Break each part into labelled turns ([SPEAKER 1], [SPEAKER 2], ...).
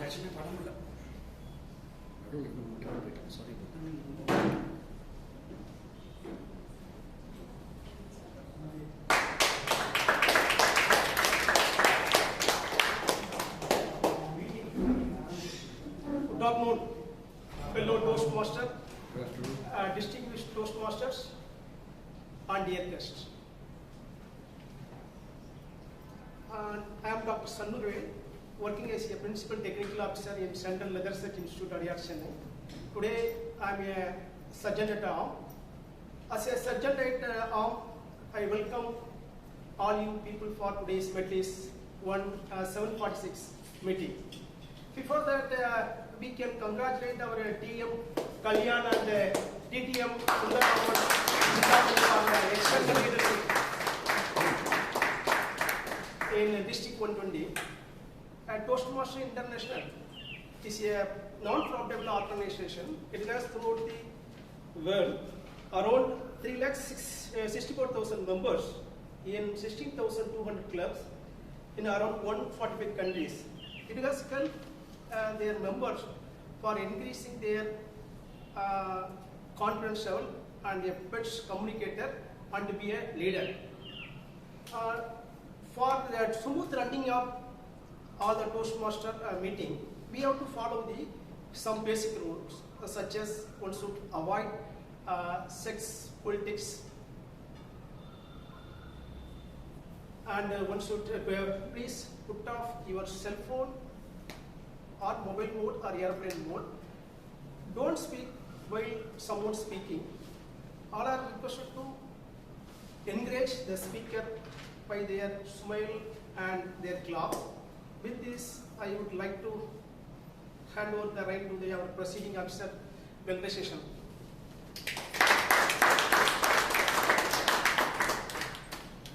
[SPEAKER 1] Actually, sorry.
[SPEAKER 2] Good afternoon, fellow Toastmaster, distinguished Toastmasters, and dear guests. I am Dr. Sundarraman, working as a Principal Technical Officer in Central Leather Research Institute, Chennai. Today, I am a Surgeon at Arm. As a Surgeon at Arm, I welcome all you people for today's Medley's 746 meeting. Before that, we can congratulate our TM Kalyan and TM Sundarraman for exceptional leadership in District 120. Toastmaster International is a non-profit organization. It has throughout the world around 3,64,000 members in 16,200 clubs in around 145 countries. It has helped their members for increasing their confidence level and a best communicator and to be a leader. For the smooth running of all the Toastmaster meeting, we have to follow some basic rules, such as one should avoid sex, politics, and one should please put off your cell phone or mobile mode or airplane mode. Don't speak while someone speaking. All are requested to encourage the speaker by their smile and their clap. With this, I would like to hand over the right to our Presiding Officer Venkataseshan.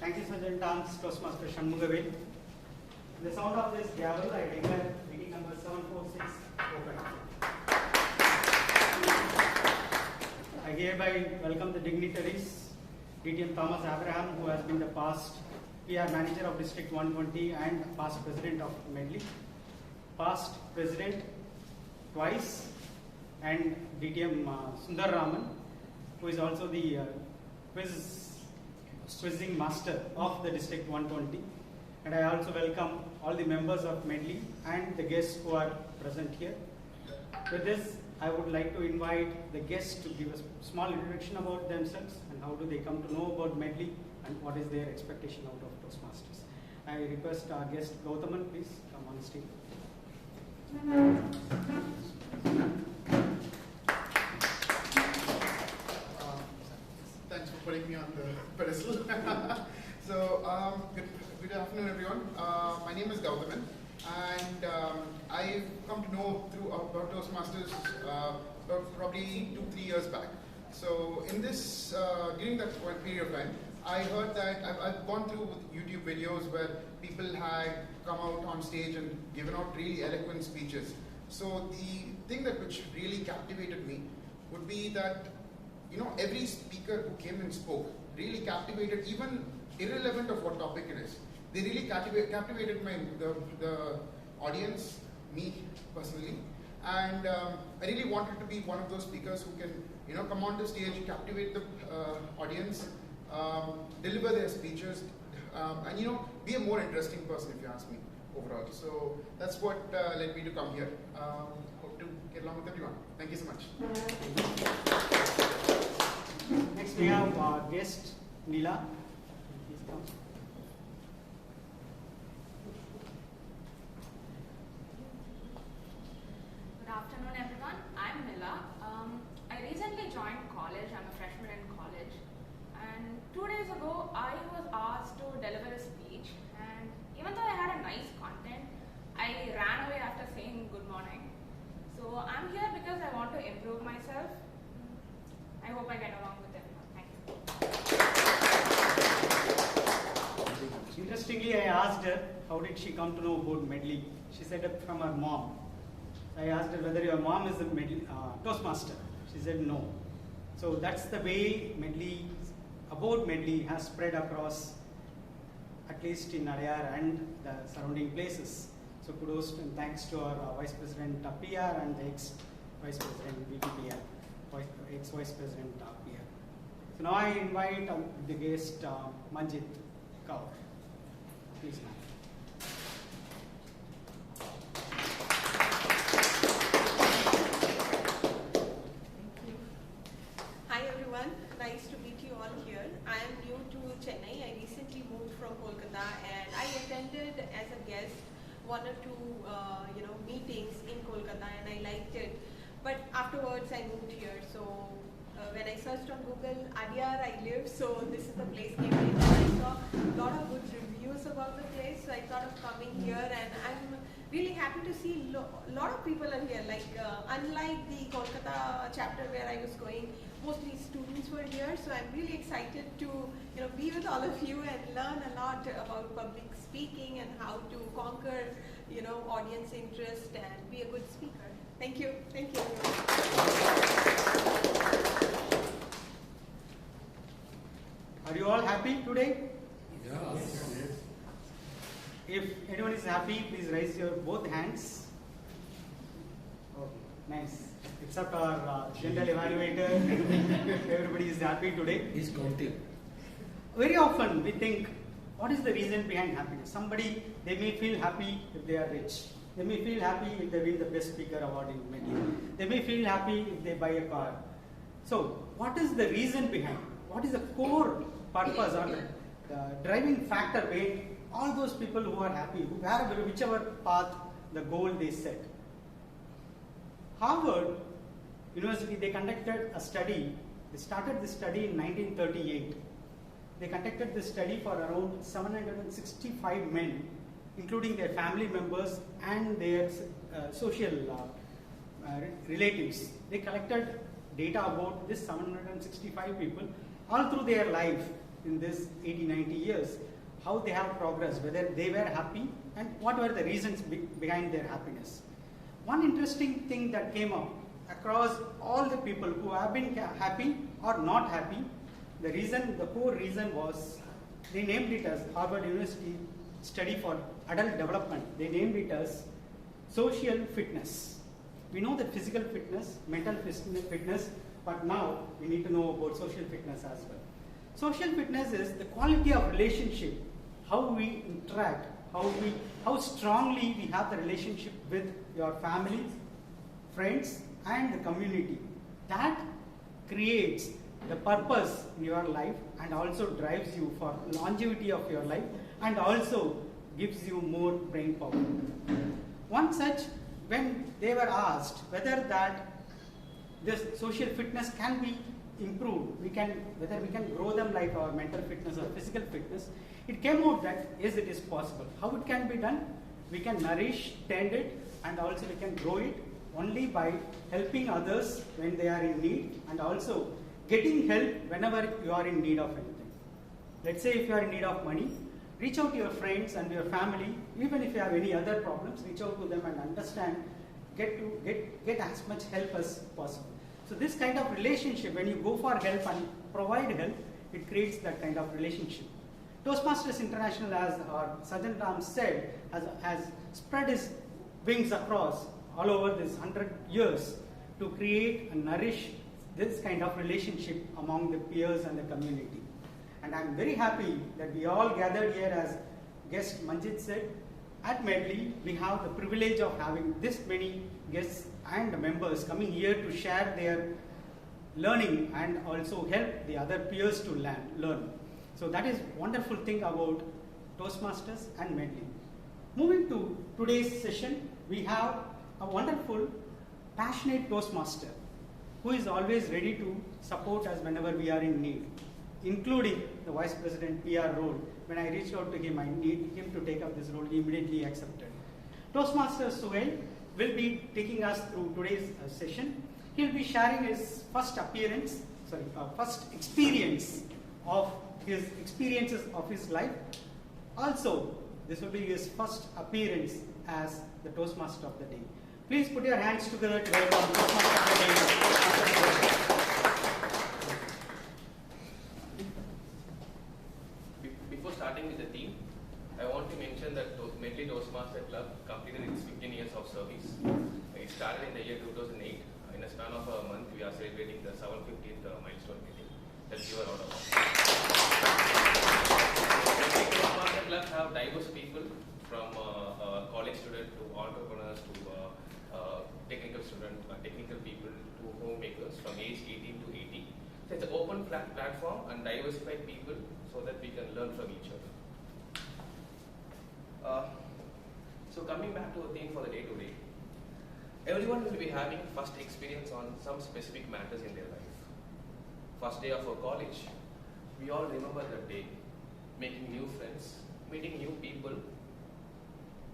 [SPEAKER 3] Thank you, Sergeant Toastmaster Shanmugavel. The sound of this gavel, I declare meeting number 746 open. I hereby welcome the dignitaries, TM Thomas Abraham, who has been the past PR Manager of District 120 and past President of Medley, past President twice, and TM Sundarraman, who is also the quizzing master of the District 120. And I also welcome all the members of Medley and the guests who are present here. With this, I would like to invite the guests to give a small introduction about themselves and how do they come to know about Medley and what is their expectation out of Toastmasters. I request our guest Gautaman, please come on stage.
[SPEAKER 4] Thanks for putting me on the pedestal. So, good afternoon, everyone. My name is Gautaman, and I've come to know about Toastmasters probably 2-3 years back. So, in this during that period of time, I heard that I've gone through YouTube videos where people had come out on stage and given out really eloquent speeches. So the thing which really captivated me would be that, you know, every speaker who came and spoke really captivated, even irrelevant of what topic it is. They really captivated the audience, me personally, and I really wanted to be one of those speakers who can, you know, come onto stage, captivate the audience, deliver their speeches, and, you know, be a more interesting person, if you ask me, overall. So that's what led me to come here. Hope to get along with everyone. Thank you so much.
[SPEAKER 3] Next we have our guest Neela. Please come.
[SPEAKER 5] Good afternoon, everyone. I'm Mila. I recently joined college. I'm a freshman in college. And 2 days ago, I was asked to deliver a speech. And even though I had a nice content, I ran away after saying good morning. So I'm here because I want to improve myself. I hope I get along with everyone. Thank
[SPEAKER 3] you. Interestingly, I asked her, how did she come to know about Medley? She said it from her mom. I asked her whether your mom is a Toastmaster. She said no. So that's the way Medley has spread across, at least in Adyar and the surrounding places. So kudos and thanks to our Vice President Priya and the ex-Vice President VPPR, ex-Vice President Priya. So now I invite the guest Manjit Kaur. Please, ma'am.
[SPEAKER 1] Hi everyone, nice to meet you all here. I am new to Chennai. I recently moved from Kolkata and I attended as a guest one or two meetings in Kolkata and I liked it. But afterwards I moved here. So when I searched on Google, Adyar I live, so this is the place came in and I saw a lot of good reviews about the place. So I thought of coming here and I'm really happy to see a lot of people are here. Like unlike the Kolkata chapter where I was going, mostly students were here. So I'm really excited to be with all of you and learn a lot about public speaking and how to conquer audience interest and be a good speaker. Thank you. Thank you.
[SPEAKER 3] Are you all happy today?
[SPEAKER 6] Yes.
[SPEAKER 3] If anyone is happy, please raise your both hands. Okay, nice. Except our general evaluator, everybody is happy today.
[SPEAKER 6] He's counting.
[SPEAKER 3] Very often we think, what is the reason behind happiness? Somebody, they may feel happy if they are rich. They may feel happy if they win the best speaker award in Medley. They may feel happy if they buy a car. So, what is the reason behind? What is the core purpose or the driving factor behind all those people who are happy, whichever path, the goal they set? Harvard University, they conducted a study. They started this study in 1938. They conducted this study for around 765 men, including their family members and their social relatives. They collected data about this 765 people all through their life in this 80-90 years, how they have progressed, whether they were happy and what were the reasons behind their happiness. One interesting thing that came up across all the people who have been happy or not happy, the core reason was, they named it as Harvard University Study for Adult Development. They named it as social fitness. We know that physical fitness, mental fitness, but now we need to know about social fitness as well. Social fitness is the quality of relationship, how we interact, how strongly we have the relationship with your family, friends, and the community. That creates the purpose in your life and also drives you for longevity of your life and also gives you more brain power. One such, when they were asked whether that this social fitness can be improved, whether we can grow them like our mental fitness or physical fitness, it came out that yes, it is possible. How it can be done? We can nourish, tend it, and also we can grow it only by helping others when they are in need and also getting help whenever you are in need of anything. Let's say if you are in need of money, reach out to your friends and your family. Even if you have any other problems, reach out to them and understand, get as much help as possible. So this kind of relationship, when you go for help and provide help, it creates that kind of relationship. Toastmasters International, as our Sundarraman said, has spread its wings across all over this 100 years to create and nourish this kind of relationship among the peers and the community. And I'm very happy that we all gathered here, as guest Manjit said. At Medley, we have the privilege of having this many guests and members coming here to share their learning and also help the other peers to learn. So that is wonderful thing about Toastmasters and Medley. Moving to today's session, we have a wonderful, passionate Toastmaster who is always ready to support us whenever we are in need, including the Vice President PR role. When I reached out to him, I need him to take up this role, he immediately accepted. Toastmaster Suhail will be taking us through today's session. He will be sharing his first experiences of his life. Also, this will be his first appearance as the Toastmaster of the day. Please put your hands together to welcome Toastmaster of the day.
[SPEAKER 7] Before starting with the theme,
[SPEAKER 6] I want to mention that Medley Toastmaster Club completed its 15 years of service. It started in the year 2008. In a span of a month, we are celebrating the 750th milestone meeting. Let's give a round of applause. Medley Toastmaster Club have diverse people from college students to entrepreneurs to technical students, technical people to homemakers from age 18 to 80. So it's an open platform and diversified people so that we can learn from each other. So coming back to the theme for the day today, everyone will be having first experience on some specific matters in their life. First day of our college, we all remember that day, making new friends, meeting new people,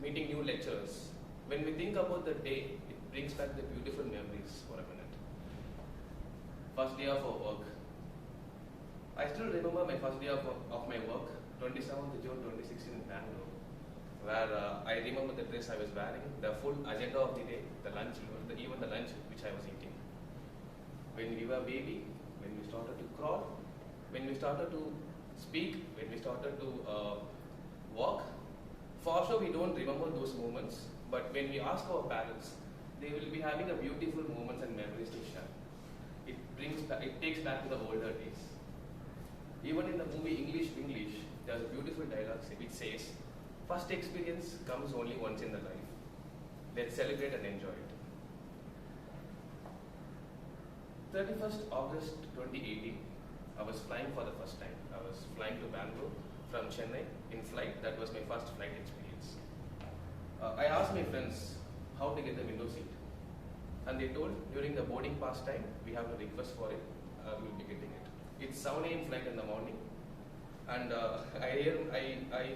[SPEAKER 6] meeting new lecturers. When we think about the day, it brings back the beautiful memories for a minute. First day of our work. I still remember my first day of my work, 27th June 2016 in Bangalore, where I remember the dress I was wearing, the full agenda of the day, the lunch, even the lunch which I was eating. When we were baby, when we started to crawl, when we started to speak, when we started to walk, for sure we don't remember those moments, but when we ask our parents, they will be having a beautiful moments and memories to share. It takes back to the older days. Even in the movie English, there's a beautiful dialogue which says, first experience comes only once in the life. Let's celebrate and enjoy it. 31st August 2018, I was flying for the first time. I was flying to Bangalore from Chennai in flight. That was my first flight experience. I asked my friends how to get the window seat. And they told during the boarding pass time, we have to request for it. We will be getting it. It's 7 a.m. flight in the morning. And I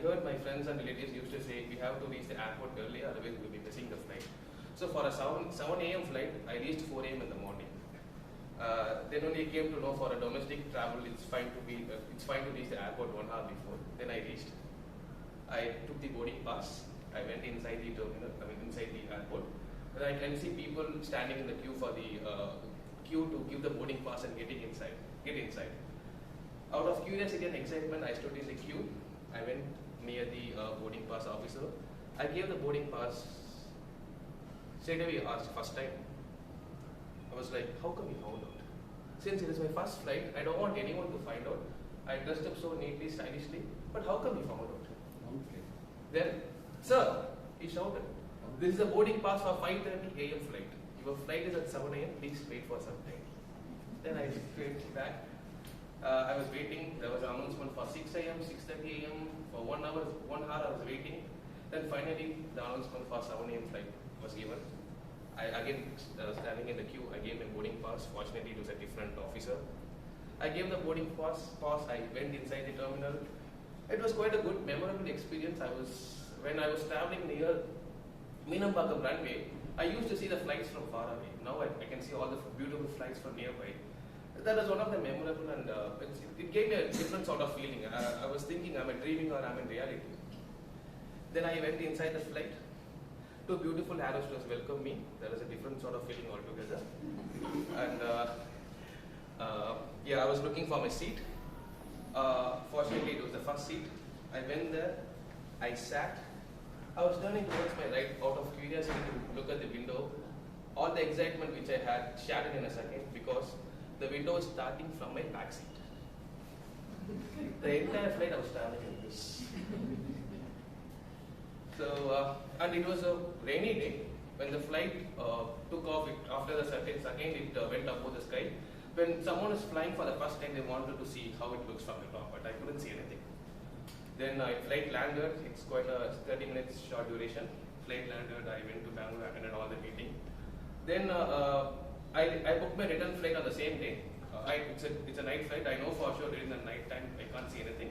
[SPEAKER 6] heard my friends and relatives used to say, we have to reach the airport early, otherwise we'll be missing the flight. So for a 7 a.m. flight, I reached 4 a.m. in the morning. Then only I came to know for a domestic travel, it's fine to reach the airport 1 hour before. Then I reached. I took the boarding pass. I went inside the terminal, inside the airport. Then I can see people standing in the queue for the queue to give the boarding pass and get inside. Out of curiosity and excitement, I stood in the queue. I went near the boarding pass officer. I gave the boarding pass. Straight away asked, first time. I was like, how come you found out? Since it is my first flight, I don't want anyone to find out. I dressed up so neatly, stylishly, but how come you found out? Okay. Then, sir, he shouted, this is a boarding pass for 5:30 a.m. flight. Your flight is at 7 a.m. Please wait for some time. Then I went back. I was waiting. There was an announcement for 6 a.m., 6:30 a.m. For 1 hour I was waiting. Then finally, the announcement for 7 a.m. flight was given. I again standing in the queue. I gave my boarding pass. Fortunately, it was a different officer. I gave the boarding pass. I went inside the terminal. It was quite a good, memorable experience. When I was traveling near Meenambakam runway, I used to see the flights from far away. Now I can see all the beautiful flights from nearby. That was one of the memorable, and it gave me a different sort of feeling. I was thinking, am I dreaming or am I in reality? Then I went inside the flight. Two beautiful air hostesses welcomed me. There was a different sort of feeling altogether. And I was looking for my seat. Fortunately, it was the first seat. I went there. I sat. I was turning towards my right out of curiosity to look at the window. All the excitement which I had shattered in a second because the window is starting from my back seat. The entire flight I was traveling in this. So, and it was a rainy day. When the flight took off, after the second it went above the sky. When someone is flying for the first time, they wanted to see how it looks from the top, but I couldn't see anything. Then flight landed. It's quite a 30 minutes short duration. Flight landed. I went to Bangalore, attended all the meeting. Then I booked my return flight on the same day. It's a night flight. I know for sure during the night time I can't see anything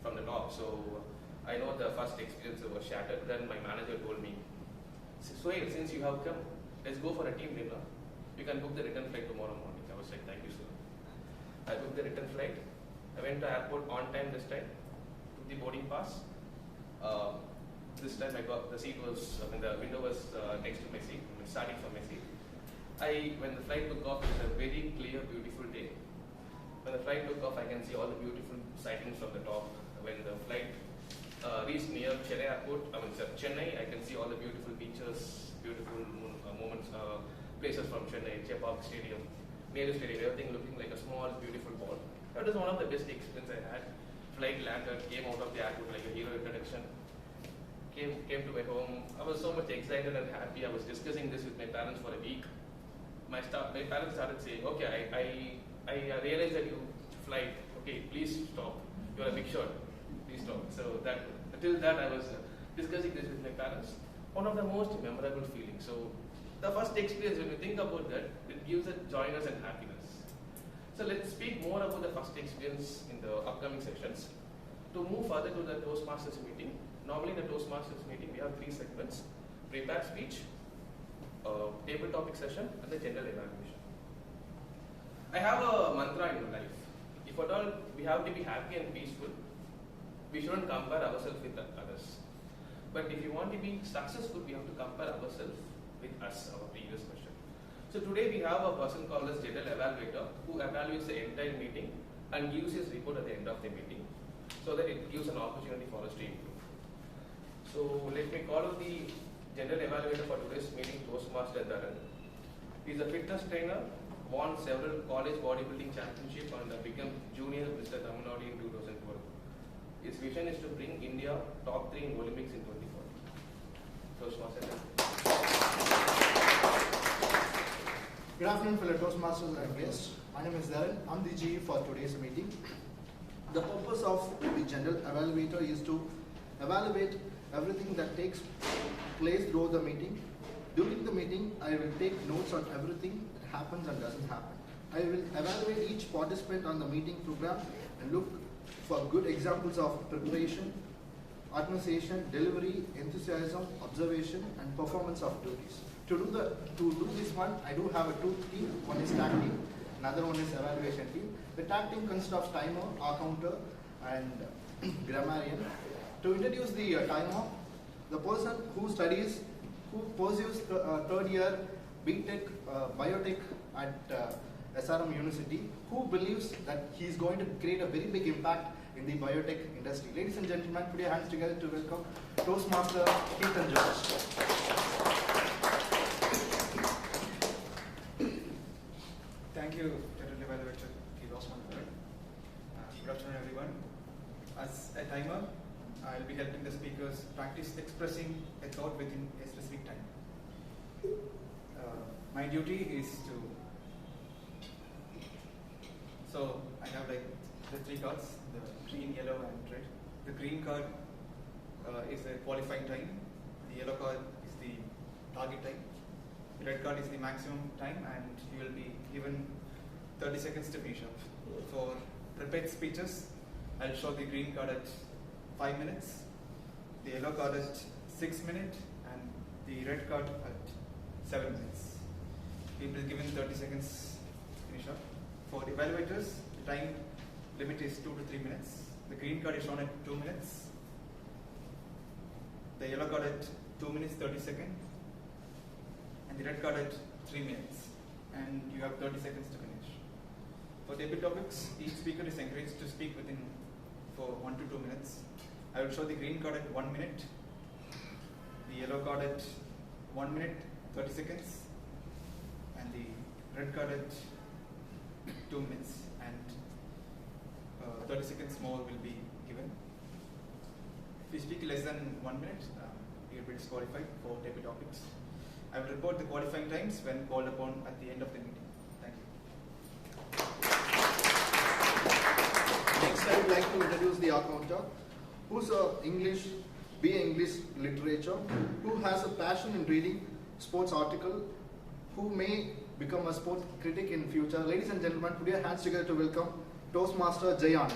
[SPEAKER 6] from the top. So I know the first experience was shattered. Then my manager told me, Suhail, since you have come, let's go for a team dinner. You can book the return flight tomorrow morning. I was like, thank you, sir. I booked the return flight. I went to airport on time this time. Took the boarding pass. This time I got the seat was, the window was next to my seat, starting from my seat. When the flight took off, it was a very clear, beautiful day. When the flight took off, I can see all the beautiful sightings from the top. When the flight reached near Chennai airport, Chennai, I can see all the beautiful beaches, beautiful moments, places from Chennai, Chepauk Stadium, Nehru Stadium, everything looking like a small, beautiful ball. That was one of the best experiences I had. Flight landed, came out of the airport like a hero introduction. Came to my home. I was so much excited and happy. I was discussing this with my parents for a week. My parents started saying, okay, I realized that you flight. Okay, please stop. You're a big shot. Please stop. So till that I was discussing this with my parents. One of the most memorable feelings. So the first experience, when you think about that, it gives a joyness and happiness. So let's speak more about the first experience in the upcoming sessions. To move further to the Toastmasters meeting, normally in the Toastmasters meeting we have 3 segments: prepared speech, table topic session, and the general evaluation. I have a mantra in my life. If at all we have to be happy and peaceful, we shouldn't compare ourselves with others. But if you want to be successful, we have to compare ourselves with us, our previous question. So today we have a person called as general evaluator who evaluates the entire meeting and gives his report at the end of the meeting, so that it gives an opportunity for us to improve. So let me call on the general evaluator for today's meeting, Toastmaster Dharan. He is a fitness trainer, won several college bodybuilding championships and became junior Mr. Tamil Nadu in 2012. His vision is to bring India top 3 in Olympics in 2040. Toastmaster Dharan.
[SPEAKER 7] Good afternoon, fellow Toastmasters and guests. My name is Dharan. I'm the GE for today's meeting. The purpose of the general evaluator is to evaluate everything that takes place throughout the meeting. During the meeting, I will take notes on everything that happens and doesn't happen. I will evaluate each participant on the meeting program and look for good examples of preparation, organization, delivery, enthusiasm, observation, and performance of duties. To do this one, I do have a 2 team. One is tag team, another one is evaluation team. The tag team consists of timer, R-counter, and grammarian. To introduce the timer, the person who pursues third year BTech Biotech at SRM University, who believes that he is going to create a very big impact in the biotech industry. Ladies and gentlemen, put your hands together to welcome Toastmaster Keith and George.
[SPEAKER 8] Thank you, General Evaluator Shanmugavel. Good afternoon, everyone. As a timer, I'll be helping the speakers practice expressing a thought within a specific time. My duty is to. So I have like the 3 cards: the green, yellow, and red. The green card is the qualifying time. The yellow card is the target time. The red card is the maximum time, and you will be given 30 seconds to finish up. For prepared speeches, I'll show the green card at 5 minutes, the yellow card at 6 minutes, and the red card at 7 minutes. People given 30 seconds to finish up. For the evaluators, the time limit is 2 to 3 minutes. The green card is shown at 2 minutes, the yellow card at 2 minutes 30 seconds, and the red card at 3 minutes, and you have 30 seconds to finish. For table topics, each speaker is encouraged to speak for 1 to 2 minutes. I will show the green card at 1 minute, the yellow card at 1 minute 30 seconds, and the red card at 2 minutes, and 30 seconds more will be given. If you speak less than 1 minute, you will be disqualified for table topics. I will report the qualifying times when called upon at the end of the meeting. Thank you.
[SPEAKER 7] Next, I would like to introduce the R-counter, who's a BA English literature, who has a passion in reading sports article, who may become a sports critic in future. Ladies and gentlemen, put your hands together to welcome Toastmaster Jayan.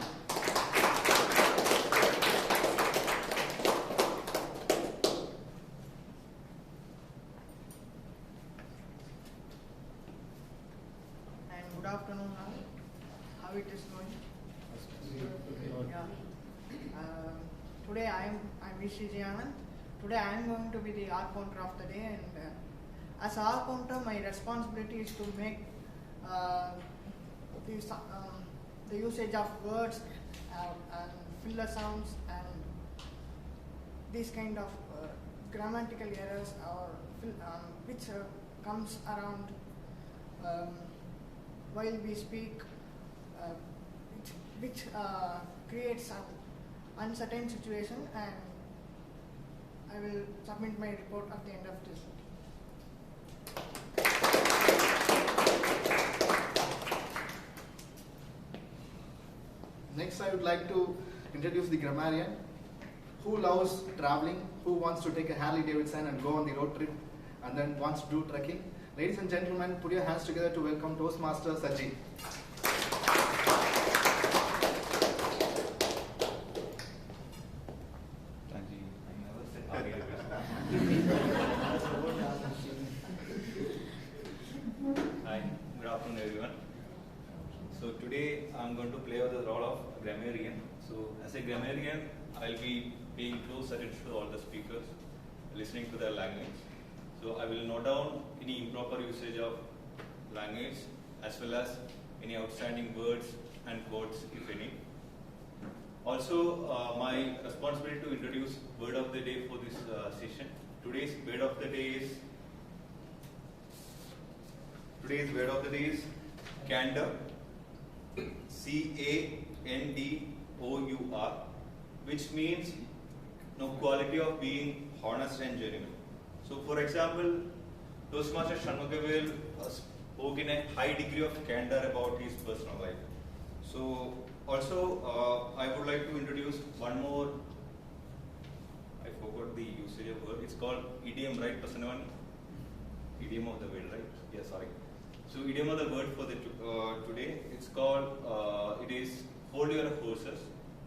[SPEAKER 9] Good afternoon, how it is going? Yeah. Today I'm Vishri Jayanand. Today I am going to be the R counter of the day, and as R counter, my responsibility is to make the usage of words and filler sounds and these kind of grammatical errors or which comes around while we speak, which creates an uncertain situation, and I will submit my report at the end of this.
[SPEAKER 7] Next, I would like to introduce the grammarian, who loves traveling, who wants to take a Harley Davidson and go on the road trip, and then wants to do trekking. Ladies and gentlemen, put your hands together to welcome Toastmaster Sajid.
[SPEAKER 8] Hi, good afternoon everyone. So today I'm going to play out the role of grammarian. So as a grammarian, I'll be paying close attention to all the speakers, listening to their language. So I will note down any improper usage of language as well as any outstanding words and quotes, if any. Also, my responsibility to introduce word of the day for this session. Today's word of the day is candor, C-A-N-D-O-U-R, which means quality of being honest and genuine. So, for example, Toastmaster Shanmugavel spoke in a high degree of candor about his personal life. So, also, I would like to introduce one more. I forgot the usage of word. It's called idiom, right, Prasannavan? Idiom of the word, right? Yeah, sorry. So, idiom of the word for the today. It's called. It is hold your horses,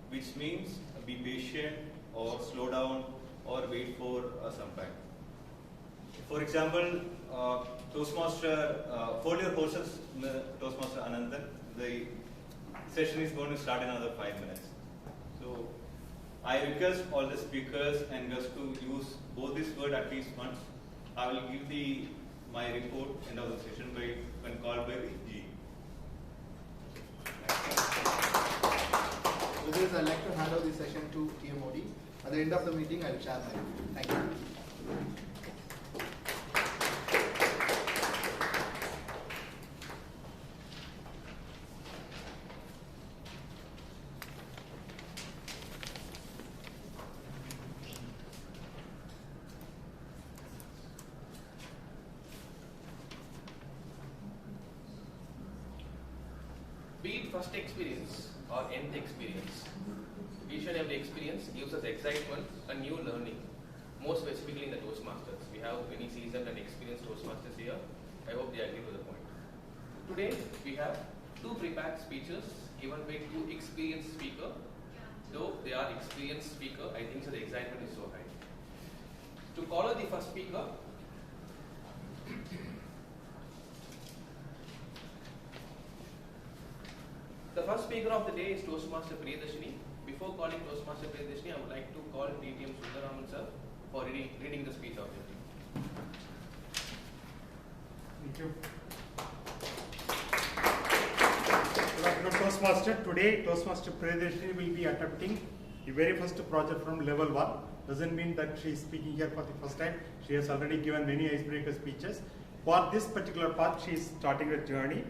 [SPEAKER 8] which means be patient or slow down or wait for some time. For example, Toastmaster, hold your horses, Toastmaster Anandan. The session is going to start in another 5 minutes. So I request all the speakers and guests to use both this word at least once. I will give my report end of the session when called by the G.
[SPEAKER 7] With this, I'd like to hand over the session to TMoD. At the end of the meeting, I will share my report. Thank you.
[SPEAKER 6] Be it first experience or nth experience, each and every experience gives us excitement and new learning. More specifically in the Toastmasters, we have many seasoned and experienced Toastmasters here. I hope they agree to the point. Today we have two prepared speeches given by two experienced speakers. Though they are experienced speakers, I think so the excitement is so high. To follow the first speaker, the first speaker of the day is Toastmaster Priya. Before calling Toastmaster Priya, I would like to call TM Sundarraman sir for reading the speech objective.
[SPEAKER 10] Thank you. Good afternoon, Toastmaster. Today, Toastmaster Priya will be attempting the very first project from level 1. Doesn't mean that she is speaking here for the first time. She has already given many icebreaker speeches. For this particular part, she is starting a journey.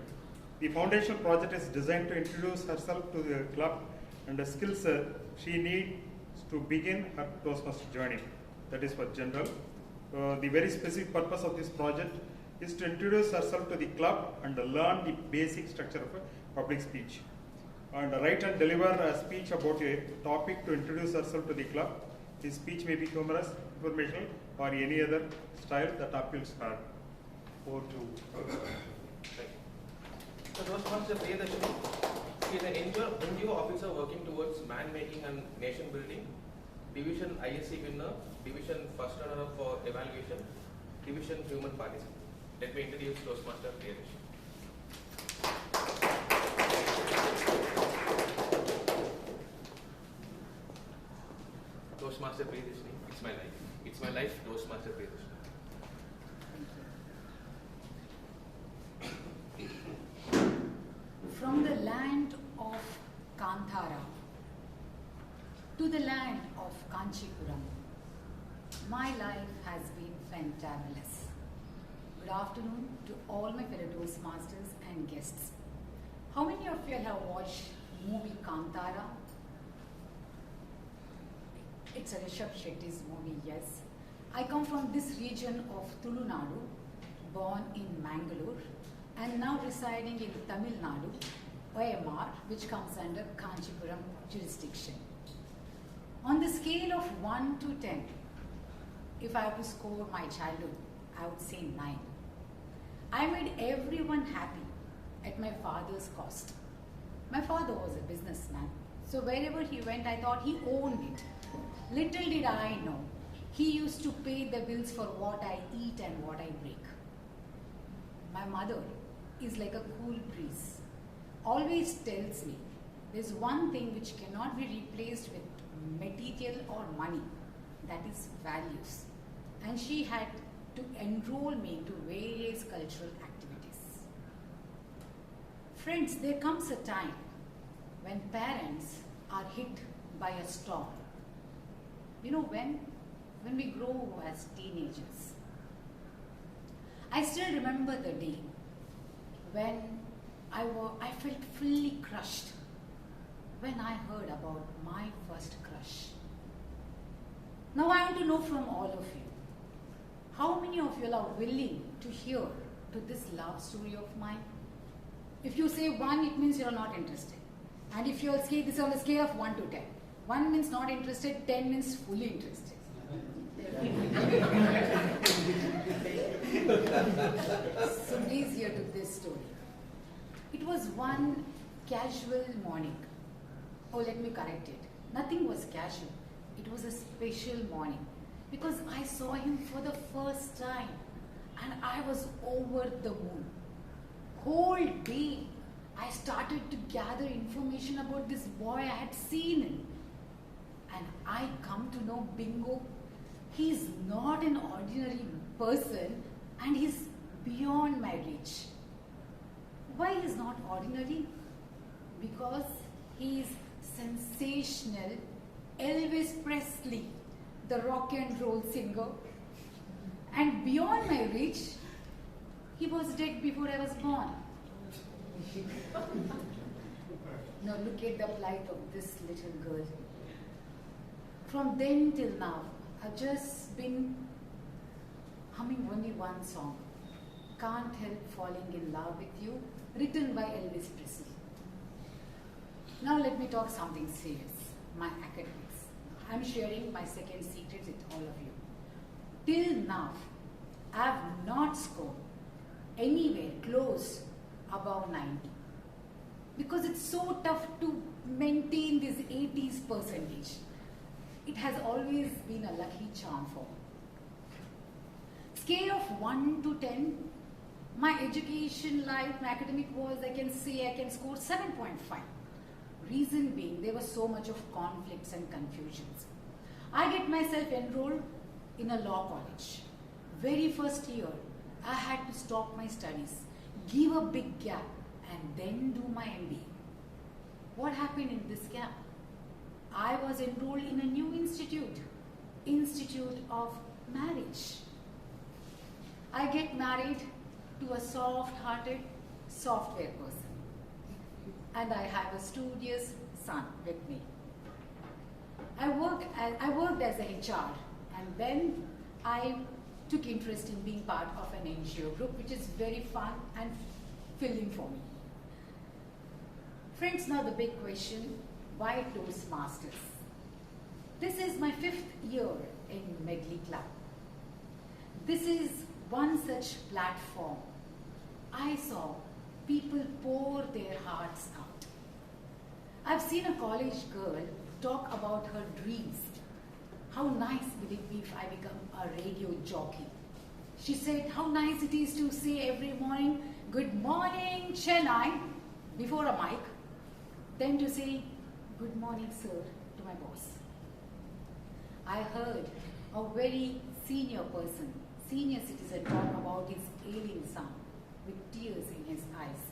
[SPEAKER 10] The foundational project is designed to introduce herself to the club and the skills she needs to begin her Toastmaster journey. That is for general. The very specific purpose of this project is to introduce herself to the club and learn the basic structure of a public speech. And write and deliver a speech about a topic to introduce herself to the club. This speech may be humorous, informational, or any other style that appeals her. Over to
[SPEAKER 6] So Toastmaster Priya is an NGO officer working towards man-making and nation-building, Division ISC winner, Division first runner-up for evaluation, Division human participant. Let me introduce Toastmaster Priya. Toastmaster Priya, it's my life. It's my life, Toastmaster Priya.
[SPEAKER 11] From the land of Kantara to the land of Kanchipuram, My life has been fantabulous. Good afternoon to all my fellow Toastmasters and guests. How many of you have watched movie Kantara? It's a Rishabh Shetty's movie, yes. I come from this region of Tulunadu, born in Mangalore, and now residing in Tamil Nadu, OMR, which comes under Kanchipuram jurisdiction. On the scale of 1 to 10, if I have to score my childhood, I would say 9. I made everyone happy at my father's cost. My father was a businessman, so wherever he went, I thought he owned it. Little did I know, he used to pay the bills for what I eat and what I break. My mother is like a cool breeze. Always tells me there's one thing which cannot be replaced with material or money, that is values. And she had to enroll me to various cultural activities. Friends, there comes a time when parents are hit by a storm. You know when? When we grow as teenagers. I still remember the day when I felt fully crushed when I heard about my first crush. Now I want to know from all of you, how many of you are willing to hear to this love story of mine? If you say 1, it means you are not interested. And if you say this on a scale of 1 to 10, 1 means not interested, 10 means fully interested. So please hear to this story. It was one casual morning. Oh, let me correct it. Nothing was casual. It was a special morning because I saw him for the first time and I was over the moon. Whole day I started to gather information about this boy I had seen him. And I come to know, bingo, he's not an ordinary person and he's beyond my reach. Why he's not ordinary? Because he's sensational Elvis Presley, the rock and roll singer. And beyond my reach, he was dead before I was born. Now look at the plight of this little girl. From then till now, I've just been humming only one song, Can't Help Falling in Love with You, written by Elvis Presley. Now let me talk something serious, my academics. I'm sharing my second secret with all of you. Till now, I have not scored anywhere close above 90 because it's so tough to maintain this 80s percentage. It has always been a lucky charm for me. Scale of 1 to 10, my education life, my academic was, I can say I can score 7.5. Reason being, there was so much of conflicts and confusions. I get myself enrolled in a law college. Very first year, I had to stop my studies, give a big gap, and then do my MBA. What happened in this gap? I was enrolled in a new institute, Institute of Marriage. I get married to a soft-hearted software person. And I have a studious son with me. I worked as a HR, and then I took interest in being part of an NGO group, which is very fun and filling for me. Friends, now the big question, why Toastmasters? This is my 5th year in Medley Club. This is one such platform. I saw people pour their hearts out. I've seen a college girl talk about her dreams. How nice will it be if I become a radio jockey? She said how nice it is to say every morning, good morning, Chennai, before a mic, then to say, good morning, sir, to my boss. I heard a very senior person, senior citizen talk about his ailing son with tears in his eyes.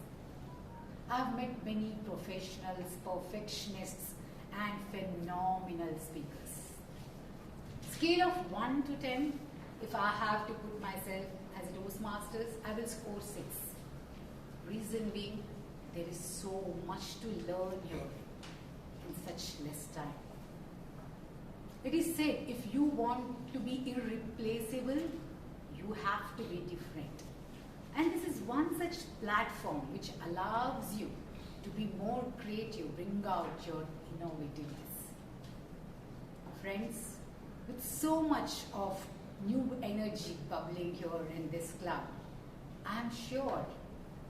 [SPEAKER 11] I've met many professionals, perfectionists, and phenomenal speakers. scale of 1 to 10, if I have to put myself as a Toastmasters, I will score 6. Reason being, there is so much to learn here in such less time. It is said, if you want to be irreplaceable, you have to be different. And this is one such platform which allows you to be more creative, bring out your innovativeness. Friends, with so much of new energy bubbling here in this club, I am sure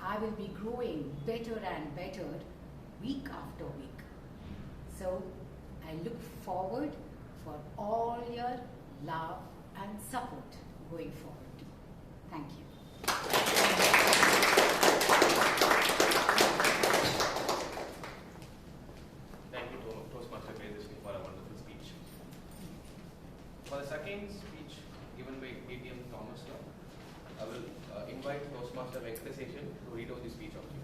[SPEAKER 11] I will be growing better and better week after week. So I look forward for all your love and support going forward. Thank you.
[SPEAKER 6] Thank you, Toastmaster Presiding, for a wonderful speech. For the second speech given by TM Thomas, I will invite Toastmaster Venkataseshan to read out the speech of you.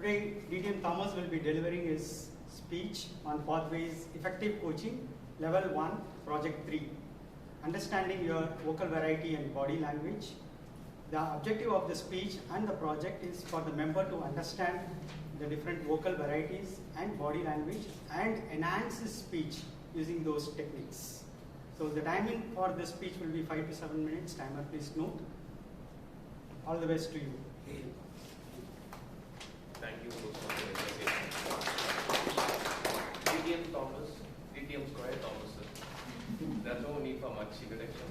[SPEAKER 3] Today, TM Thomas will be delivering his speech on Pathways Effective Coaching, Level 1, Project 3. Understanding your vocal variety and body language. The objective of the speech and the project is for the member to understand the different vocal varieties and body language and enhance his speech using those techniques. So the timing for this speech will be 5 to 7 minutes. Timer, please note. All the best to you.
[SPEAKER 6] Thank you, Toastmaster Venkataseshan. TM Thomas, TM Suhail Thomas, sir. There's no need for much introduction.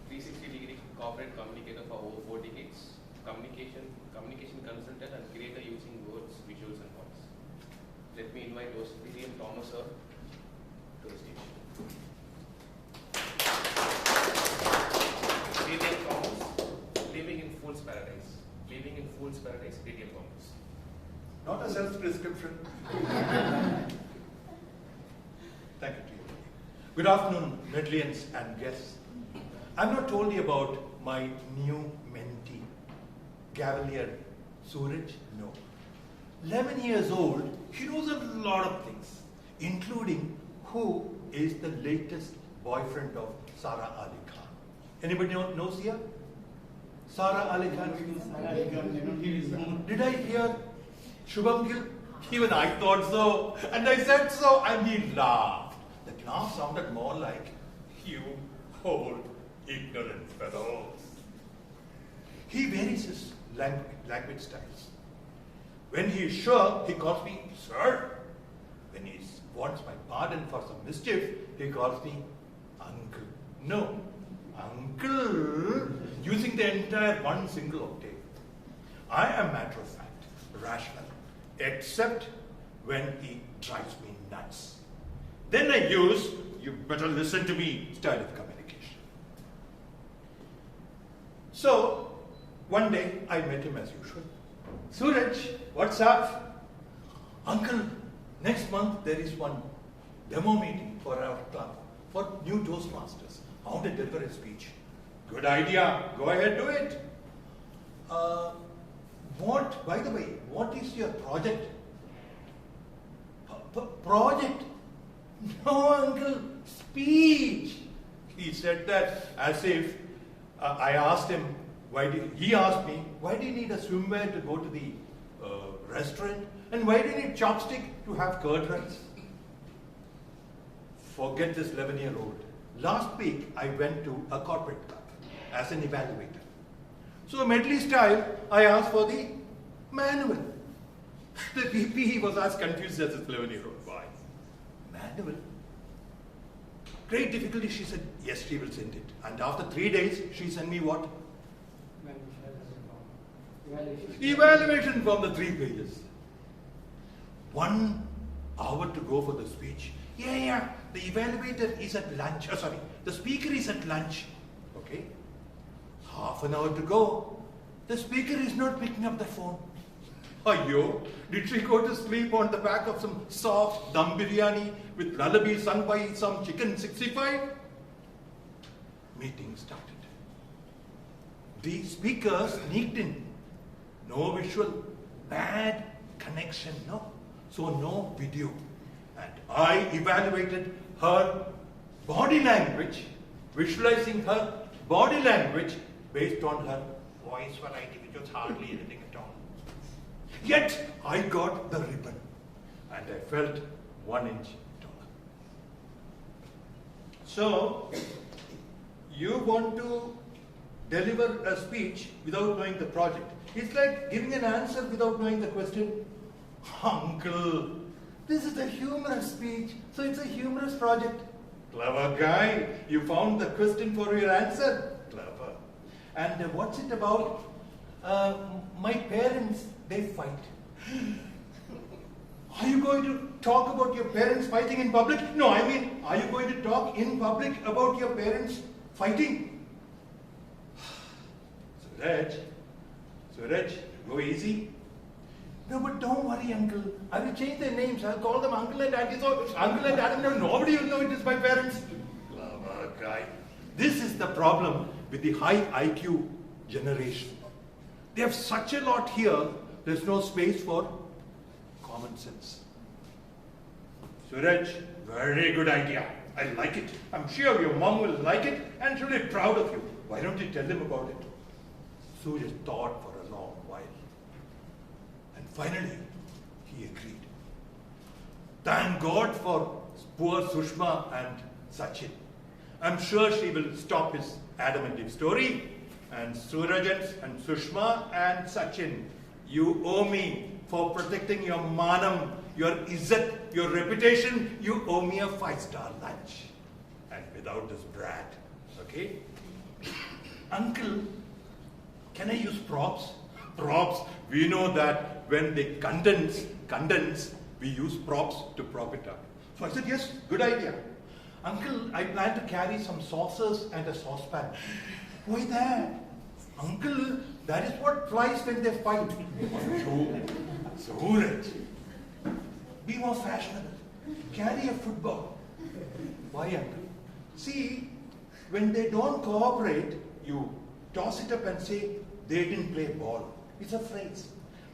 [SPEAKER 6] 360-degree corporate communicator for over 4 decades, communication consultant and creator using words, visuals and voice. Let me invite TM Thomas, sir, to the stage. TM Thomas, living in fool's paradise. Living in fool's paradise, TM Thomas.
[SPEAKER 12] Not a self-prescription. Thank you, TM. Good afternoon, Medleyans and guests. I've not told you about my new mentee, Cavalier Suraj. No. 11 years old, he knows a lot of things, including who is the latest boyfriend of Sara Ali Khan. Anybody knows here? Sara Ali Khan? Did I hear Shubham Gill? Even I thought so. And I said so, and he laughed. The laugh sounded more like, you old ignorant fellows. He varies his language styles. When he is sure, he calls me sir. When he wants my pardon for some mischief, he calls me uncle. No, uncle, using the entire one single octave. I am matter of fact, rational, except when he drives me nuts. Then I use, you better listen to me, style of communication. So, one day I met him as usual. Suraj, what's up? Uncle, next month there is one demo meeting for our club, for new Toastmasters. I want to deliver a speech. Good idea, go ahead, do it. By the way, what is your project? Project? No, uncle, speech. He said that as if I asked him, he asked me, why do you need a swimwear to go to the restaurant? And why do you need chopstick to have curd rice? Forget this 11-year-old. Last week, I went to a corporate club as an evaluator. So Medley style, I asked for the manual. The VP was as confused as this 11-year-old boy. Manual? Great difficulty, she said, yes, she will send it. And after 3 days, she sent me what? Evaluation from the 3 pages. 1 hour to go for the speech. Yeah, the evaluator is at lunch. The speaker is at lunch. Okay. Half an hour to go. The speaker is not picking up the phone. Ayyo, did she go to sleep on the back of some soft dum biryani with lullaby sung by some chicken 65? Meeting started. The speaker sneaked in no visual, bad connection, no. So no video. And I evaluated her body language, visualizing her body language based on her voice variety, which was hardly anything at all. Yet I got the ribbon and I felt 1 inch taller. So, you want to deliver a speech without knowing the project. It's like giving an answer without knowing the question. Uncle, this is a humorous speech, so it's a humorous project. Clever guy, you found the question for your answer. Clever. And what's it about? My parents, they fight. Are you going to talk about your parents fighting in public? No, I mean, are you going to talk in public about your parents fighting? Suraj, go easy. No, but don't worry, uncle. I will change their names. I'll call them uncle and auntie. So uncle and auntie, nobody will know it is my parents. Clever guy. This is the problem with the high IQ generation. They have such a lot here, there's no space for common sense. Suraj, very good idea. I like it. I'm sure your mom will like it and she'll be proud of you. Why don't you tell them about it? Suraj thought for a long while. And finally, he agreed. Thank God for poor Sushma and Sachin. I'm sure she will stop his Adam and Eve story. And Suraj and Sushma and Sachin, you owe me for protecting your manam, your izzat, your reputation. You owe me a 5-star lunch. And without this brat, okay? Uncle, can I use props? Props, we know that when they condense, we use props to prop it up. So I said, yes, good idea. Uncle, I plan to carry some saucers and a saucepan. Why that? Uncle, that is what flies when they fight. Suraj, be more fashionable. Carry a football. Why, uncle? See, when they don't cooperate, you toss it up and say, they didn't play ball. It's a phrase.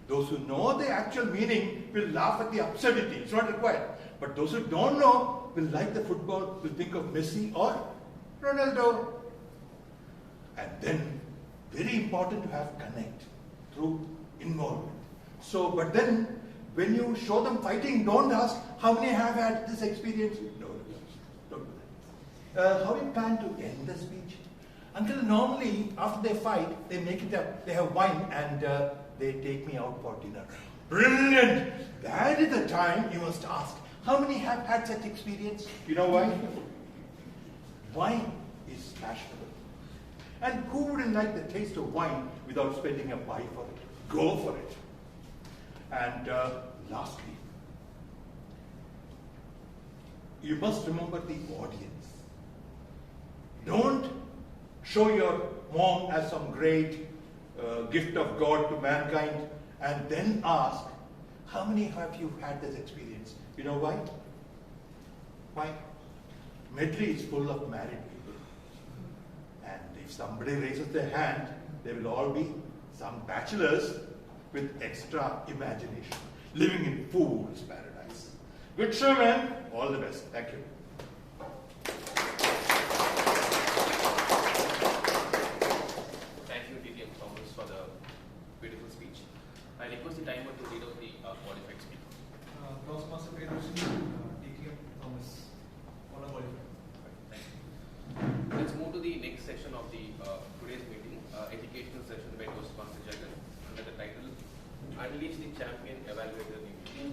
[SPEAKER 12] Those who know the actual meaning will laugh at the absurdity. It's not required. But those who don't know will like the football, will think of Messi or Ronaldo. And then, very important to have connect through involvement. So, but then, when you show them fighting, don't ask, how many have had this experience? No, don't do that. How do you plan to end the speech? Uncle, normally, after they fight, they make it up. They have wine and they take me out for dinner. Brilliant! That is the time you must ask, how many have had such experience? You know why? Wine is fashionable. And who wouldn't like the taste of wine without spending a buy for it? Go for it. And lastly, you must remember the audience. Don't show your mom as some great gift of God to mankind and then ask, how many have you had this experience? You know why? Why? Medley is full of married people. And if somebody raises their hand, there will all be some bachelors with extra imagination, living in fool's paradise. Good show, man. All the best. Thank you.
[SPEAKER 6] Thank you, TM Thomas, for the beautiful speech. I request the timer to read out the qualified speaker.
[SPEAKER 8] Toastmaster Presiding TM Thomas. All qualified.
[SPEAKER 6] Thank you. Let's move to the next session of the today's meeting, educational session by Toastmaster Jagan, under the title Unleash the Champion Evaluator Review.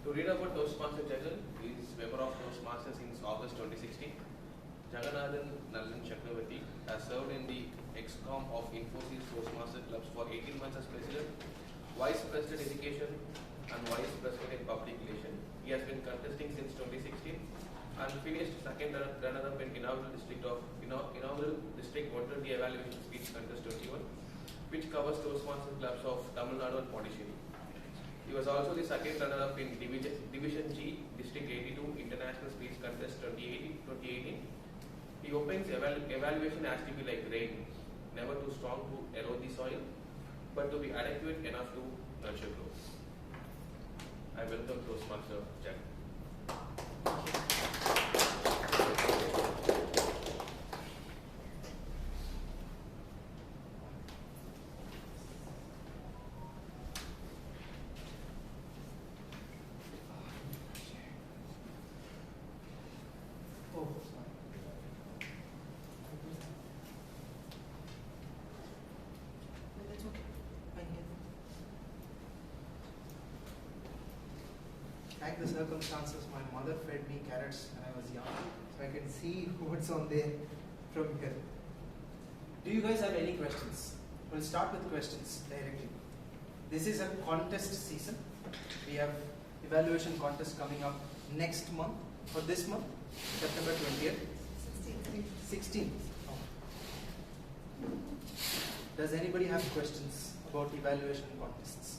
[SPEAKER 6] To read about Toastmaster Jagan, he is member of Toastmasters since August 2016. Jagannathan Nallan Chakravarti has served in the ExCom of Infosys Toastmaster clubs for 18 months as President, Vice President Education, and Vice President in Public Relations. He has been contesting since 2016 and finished second runner-up in inaugural District 120 Evaluation Speech Contest 21, which covers Toastmaster clubs of Tamil Nadu and Pondicherry. He was also the second runner-up in Division G, District 82 International Speech Contest 2018. He opines evaluation has to be like rain, never too strong to erode the soil. but to be adequate enough to nurture growth. I welcome Toastmaster Jack.
[SPEAKER 7] Like the circumstances, my mother fed me carrots when I was young, so I can see what's on there from here. Do you guys have any questions? We'll start with questions directly. This is a contest season. We have evaluation contest coming up next month, or this month, September 20th. 16th. Oh. Does anybody have questions about evaluation contests?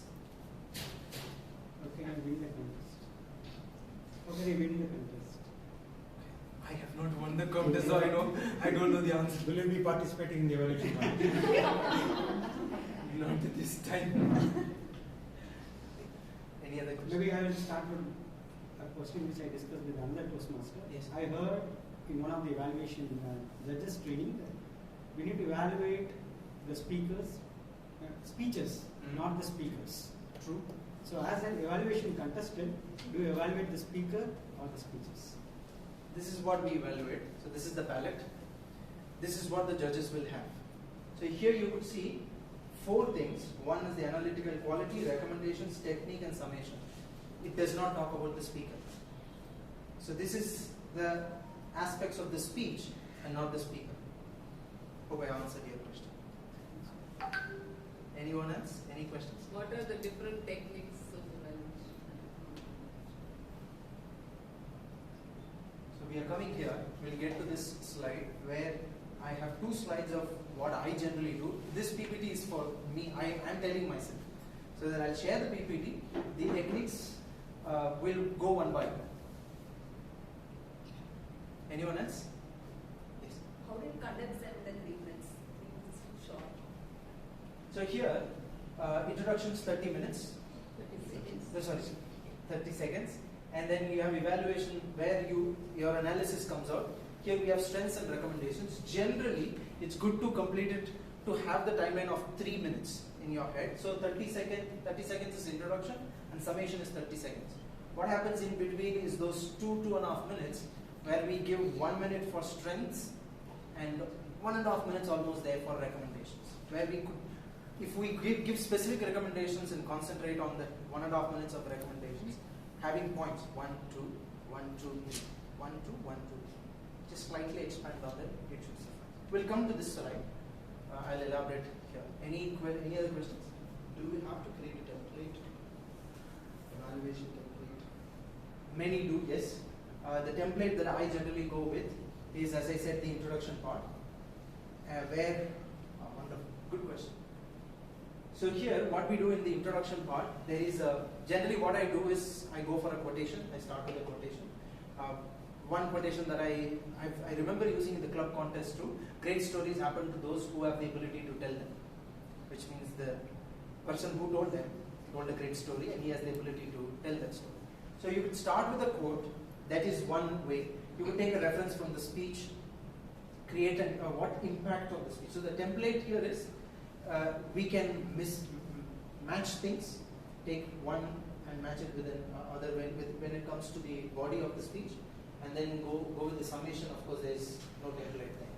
[SPEAKER 3] Okay, I'm winning the contest. Okay, winning the contest.
[SPEAKER 7] I have not won the contest, so I don't know the answer.
[SPEAKER 3] Will you be participating in the evaluation contest?
[SPEAKER 7] Not this time. Any other questions?
[SPEAKER 3] Maybe I will start with a question which I discussed with another Toastmaster.
[SPEAKER 7] Yes.
[SPEAKER 3] I heard in one of the evaluation judges training that we need to evaluate the speakers, speeches, not the speakers.
[SPEAKER 7] True.
[SPEAKER 3] So as an evaluation contestant, do you evaluate the speaker or the speeches?
[SPEAKER 7] This is what we evaluate. So this is the palette. This is what the judges will have. So here you could see 4 things. One is the analytical quality, recommendations, technique, and summation. It does not talk about the speaker. So this is the aspects of the speech and not the speaker. Hope I answered your question. Anyone else? Any questions?
[SPEAKER 13] What are the different techniques of evaluation?
[SPEAKER 7] So we are coming here. We'll get to this slide where I have 2 slides of what I generally do. This PPT is for me. I'm telling myself. So that I'll share the PPT. The techniques will go one by one. Anyone else? Yes.
[SPEAKER 13] How did condense and then remix? Short.
[SPEAKER 7] So here, introductions 30 minutes.
[SPEAKER 13] 30 seconds.
[SPEAKER 7] Sorry, 30 seconds. And then you have evaluation where your analysis comes out. Here we have strengths and recommendations. Generally, it's good to complete it to have the timeline of 3 minutes in your head. So 30 seconds is introduction and summation is 30 seconds. What happens in between is those 2.5 minutes where we give 1 minute for strengths and 1.5 minutes almost there for recommendations. Where we could, if we give specific recommendations and concentrate on the 1.5 minutes of recommendations, having points 1, 2, 1, 2, 3, 1, 2, 1, 2. Just slightly expand on it, it should suffice. We'll come to this slide. I'll elaborate here. Any other questions? Do we have to create a template? Evaluation template? Many do, yes. The template that I generally go with is, as I said, the introduction part. Where, wonderful, good question. So here, what we do in the introduction part, there is generally what I do is I go for a quotation. I start with a quotation. One quotation that I remember using in the club contest too. Great stories happen to those who have the ability to tell them, which means the person who told them told a great story and he has the ability to tell that story. So you could start with a quote. That is one way. You could take a reference from the speech, create what impact of the speech. So the template here is we can match things, take one and match it with another when it comes to the body of the speech, and then go with the summation. Of course, there is no template there.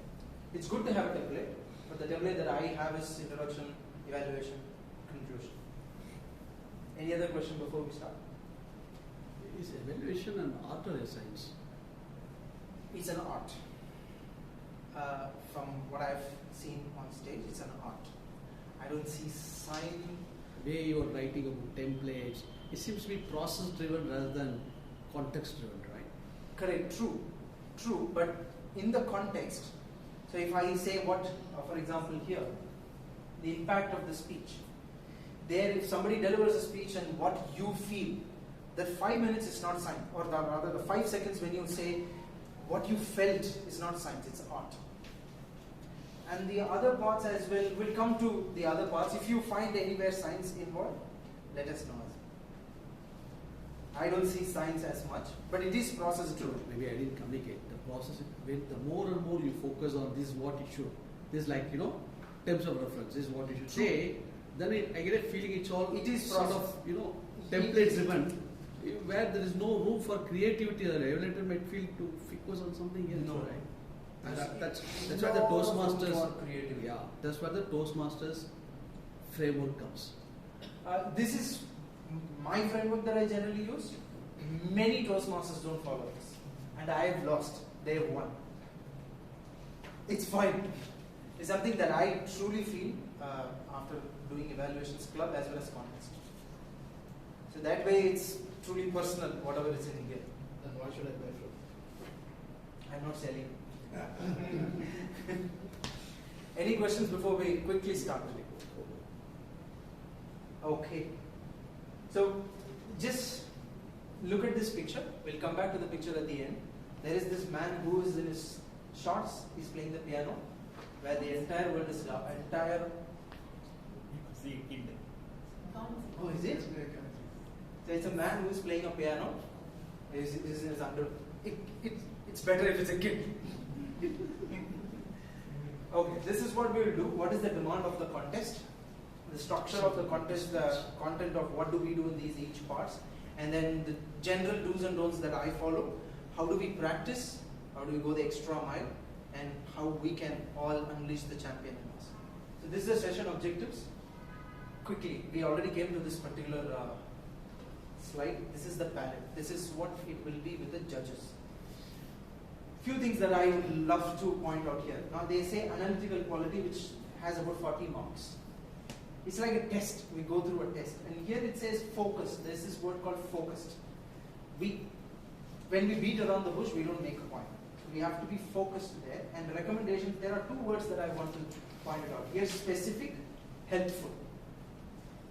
[SPEAKER 7] It's good to have a template, but the template that I have is introduction, evaluation, conclusion. Any other question before we start?
[SPEAKER 14] Is evaluation an art or a science?
[SPEAKER 7] It's an art. From what I've seen on stage, it's an art. I don't see sign.
[SPEAKER 14] The way you are writing about templates, it seems to be process driven rather than context driven, right?
[SPEAKER 7] Correct, true, but in the context, so if I say what, for example here, the impact of the speech, there if somebody delivers a speech and what you feel, that 5 minutes is not science, or rather the 5 seconds when you say what you felt is not science, it's art.
[SPEAKER 15] And the other parts as well, we'll come to the other parts. If you find anywhere science involved, let us know. I don't see science as much, but it is process driven.
[SPEAKER 14] Maybe I didn't communicate. The process, when the more and more you focus on this is what it should. This is like, terms of reference, this is what you should say. Then I get a feeling it is sort of, template driven, where there is no room for creativity. The Evaluator might feel to focus on something else,
[SPEAKER 15] No.
[SPEAKER 14] right? And that's where the Toastmasters, that's where the Toastmasters framework comes.
[SPEAKER 15] This is my framework that I generally use. Many Toastmasters don't follow this, and I have lost. They have won. It's fine. It's something that I truly feel after doing evaluations club as well as contest. So that way it's truly personal, whatever is in here.
[SPEAKER 7] Then why should I buy from?
[SPEAKER 15] I'm not selling. Any questions before we quickly start? Okay. So just look at this picture. We'll come back to the picture at the end. There is this man who is in his shorts. He's playing the piano, where the entire world is entire. Oh, is it? So it's a man who is playing a piano. Is under. It's better if it's a kid. Okay, this is what we will do. What is the demand of the contest? The structure of the contest, the content of what do we do in these each parts, and then the general do's and don'ts that I follow. How do we practice? How do we go the extra mile? And how we can all unleash the champion in us. So this is the session objectives. Quickly, we already came to this particular slide. This is the palette. This is what it will be with the judges. Few things that I would love to point out here. Now they say analytical quality, which has about 40 marks. It's like a test. We go through a test. And here it says focus. There's this word called focused. When we beat around the bush, we don't make a point. We have to be focused there. And recommendations, there are two words that I want to point it out. Here, specific, helpful.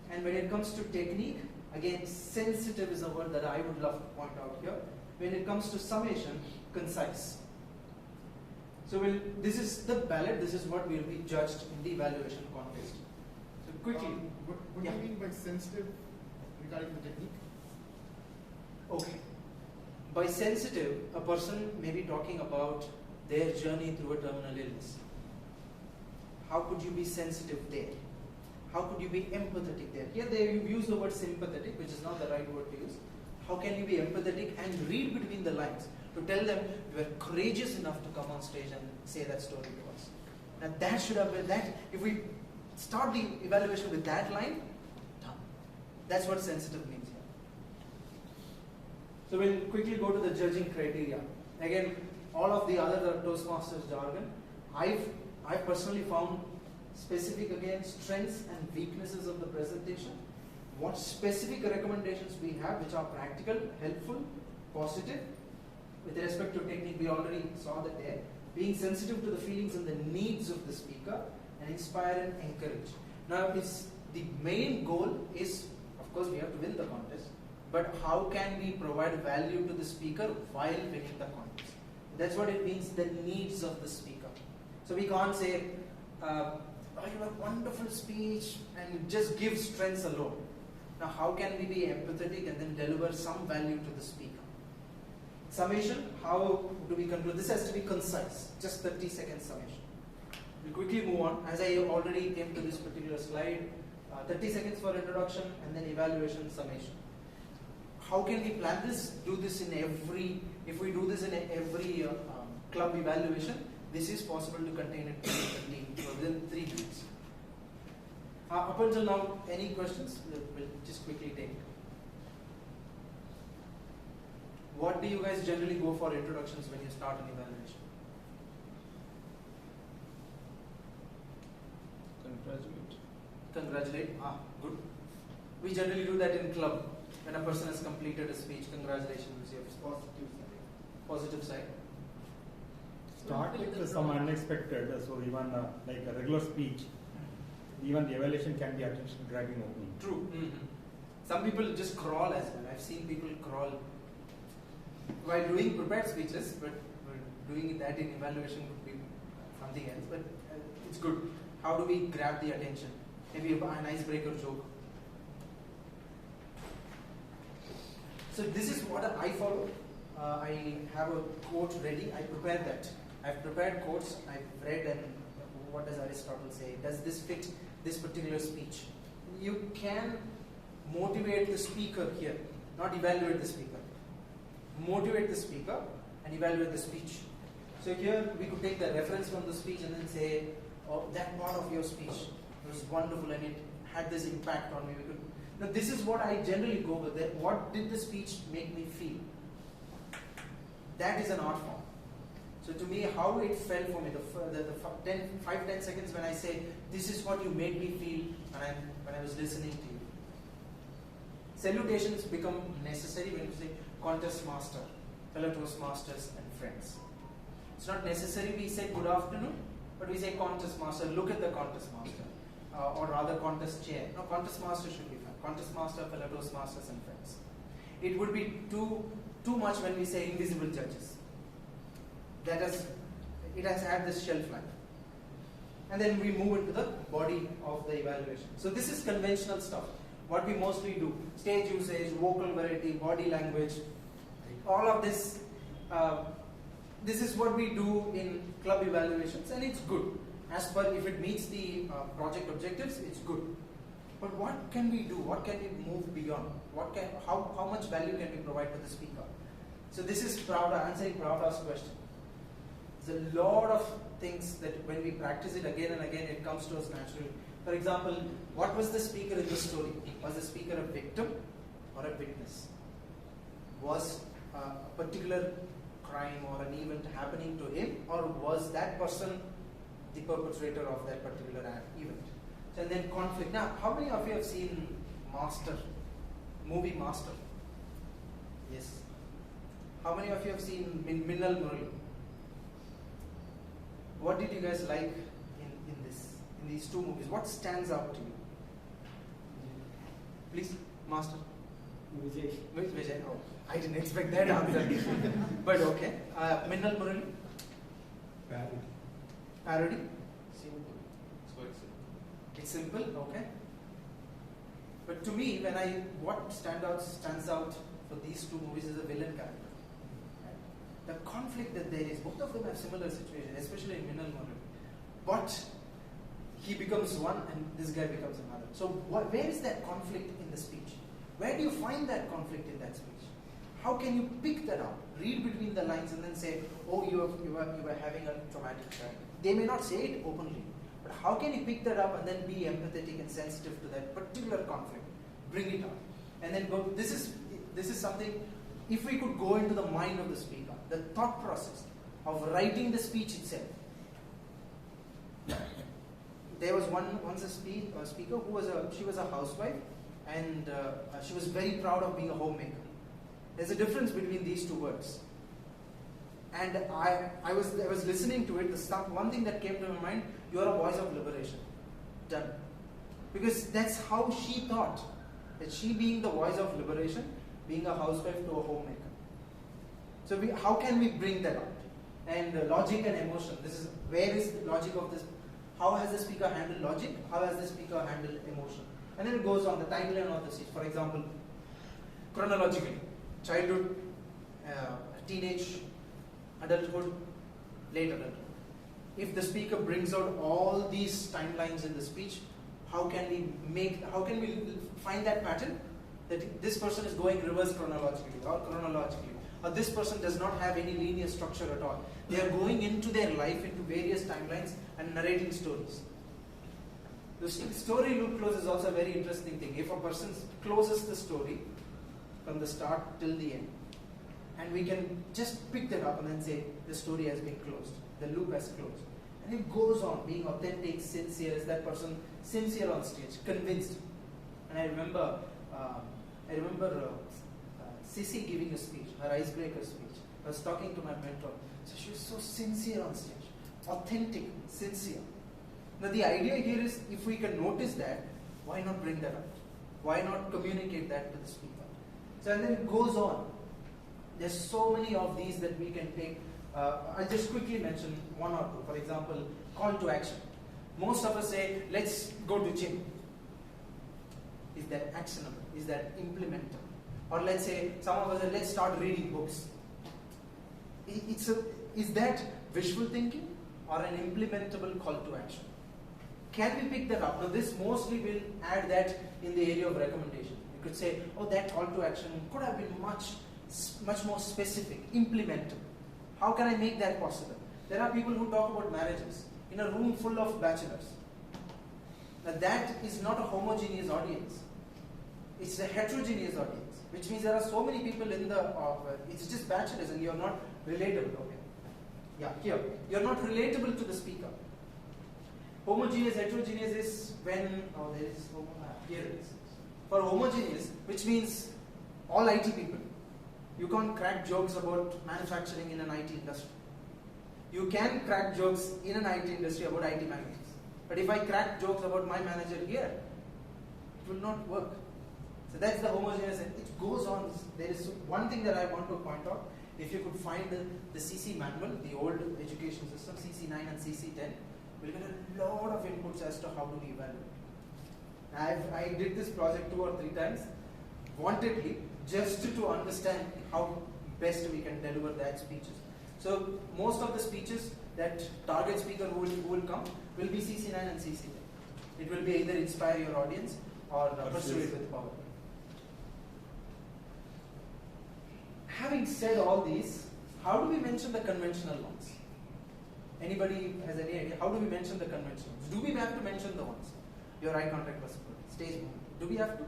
[SPEAKER 15] And when it comes to technique, again, sensitive is a word that I would love to point out here. When it comes to summation, concise. So this is the ballot. This is what will be judged in the evaluation contest. So quickly.
[SPEAKER 4] What do you mean by sensitive regarding the technique?
[SPEAKER 15] Okay. By sensitive, a person may be talking about their journey through a terminal illness. How could you be sensitive there? How could you be empathetic there? Here they use the word sympathetic, which is not the right word to use. How can you be empathetic and read between the lines to tell them you are courageous enough to come on stage and say that story to us? Now that should have been that. If we start the evaluation with that line, done. That's what sensitive means here. So we'll quickly go to the judging criteria. Again, all of the other Toastmasters jargon, I've personally found specific again strengths and weaknesses of the presentation. What specific recommendations we have which are practical, helpful, positive. With respect to technique, we already saw that there. Being sensitive to the feelings and the needs of the speaker, and inspire and encourage. Now, the main goal is, of course, we have to win the contest, but how can we provide value to the speaker while winning the contest? That's what it means, the needs of the speaker. So we can't say, you have a wonderful speech and just give strengths alone. Now, how can we be empathetic and then deliver some value to the speaker? Summation, how do we conclude? This has to be concise, just 30-second summation. We'll quickly move on. As I already came to this particular slide, 30 seconds for introduction and then evaluation, summation. How can we plan this? Do this in every, if we do this in every club evaluation, this is possible to contain it within 3 minutes. Up until now, any questions? We'll just quickly take it. What do you guys generally go for introductions when you start an evaluation? Congratulate. Good. We generally do that in club. When a person has completed a speech, congratulations, you have positive side.
[SPEAKER 10] Start with some unexpected, so even like a regular speech, even the evaluation can be attention-grabbing opening.
[SPEAKER 15] True. Mm-hmm. Some people just crawl as well. I've seen people crawl while doing prepared speeches, but doing that in evaluation could be something else. But it's good. How do we grab the attention? Maybe an icebreaker joke. So this is what I follow. I have a quote ready. I prepared that. I've prepared quotes. I've read and what does Aristotle say? Does this fit this particular speech? You can motivate the speaker here, not evaluate the speaker. Motivate the speaker and evaluate the speech. So here we could take the reference from the speech and then say, oh, that part of your speech was wonderful and it had this impact on me. We could, now this is what I generally go with. That what did the speech make me feel? That is an art form. So to me, how it fell for me, the 5-10 seconds when I say, this is what you made me feel when I was listening to you. Salutations become necessary when you say contest master, fellow Toastmasters and friends. It's not necessary we say good afternoon, but we say contest master, look at the contest master, or rather contest chair. No, contest master should be fine. Contest master, fellow Toastmasters and friends. It would be too much when we say invisible judges. It has had this shelf life. And then we move into the body of the evaluation. So this is conventional stuff. What we mostly do, stage usage, vocal variety, body language, all of this, this is what we do in club evaluations, and it's good. As per if it meets the project objectives, it's good. But what can we do? What can we move beyond? How much value can we provide to the speaker? So this is answering Pravda's question. There's a lot of things that when we practice it again and again, it comes to us naturally. For example, what was the speaker in the story? Was the speaker a victim or a witness? Was a particular crime or an event happening to him, or was that person the perpetrator of that particular event? So, and then conflict. Now, how many of you have seen movie Master? Yes. How many of you have seen Minnal Murali? What did you guys like in these two movies? What stands out to you? Please, Master.
[SPEAKER 3] Vijay.
[SPEAKER 15] Vijay. Oh, I didn't expect that answer. But okay. Minnal Murali? Parody?
[SPEAKER 6] Simple. It's quite simple.
[SPEAKER 15] It's simple, okay. But to me, what stands out for these two movies is the villain character. The conflict that there is, both of them have similar situations, especially in Minnal Murali. But he becomes one and this guy becomes another. So where is that conflict in the speech? Where do you find that conflict in that speech? How can you pick that up? Read between the lines and then say, oh, you were having a traumatic child. They may not say it openly, but how can you pick that up and then be empathetic and sensitive to that particular conflict? Bring it up. And then go, this is something, if we could go into the mind of the speaker, the thought process of writing the speech itself. There was once a speaker who she was a housewife, and she was very proud of being a homemaker. There's a difference between these two words. And I was listening to it. One thing that came to my mind: you are a voice of liberation. Done. Because that's how she thought. That she being the voice of liberation, being a housewife to a homemaker. So how can we bring that out? And logic and emotion. Where is the logic of this? How has the speaker handled logic? How has the speaker handled emotion? And then it goes on the timeline of the speech. For example, chronologically, childhood, teenage, adulthood, late adulthood. If the speaker brings out all these timelines in the speech, how can we find that pattern? That this person is going reverse chronologically, or this person does not have any linear structure at all. They are going into their life into various timelines and narrating stories. The story loop close is also a very interesting thing. If a person closes the story from the start till the end, and we can just pick that up and then say the story has been closed, the loop has closed, and it goes on being authentic, sincere. Is that person sincere on stage, convinced? And I remember Sissy giving a speech, her icebreaker speech. I was talking to my mentor. So she was so sincere on stage, authentic, sincere. Now the idea here is, if we can notice that, why not bring that up? Why not communicate that to the speaker? So and then it goes on. There's so many of these that we can take. I'll just quickly mention one or two. For example, call to action. Most of us say, let's go to gym. Is that actionable? Is that implementable? Or let's say, some of us say, let's start reading books. Is that visual thinking or an implementable call to action? Can we pick that up? Now this mostly will add that in the area of recommendation. You could say, oh, that call to action could have been much more specific, implementable. How can I make that possible? There are people who talk about marriages in a room full of bachelors. Now that is not a homogeneous audience. It's a heterogeneous audience, which means there are so many people in the, it's just bachelors and you're not relatable. Okay. Yeah, here. You're not relatable to the speaker. Homogeneous, heterogeneous is when, oh, there is, here it is. For homogeneous, which means all IT people. You can't crack jokes about manufacturing in an IT industry. You can crack jokes in an IT industry about IT managers. But if I crack jokes about my manager here, it will not work. So that's the homogeneous, and it goes on. There is one thing that I want to point out. If you could find the CC manual, the old education system, CC9 and CC10, we'll get a lot of inputs as to how to be evaluated. I did this project 2 or 3 times, wantedly, just to understand how best we can deliver that speeches. So most of the speeches that target speaker who will come will be CC9 and CC10. It will be either inspire your audience or persuade with power. Having said all these, how do we mention the conventional ones? Anybody has any idea? How do we mention the conventional ones? Do we have to mention the ones? Your eye contact was good. Stage movement. Do we have to?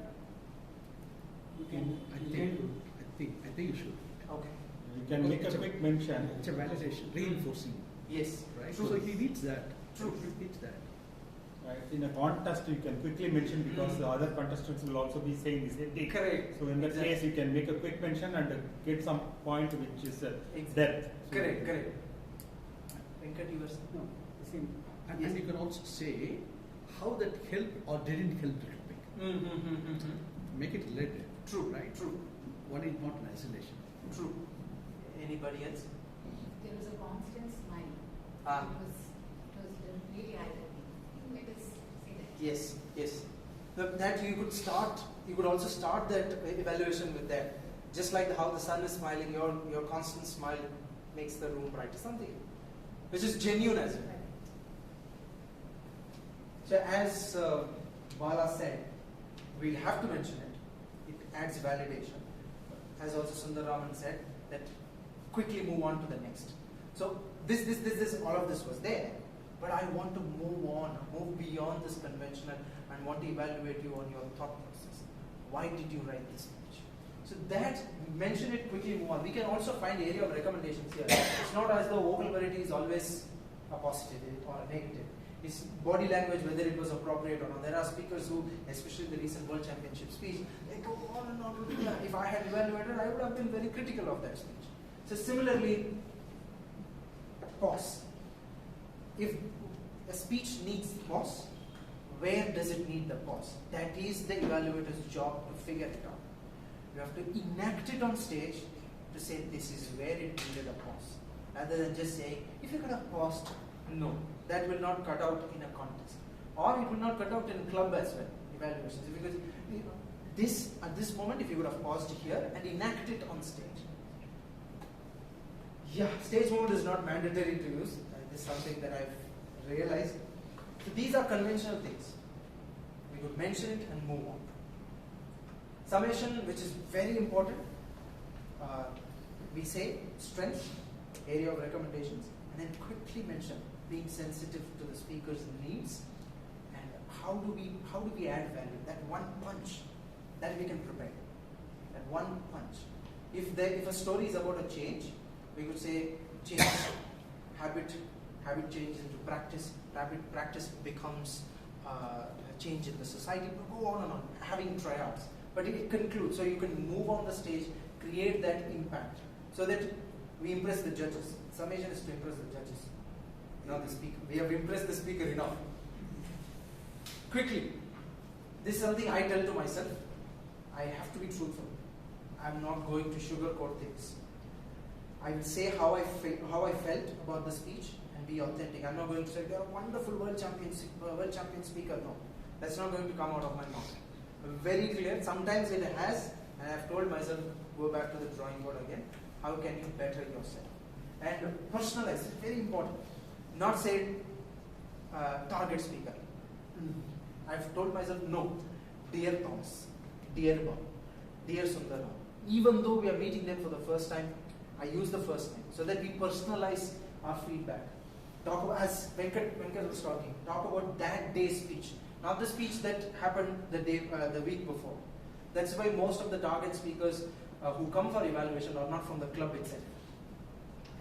[SPEAKER 14] I think you should.
[SPEAKER 15] Okay.
[SPEAKER 10] You can make a quick mention.
[SPEAKER 14] It's a validation, reinforcing.
[SPEAKER 15] Yes.
[SPEAKER 14] Right.
[SPEAKER 15] True.
[SPEAKER 14] So he needs that.
[SPEAKER 15] True.
[SPEAKER 14] He needs that.
[SPEAKER 10] Right. In a contest, you can quickly mention because the other contestants will also be saying the same thing.
[SPEAKER 15] Correct.
[SPEAKER 10] So in that case, you can make a quick mention and get some point which is depth. So
[SPEAKER 15] Correct. Venkat, you were saying?
[SPEAKER 14] No. And you can also say how that helped or didn't help the topic. Make it related.
[SPEAKER 15] True.
[SPEAKER 14] Right.
[SPEAKER 15] True.
[SPEAKER 14] One is not an isolation.
[SPEAKER 15] True. Anybody else?
[SPEAKER 11] There was a constant smile. It was really eye-opening. Let us say that.
[SPEAKER 15] Yes. That you could start. You could also start that evaluation with that. Just like how the sun is smiling, your constant smile makes the room brighter. Something which is genuine as well. So as Bala said, we'll have to mention it. It adds validation. As also Sundarraman said, that quickly move on to the next. So this, all of this was there, but I want to move beyond this conventional and want to evaluate you on your thought process. Why did you write this speech? So that, mention it, quickly move on. We can also find area of recommendations here. It's not as though vocal variety is always a positive or a negative. It's body language, whether it was appropriate or not. There are speakers who, especially the recent World Championship speech, they go on and on. If I had evaluated, I would have been very critical of that speech. So similarly, pause. If a speech needs pause, where does it need the pause? That is the evaluator's job to figure it out. You have to enact it on stage to say this is where it needed a pause. Rather than just saying, if you could have paused, no. That will not cut out in a contest. Or it will not cut out in club as well, evaluations. Because this, at this moment, if you would have paused here and enact it on stage. Yeah, stage mode is not mandatory to use. This is something that I've realized. So these are conventional things. We could mention it and move on. Summation, which is very important. We say strengths, area of recommendations, and then quickly mention being sensitive to the speaker's needs and how do we add value? That one punch that we can prepare. That one punch. If a story is about a change, we could say change, habit change into practice. Practice becomes change in the society. Go on and on, having tryouts. But it concludes, so you can move on the stage, create that impact, so that we impress the judges. Summation is to impress the judges, not the speaker. We have impressed the speaker enough. Quickly, this is something I tell to myself. I have to be truthful. I'm not going to sugarcoat things. I will say how I felt about the speech and and be authentic. I'm not going to say you're a wonderful world champion speaker. No, that's not going to come out of my mouth. Very clear. Sometimes it has, and I've told myself, go back to the drawing board again. How can you better yourself? And personalize. It's very important. Not say target speaker. I've told myself no. Dear Thomas, dear Bob, dear Sundarraman. Even though we are meeting them for the first time, I use the first name so that we personalize our feedback. Talk about, as Venkat was talking, talk about that day's speech, not the speech that happened the week before. That's why most of the target speakers who come for evaluation are not from the club itself.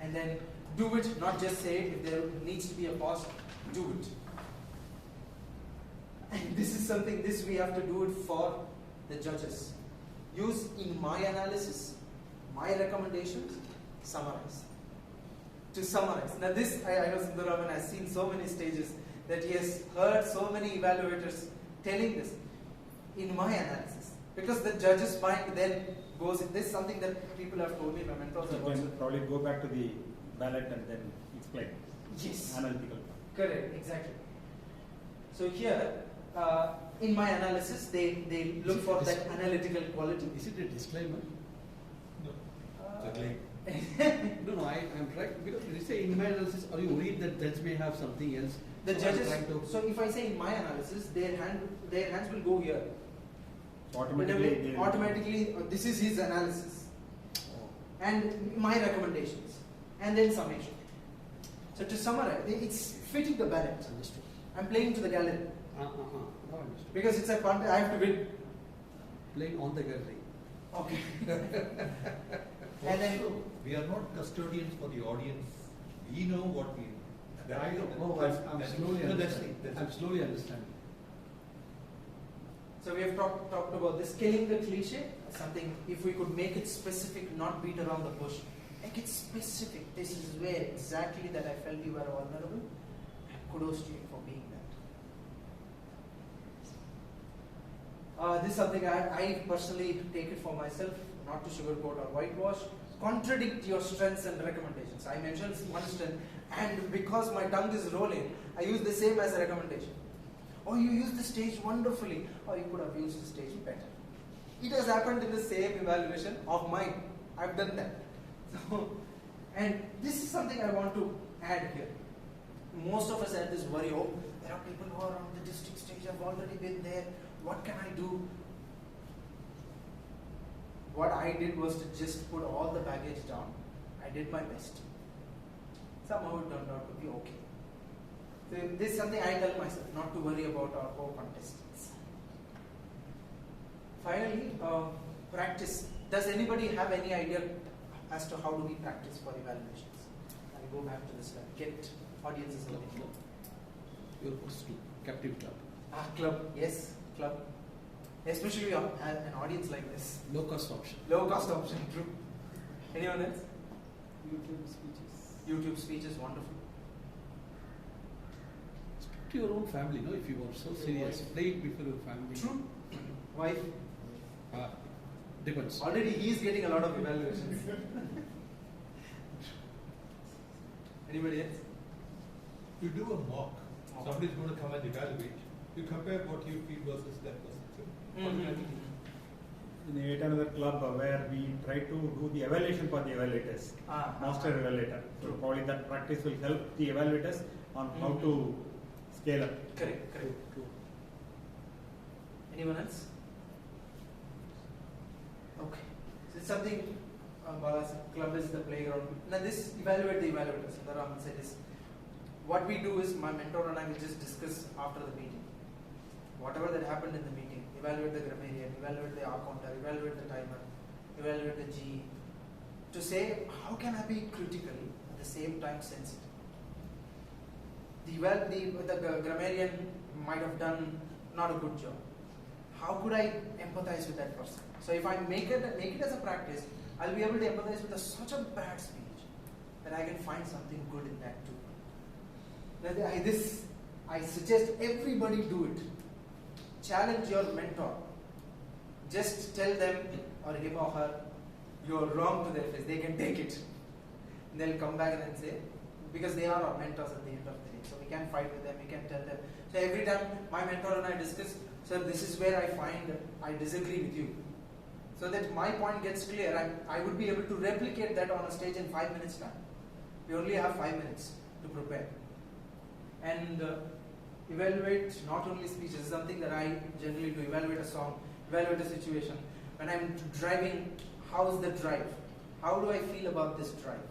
[SPEAKER 15] And then do it, not just say it. If there needs to be a pause, do it. And this is something, we have to do it for the judges. Use in my analysis, my recommendations, summarize. To summarize. Now this, I know Sundarraman has seen so many stages that he has heard so many evaluators telling this in my analysis. Because the judge's mind then goes, this is something that people have told me, my mentors have also.
[SPEAKER 3] Probably go back to the ballot and then explain.
[SPEAKER 15] Yes.
[SPEAKER 3] Analytical.
[SPEAKER 15] Correct, exactly. So here, in my analysis, they look for that analytical quality.
[SPEAKER 14] Is it a disclaimer?
[SPEAKER 12] No.
[SPEAKER 14] No, I'm trying, because when you say in my analysis, are you worried that judge may have something else?
[SPEAKER 15] The judges, so if I say in my analysis, their hands will go here. Automatically, this is his analysis.
[SPEAKER 14] Oh.
[SPEAKER 15] And my recommendations. And then summation. So to summarize, it's fitting the ballot.
[SPEAKER 14] Understood.
[SPEAKER 15] I'm playing to the gallery.
[SPEAKER 14] No, understood.
[SPEAKER 15] Because it's a contest, I have to win.
[SPEAKER 14] Playing on the gallery.
[SPEAKER 15] Okay. And then
[SPEAKER 12] we are not custodians for the audience. We know what we.
[SPEAKER 14] I'm slowly understanding.
[SPEAKER 15] So we have talked about this, killing the cliche, something, if we could make it specific, not beat around the bush. Make it specific. This is where exactly that I felt you were vulnerable. And kudos to you for being that. This is something I personally take it for myself, not to sugarcoat or whitewash. Contradict your strengths and recommendations. I mentioned one strength, and because my tongue is rolling, I use the same as a recommendation. Or you use the stage wonderfully, or you could have used the stage better. It has happened in the same evaluation of mine. I've done that. So, and this is something I want to add here. Most of us had this worry, oh, there are people who are on the district stage, I've already been there, what can I do? What I did was to just put all the baggage down. I did my best. Somehow it turned out to be okay. So this is something I tell myself, not to worry about our co-contestants. Finally, practice. Does anybody have any idea as to how do we practice for evaluations? I'll go back to this slide. Get audiences in the club.
[SPEAKER 14] You're supposed to captive club.
[SPEAKER 15] Club, yes, club. Especially an audience like this.
[SPEAKER 14] Low cost option.
[SPEAKER 15] Low cost option, true. Anyone else?
[SPEAKER 14] YouTube speeches.
[SPEAKER 15] YouTube speeches, wonderful.
[SPEAKER 14] Speak to your own family, no? If you are so serious, play it before your family.
[SPEAKER 15] True. Wife?
[SPEAKER 14] Depends.
[SPEAKER 15] Already he is getting a lot of evaluations. Anybody else?
[SPEAKER 12] You do a mock. Somebody is going to come and evaluate. You compare what you feel versus that person.
[SPEAKER 3] In yet another club where we try to do the evaluation for the evaluators, master evaluator. So probably that practice will help the evaluators on how to scale up.
[SPEAKER 15] Correct. True. Anyone else? Okay. So it's something, Bala's club is the playground. Now this, evaluate the evaluators. Sundarraman said this. What we do is, my mentor and I will just discuss after the meeting. Whatever that happened in the meeting, evaluate the grammarian, evaluate the R counter, evaluate the timer, evaluate the G. To say, how can I be critical at the same time sensitive? The grammarian might have done not a good job. How could I empathize with that person? So if I make it as a practice, I'll be able to empathize with such a bad speech that I can find something good in that too. I suggest everybody do it. Challenge your mentor. Just tell them, or him or her, you're wrong to their face. They can take it. And they'll come back and say, because they are our mentors at the end of the day. So we can fight with them, we can tell them. So every time my mentor and I discuss, sir, this is where I find I disagree with you. So that my point gets clear, and I would be able to replicate that on a stage in 5 minutes time. We only have 5 minutes to prepare. And evaluate not only speeches, is something that I generally do, evaluate a song, evaluate a situation. When I'm driving, how's the drive? How do I feel about this drive?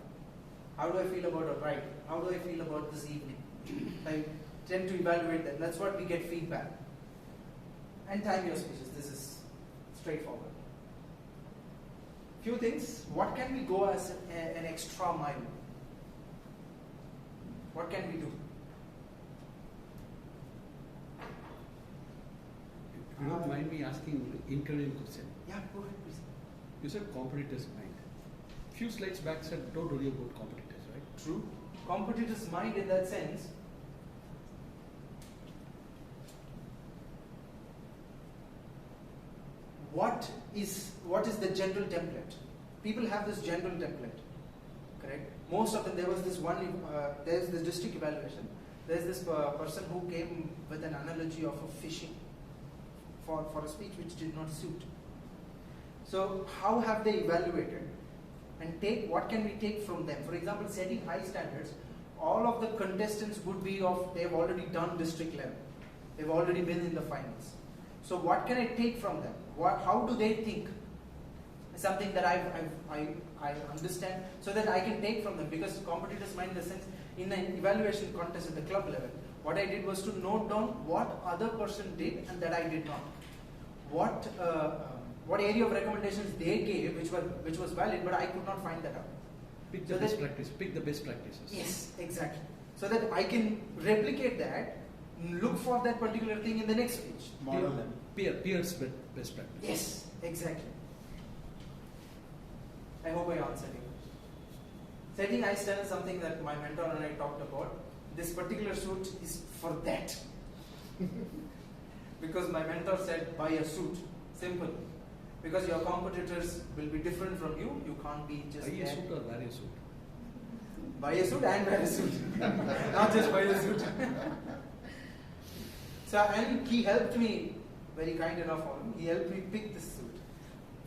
[SPEAKER 15] How do I feel about a ride? How do I feel about this evening? I tend to evaluate that. That's what we get feedback. And time your speeches. This is straightforward. Few things. What can we go as an extra mile? What can we do?
[SPEAKER 14] If you don't mind me asking an intelligent question.
[SPEAKER 15] Yeah, go ahead, please.
[SPEAKER 14] You said competitor's mind. Few slides back said don't worry about competitors, right?
[SPEAKER 15] True. Competitor's mind in that sense. What is the general template? People have this general template, correct? Most of them, there was this one, there's the district evaluation. There's this person who came with an analogy of a fishing for a speech which did not suit. So how have they evaluated? And what can we take from them? For example, setting high standards, all of the contestants would be they've already done district level. They've already been in the finals. So what can I take from them? How do they think? Something that I understand, so that I can take from them, because competitors mind in the sense, in an evaluation contest at the club level, what I did was to note down what other person did and that I did not. What area of recommendations they gave which was valid, but I could not find that out.
[SPEAKER 14] Pick the best practice. Pick the best practices.
[SPEAKER 15] Yes, exactly. So that I can replicate that, look for that particular thing in the next speech.
[SPEAKER 14] Model them. Peers best practice.
[SPEAKER 15] Yes, exactly. I hope I answered you. Setting high standards is something that my mentor and I talked about. This particular suit is for that. Because my mentor said, buy a suit. Simple. Because your competitors will be different from you. You can't be just
[SPEAKER 14] buy a suit or wear a suit?
[SPEAKER 15] Buy a suit and wear a suit. Not just buy a suit. So, and he helped me, very kind enough of him, he helped me pick this suit,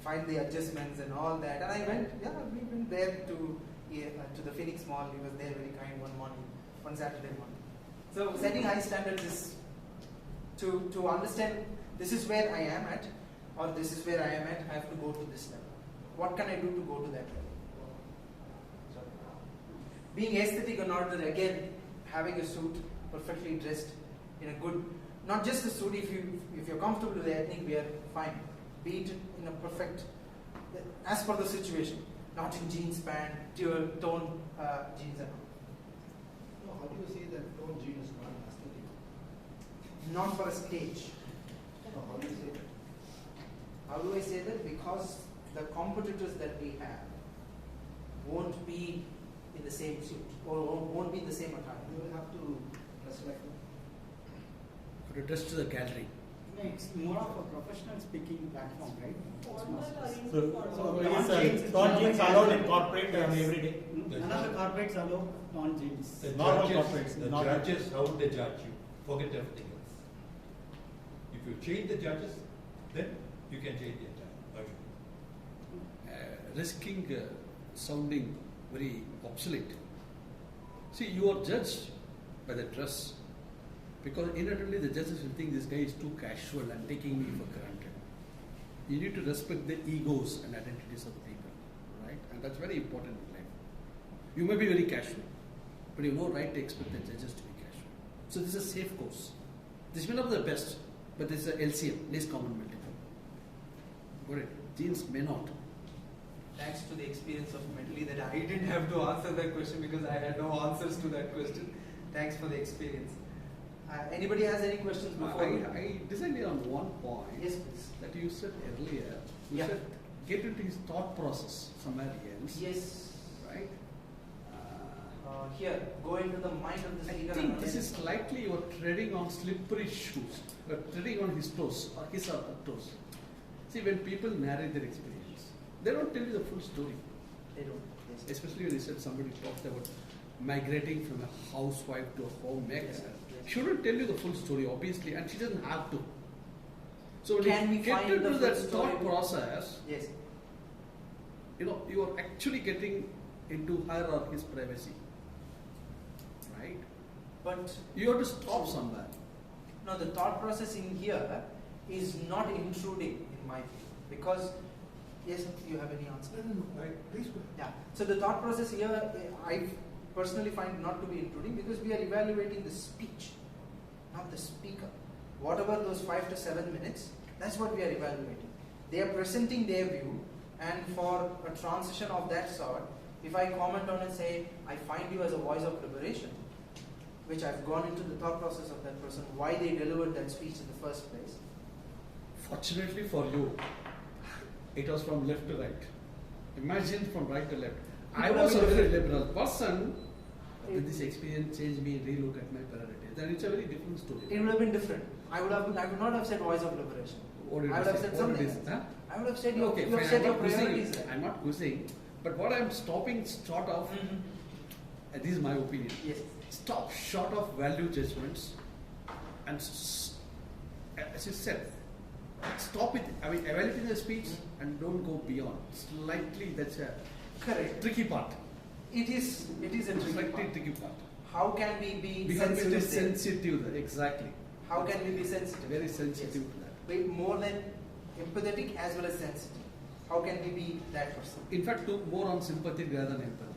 [SPEAKER 15] find the adjustments and all that. And I went, we went there to the Phoenix Mall. He was there very kind one Saturday morning. So setting high standards is to understand this is where I am at, or this is where I am at, I have to go to this level. What can I do to go to that level? Being aesthetic or not, again, having a suit, perfectly dressed, in a good, not just a suit, if you're comfortable with the ethnic wear, fine. Be it in a perfect, as per the situation, not in jeans pant, tone jeans and all.
[SPEAKER 7] No, how do you say that tone jean is not aesthetic?
[SPEAKER 15] Not for a stage.
[SPEAKER 7] No, how do you say that?
[SPEAKER 15] How do I say that? Because the competitors that we have won't be in the same suit or won't be in the same attire.
[SPEAKER 7] You will have to dress like them.
[SPEAKER 14] Or dress to the gallery.
[SPEAKER 3] It's more of a professional speaking platform, right?
[SPEAKER 10] So non-jeans allowed in corporate and every day.
[SPEAKER 3] None of the corporates allow non-jeans.
[SPEAKER 12] The
[SPEAKER 10] Normal
[SPEAKER 12] judges,
[SPEAKER 10] corporates,
[SPEAKER 12] the
[SPEAKER 10] not
[SPEAKER 12] judges, how would they judge you? Forget everything else. If you change the judges, then you can change the entire version.
[SPEAKER 14] Risking sounding very obsolete. See, you are judged by the dress, because inadvertently the judges will think this guy is too casual and taking me for granted. You need to respect the egos and identities of the people, right? And that's very important in life. You may be very casual, but you have no right to expect the judges to be casual. So this is a safe course. This may not be the best, but this is a LCM, least common multiple. Got it? Jeans may not.
[SPEAKER 15] Thanks to the experience of Medley that I didn't have to answer that question because I had no answers to that question. Thanks for the experience. Anybody has any questions before?
[SPEAKER 14] I disagree on one point.
[SPEAKER 15] Yes, please.
[SPEAKER 14] That you said earlier. You said get into his thought process somewhere else.
[SPEAKER 15] Yes.
[SPEAKER 14] Right?
[SPEAKER 15] Here, go into the mind of the speaker.
[SPEAKER 14] I think this is slightly you are treading on slippery shoes. You are treading on his toes or his or her toes. See, when people narrate their experience, they don't tell you the full story.
[SPEAKER 15] They don't. Yes.
[SPEAKER 14] Especially when you said somebody talked about migrating from a housewife to a homemaker. She shouldn't tell you the full story, obviously, and she doesn't have to. So when
[SPEAKER 15] Can
[SPEAKER 14] you
[SPEAKER 15] we
[SPEAKER 14] get
[SPEAKER 15] find
[SPEAKER 14] into
[SPEAKER 15] the
[SPEAKER 14] that
[SPEAKER 15] full
[SPEAKER 14] thought
[SPEAKER 15] story?
[SPEAKER 14] process,
[SPEAKER 15] Yes.
[SPEAKER 14] you are actually getting into hierarchy's privacy, right?
[SPEAKER 15] But
[SPEAKER 14] you have to stop somewhere.
[SPEAKER 15] No, the thought process in here is not intruding in my view, because yes, you have any answer?
[SPEAKER 12] Please go.
[SPEAKER 15] Yeah. So the thought process here, I personally find not to be intruding, because we are evaluating the speech, not the speaker. Whatever those 5 to 7 minutes, that's what we are evaluating. They are presenting their view, and for a transition of that sort, if I comment on and say, I find you as a voice of liberation, which I've gone into the thought process of that person, why they delivered that speech in the first place.
[SPEAKER 14] Fortunately for you, it was from left to right. Imagine from right to left. I was a very liberal person. Did this experience change me, relook at my priorities? Then it's a very different story.
[SPEAKER 15] It would have been different. I would not have said voice of liberation. I would have said something else. I would have said you have set your priorities right.
[SPEAKER 14] I'm not quizzing, but what I'm stopping short of, this is my opinion.
[SPEAKER 15] Yes.
[SPEAKER 14] Stop short of value judgments, and as you said, stop it. I mean, evaluating the speech and don't go beyond. Slightly, that's a
[SPEAKER 15] correct
[SPEAKER 14] tricky part.
[SPEAKER 15] It is a
[SPEAKER 14] tricky part.
[SPEAKER 15] How can we be
[SPEAKER 14] sensitive? Exactly.
[SPEAKER 15] How can we be sensitive?
[SPEAKER 14] Very sensitive to that.
[SPEAKER 15] Wait, more than empathetic as well as sensitive. How can we be that person?
[SPEAKER 14] In fact, more on sympathetic rather than empathetic.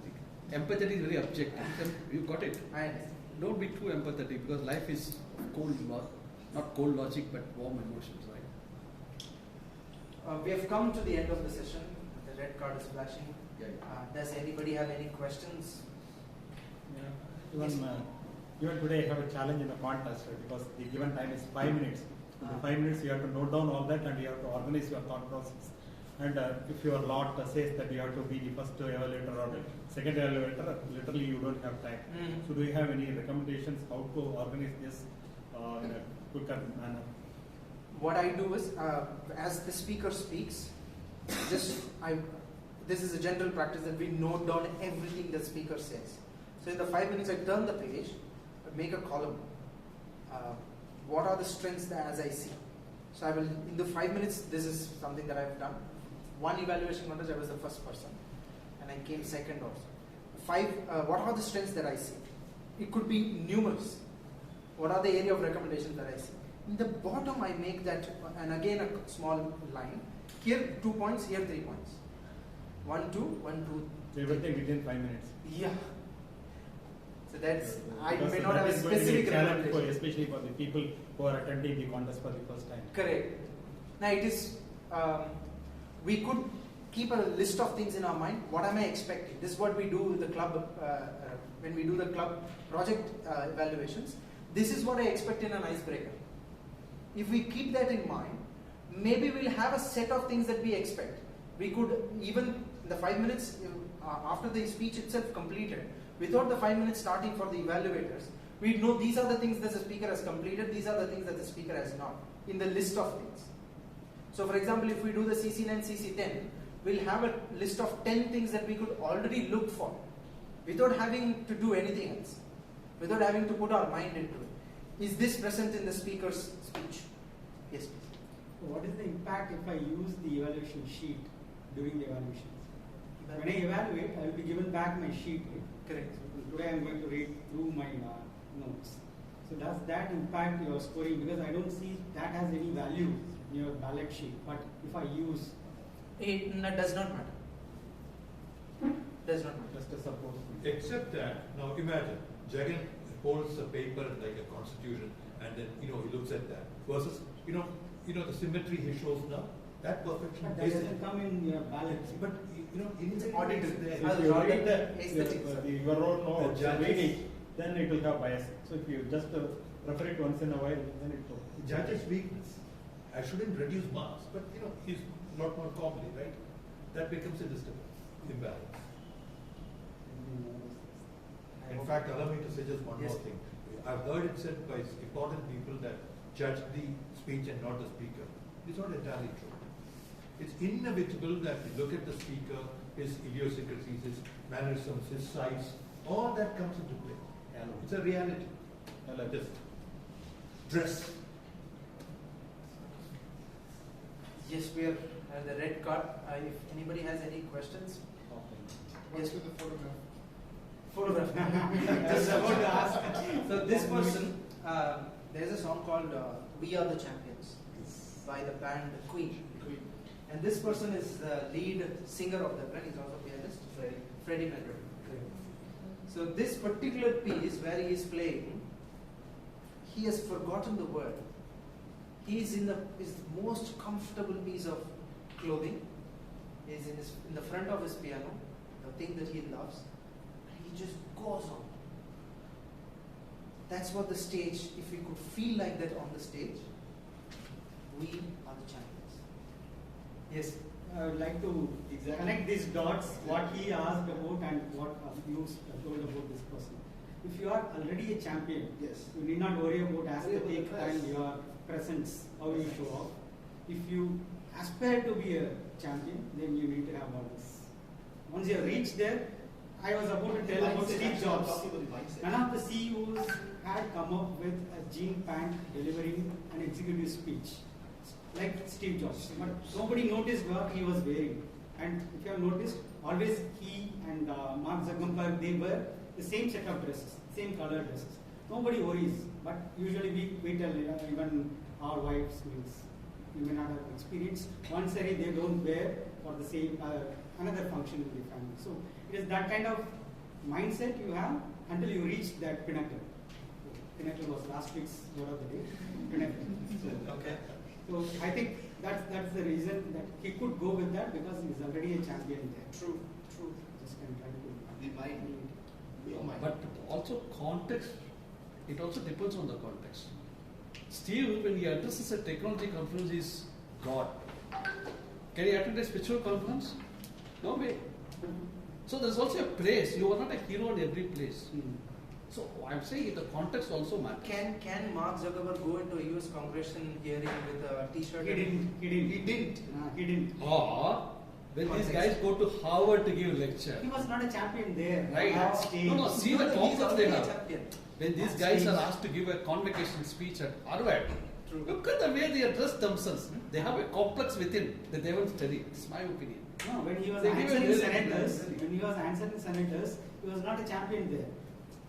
[SPEAKER 14] Empathetic is very objective. You got it.
[SPEAKER 15] I understand.
[SPEAKER 14] Don't be too empathetic, because life is not cold logic but warm emotions, right?
[SPEAKER 15] We have come to the end of the session. The red card is flashing.
[SPEAKER 14] Yeah.
[SPEAKER 15] Does anybody have any questions?
[SPEAKER 3] Even today I have a challenge in the contest, because the given time is 5 minutes. In the 5 minutes you have to note down all that, and you have to organize your thought process. And if your lot says that you have to be the first evaluator or second evaluator, literally you don't have time. So do you have any recommendations how to organize this in a quicker manner?
[SPEAKER 15] What I do is, as the speaker speaks, this is a general practice that we note down everything the speaker says. So in the 5 minutes I turn the page, I make a column. What are the strengths that as I see? So I will, in the 5 minutes, this is something that I've done. One evaluation contest, I was the first person, and I came second also. What are the strengths that I see? It could be numerous. What are the area of recommendations that I see? In the bottom, I make that, and again a small line. Here 2 points, here 3 points. 1, 2, 1, 2.
[SPEAKER 3] So everything within 5 minutes.
[SPEAKER 15] Yeah. So that's, I
[SPEAKER 3] Because
[SPEAKER 15] may not
[SPEAKER 3] that
[SPEAKER 15] have a
[SPEAKER 3] is going to be
[SPEAKER 15] specific
[SPEAKER 3] challenge
[SPEAKER 15] recommendation.
[SPEAKER 3] especially for the people who are attending the contest for the first time.
[SPEAKER 15] Correct. Now it is, we could keep a list of things in our mind. What am I expecting? This is what we do with the club, when we do the club project evaluations. This is what I expect in an icebreaker. If we keep that in mind, maybe we'll have a set of things that we expect. We could even, the 5 minutes after the speech itself completed, without the 5 minutes starting for the evaluators, we know these are the things that the speaker has completed, these are the things that the speaker has not, in the list of things. So for example, if we do the CC9, CC10, we'll have a list of 10 things that we could already look for, without having to do anything else, without having to put our mind into it. Is this present in the speaker's speech? Yes, please.
[SPEAKER 3] What is the impact if I use the evaluation sheet during the evaluations? When I evaluate, I will be given back my sheet.
[SPEAKER 15] Correct.
[SPEAKER 3] So today I am going to read through my notes. So does that impact your scoring? Because I don't see that has any value in your ballot sheet. But if I use...
[SPEAKER 15] It does not matter. Does not matter.
[SPEAKER 3] Just a support.
[SPEAKER 12] Except that, now imagine, Jagan holds a paper like a constitution, and then, he looks at that. Versus, the symmetry he shows now, that perfection.
[SPEAKER 3] But that doesn't come in your ballot.
[SPEAKER 12] But,
[SPEAKER 15] it's audit is there.
[SPEAKER 3] If you look at your own notes, reading, then it will have bias. So if you just refer it once in a while, then it will.
[SPEAKER 12] Judge's weakness. I shouldn't reduce marks, but he's a lot more comedy, right? That becomes a disturbance, imbalance. In fact, allow me to say just one more thing. I've heard it said by important people that judge the speech and not the speaker. It's not entirely true. It's inevitable that you look at the speaker, his idiosyncrasies, his mannerisms, his size, All that comes into play. It's a reality. Just dress.
[SPEAKER 15] Yes, we are at the red card. If anybody has any questions.
[SPEAKER 4] What's with the photograph?
[SPEAKER 15] Photograph. Just about to ask. So this person, there's a song called "We Are the Champions" by the band Queen. And this person is the lead singer of the band. He's also pianist, Freddie Mercury. So this particular piece where he is playing, he has forgotten the word. He is in the most comfortable piece of clothing. He is in the front of his piano, the thing that he loves, and he just goes on. That's what the stage, if we could feel like that on the stage, we are the champions. Yes.
[SPEAKER 3] I would like to connect these dots, what he asked about and what you told about this person. If you are already a champion,
[SPEAKER 15] yes,
[SPEAKER 3] you need not worry about aesthetic and your presence, how you show off. If you aspire to be a champion, then you need to have all this. Once you have reached there, I was about to tell about Steve Jobs. None of the CEOs had come up with a jean pant delivering an executive speech like Steve Jobs. But nobody noticed what he was wearing. And if you have noticed, always he and Mark Zuckerberg, they wear the same set of dresses, same color dresses. Nobody worries. But usually we tell, even our wives, you may not have experience. One saree they don't wear for the same another function in the family. So it is that kind of mindset you have until you reach that pinnacle. Pinnacle was last week's word of the day. Pinnacle. So,
[SPEAKER 15] okay.
[SPEAKER 3] So I think that's the reason that he could go with that, because he is already a champion there.
[SPEAKER 15] True.
[SPEAKER 3] Just can try to
[SPEAKER 7] We might need.
[SPEAKER 14] But also context, it also depends on the context. Steve, when he addresses a technology conference, is God. Can he attend a spiritual conference? No way. So there's also a place. You are not a hero in every place. So I'm saying the context also matters.
[SPEAKER 15] Can Mark Zuckerberg go into a US Congression hearing with a T-shirt?
[SPEAKER 3] He didn't.
[SPEAKER 14] Or when these guys go to Harvard to give lecture.
[SPEAKER 3] He was not a champion there.
[SPEAKER 14] Right. No, see the conference they have.
[SPEAKER 15] Champion.
[SPEAKER 14] When these guys are asked to give a convocation speech at Harvard, look at the way they address themselves. They have a complex within that they haven't studied. It's my opinion.
[SPEAKER 3] No, when he was answering senators, he was not a champion there.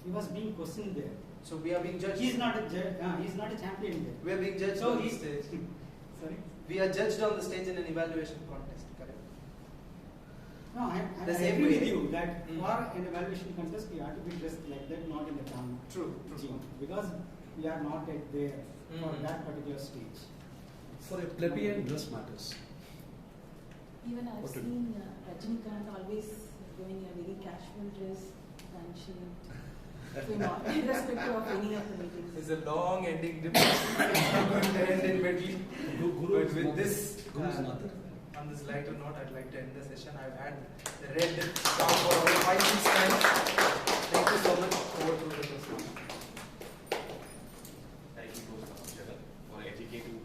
[SPEAKER 3] He was being questioned there.
[SPEAKER 15] So we are being judged.
[SPEAKER 3] He's not a champion there.
[SPEAKER 15] We are being judged on the stage.
[SPEAKER 3] Sorry?
[SPEAKER 15] We are judged on the stage in an evaluation contest, correct?
[SPEAKER 3] No, I agree with you that for an evaluation contest, we have to be dressed like that, not in the town.
[SPEAKER 15] True.
[SPEAKER 3] Because we are not yet there for that particular stage.
[SPEAKER 14] For a plebeian, dress matters.
[SPEAKER 16] Even I've seen Rajinikanth always wearing a very casual dress, and she, irrespective of any of the meetings.
[SPEAKER 15] It's a long ending debate. It's not going to end in Medley. But with this, on this lighter note, I'd like to end the session. I've had the red down for over 5-6 times. Thank you so much. Over to the Toastmaster.
[SPEAKER 6] Thank you, Toastmaster, for educating session.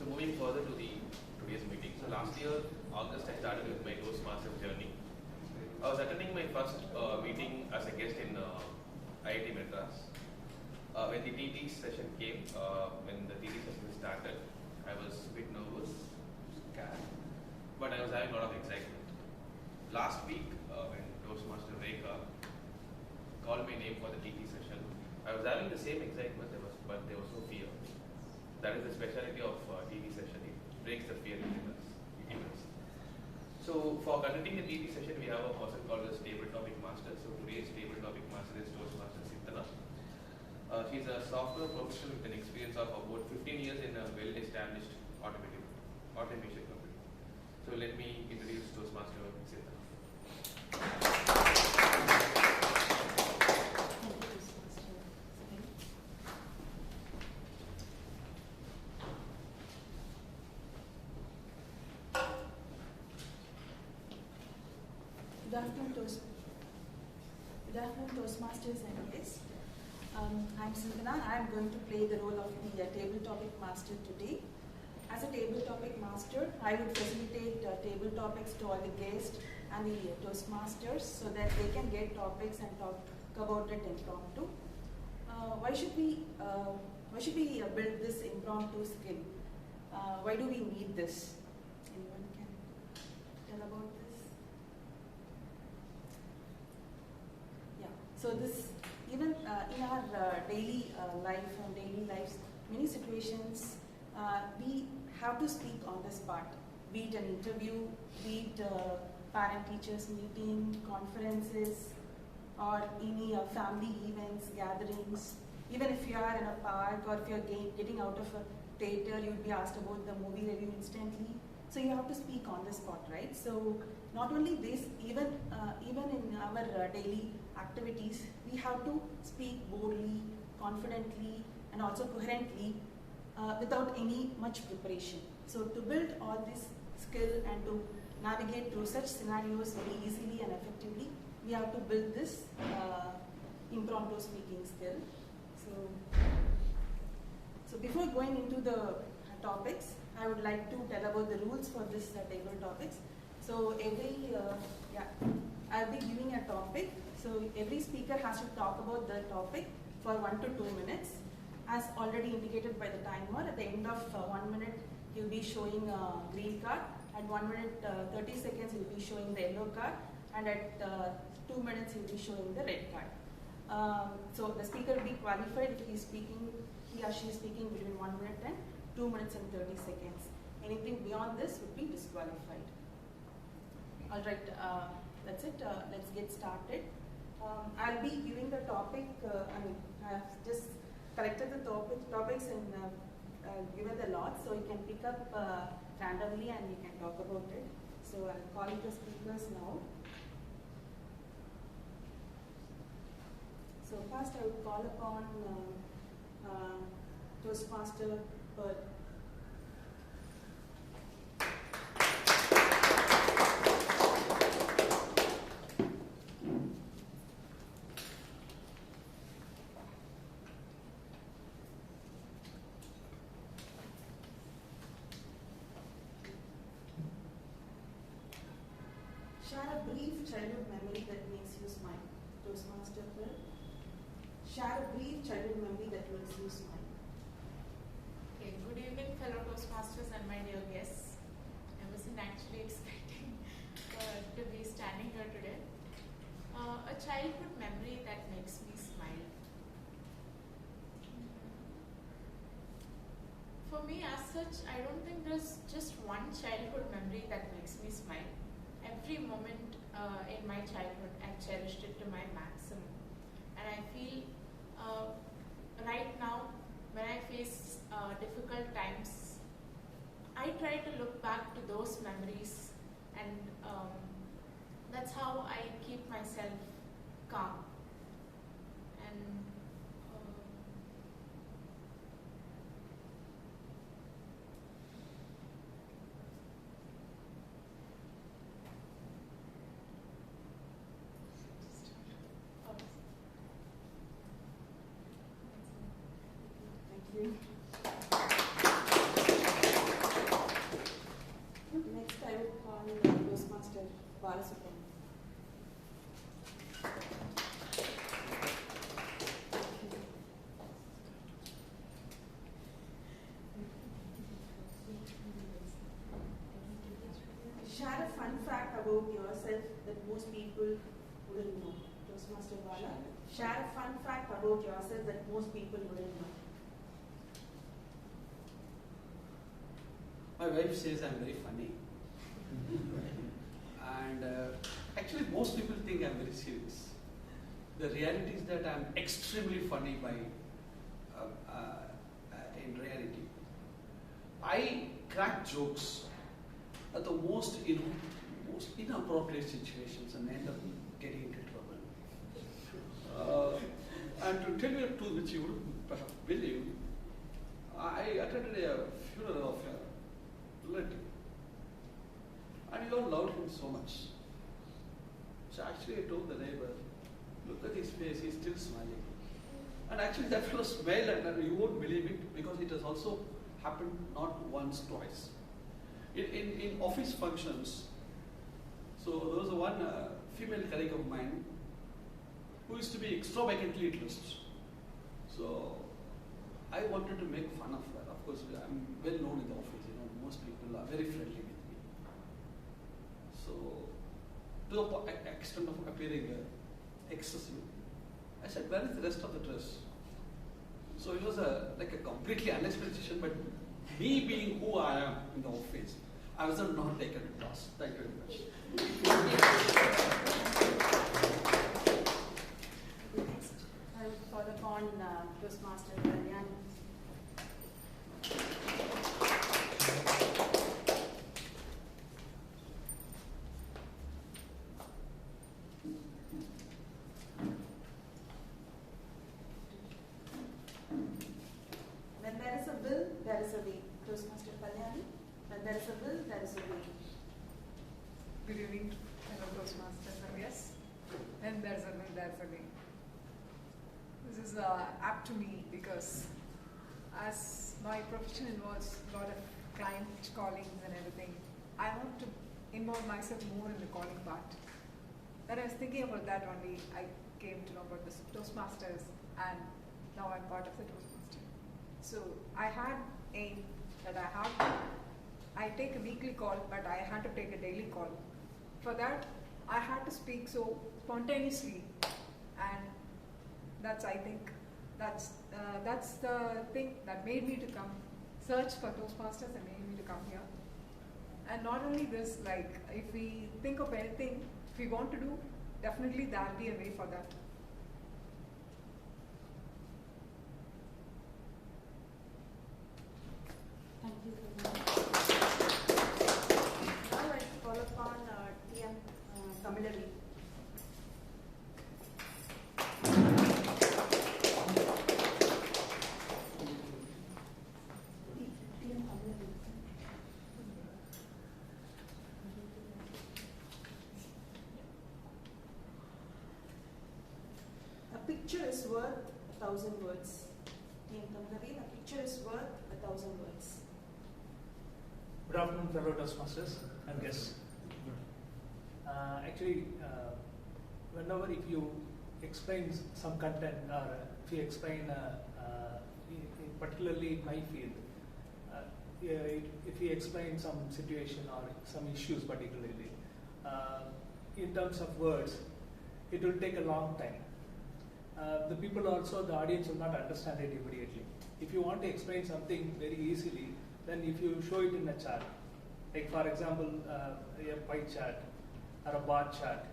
[SPEAKER 6] Moving further to today's meeting. So last year, August, I started with my Toastmaster journey. I was attending my first meeting as a guest in IIT Madras. When the TT session came, when the TT session started, I was a bit nervous, scared, but I was having a lot of excitement. Last week, when Toastmaster Venkat called my name for the TT session, I was having the same excitement, but there was no fear. That is the specialty of TT session. It breaks the fear within us. So for conducting the TT session, we have a person called as Table Topic Master. So today's Table Topic Master is Toastmaster Sinthana. She's a software professional with an experience of about 15 years in a well-established automation company. So let me introduce Toastmaster Sinthana.
[SPEAKER 16] Good afternoon, Toastmasters and guests. I'm Sinthana. I'm going to play the role of the table topic master today. As a table topic master, I would facilitate table topics to all the guests and the Toastmasters so that they can get topics and talk about it impromptu. Why should we build this impromptu skill? Why do we need this? Anyone can tell about this? Yeah. So this, even in our daily life and daily lives, many situations we have to speak on the spot. Be it an interview, be it parent-teachers meeting, conferences, or any family events, gatherings. Even if you are in a park or if you're getting out of a theater, you'd be asked about the movie review instantly. So you have to speak on the spot, right? So not only this, even in our daily activities, we have to speak boldly, confidently, and also coherently without any much preparation. So to build all this skill and to navigate through such scenarios very easily and effectively, we have to build this impromptu speaking skill. So before going into the topics, I would like to tell about the rules for this table topics. So I'll be giving a topic. So every speaker has to talk about the topic for 1 to 2 minutes. As already indicated by the timer, at the end of 1 minute, you'll be showing a green card. At 1 minute, 30 seconds, you'll be showing the yellow card. And at 2 minutes, you'll be showing the red card. So the speaker will be qualified if he or she is speaking between 1 minute and 2 minutes and 30 seconds. Anything beyond this would be disqualified. All right, that's it. Let's get started. I'll be giving the topic. I have just collected the topics and given the lot, so you can pick up randomly and you can talk about it. So I'll call the speakers now. So first I would call upon Toastmaster Pearl. Share a brief childhood memory that makes you smile. Toastmaster Pearl. Share a brief childhood memory that makes you smile.
[SPEAKER 5] Okay, good evening, fellow Toastmasters and my dear guests. I wasn't actually expecting to be standing here today. A childhood memory that makes me smile. For me, as such, I don't think there's just one childhood memory that makes me smile. Every moment in my childhood, I cherished it to my maximum. And I feel right now, when I face difficult times, I try to look back to those memories, and that's how I keep myself calm. And
[SPEAKER 16] Next, I will call Toastmaster Balasubramanian. Share a fun fact about yourself that most people wouldn't know. Toastmaster Bala. Share a fun fact about yourself that most people wouldn't know.
[SPEAKER 14] My wife says I'm very funny. And actually most people think I'm very serious. The reality is that I'm extremely funny in reality. I crack jokes at the most inappropriate situations and end up getting into trouble. And to tell you the truth, which you would perhaps believe, I attended a funeral of a relative, and we all loved him so much. So actually I told the neighbor, look at his face, he's still smiling. And actually that fellow smiled, and you won't believe it, because it has also happened not once, twice. In office functions, so there was one female colleague of mine who used to be extravagantly dressed. So I wanted to make fun of her. Of course, I'm well known in the office, most people are very friendly with me. So to the extent of appearing excessive, I said, where is the rest of the dress? So it was like a completely unexpected situation, but me being who I am in the office, I was not taken to task. Thank you very much.
[SPEAKER 16] Next, I will call upon Toastmaster Grammarian. When there is a will, there is a way. Toastmaster Kalyani. When there is a will, there is a way.
[SPEAKER 17] Good evening, fellow Toastmasters, I guess. And there's a will, there's a way. This is apt to me because as my profession involves a lot of client callings and everything, I want to involve myself more in the calling part. When I was thinking about that only, I came to know about the Toastmasters, and now I'm part of the Toastmaster. So I had aim that I take a weekly call, but I had to take a daily call. For that, I had to speak so spontaneously, and I think that's the thing that made me to come search for Toastmasters and made me to come here. And not only this, like if we think of anything, if we want to do, definitely there'll be a way for that.
[SPEAKER 16] Thank you very much. Now I call upon TM Shanmugavel. A picture is worth 1,000 words. TM Shanmugavel, a picture is worth 1,000 words.
[SPEAKER 18] Good afternoon, fellow Toastmasters and guests. Whenever if you explain some content or if you explain, particularly in my field, if you explain some situation or some issues particularly, in terms of words, it will take a long time. The people also, the audience will not understand it immediately. If you want to explain something very easily, then if you show it in a chart, like for example, a pie chart or a bar chart,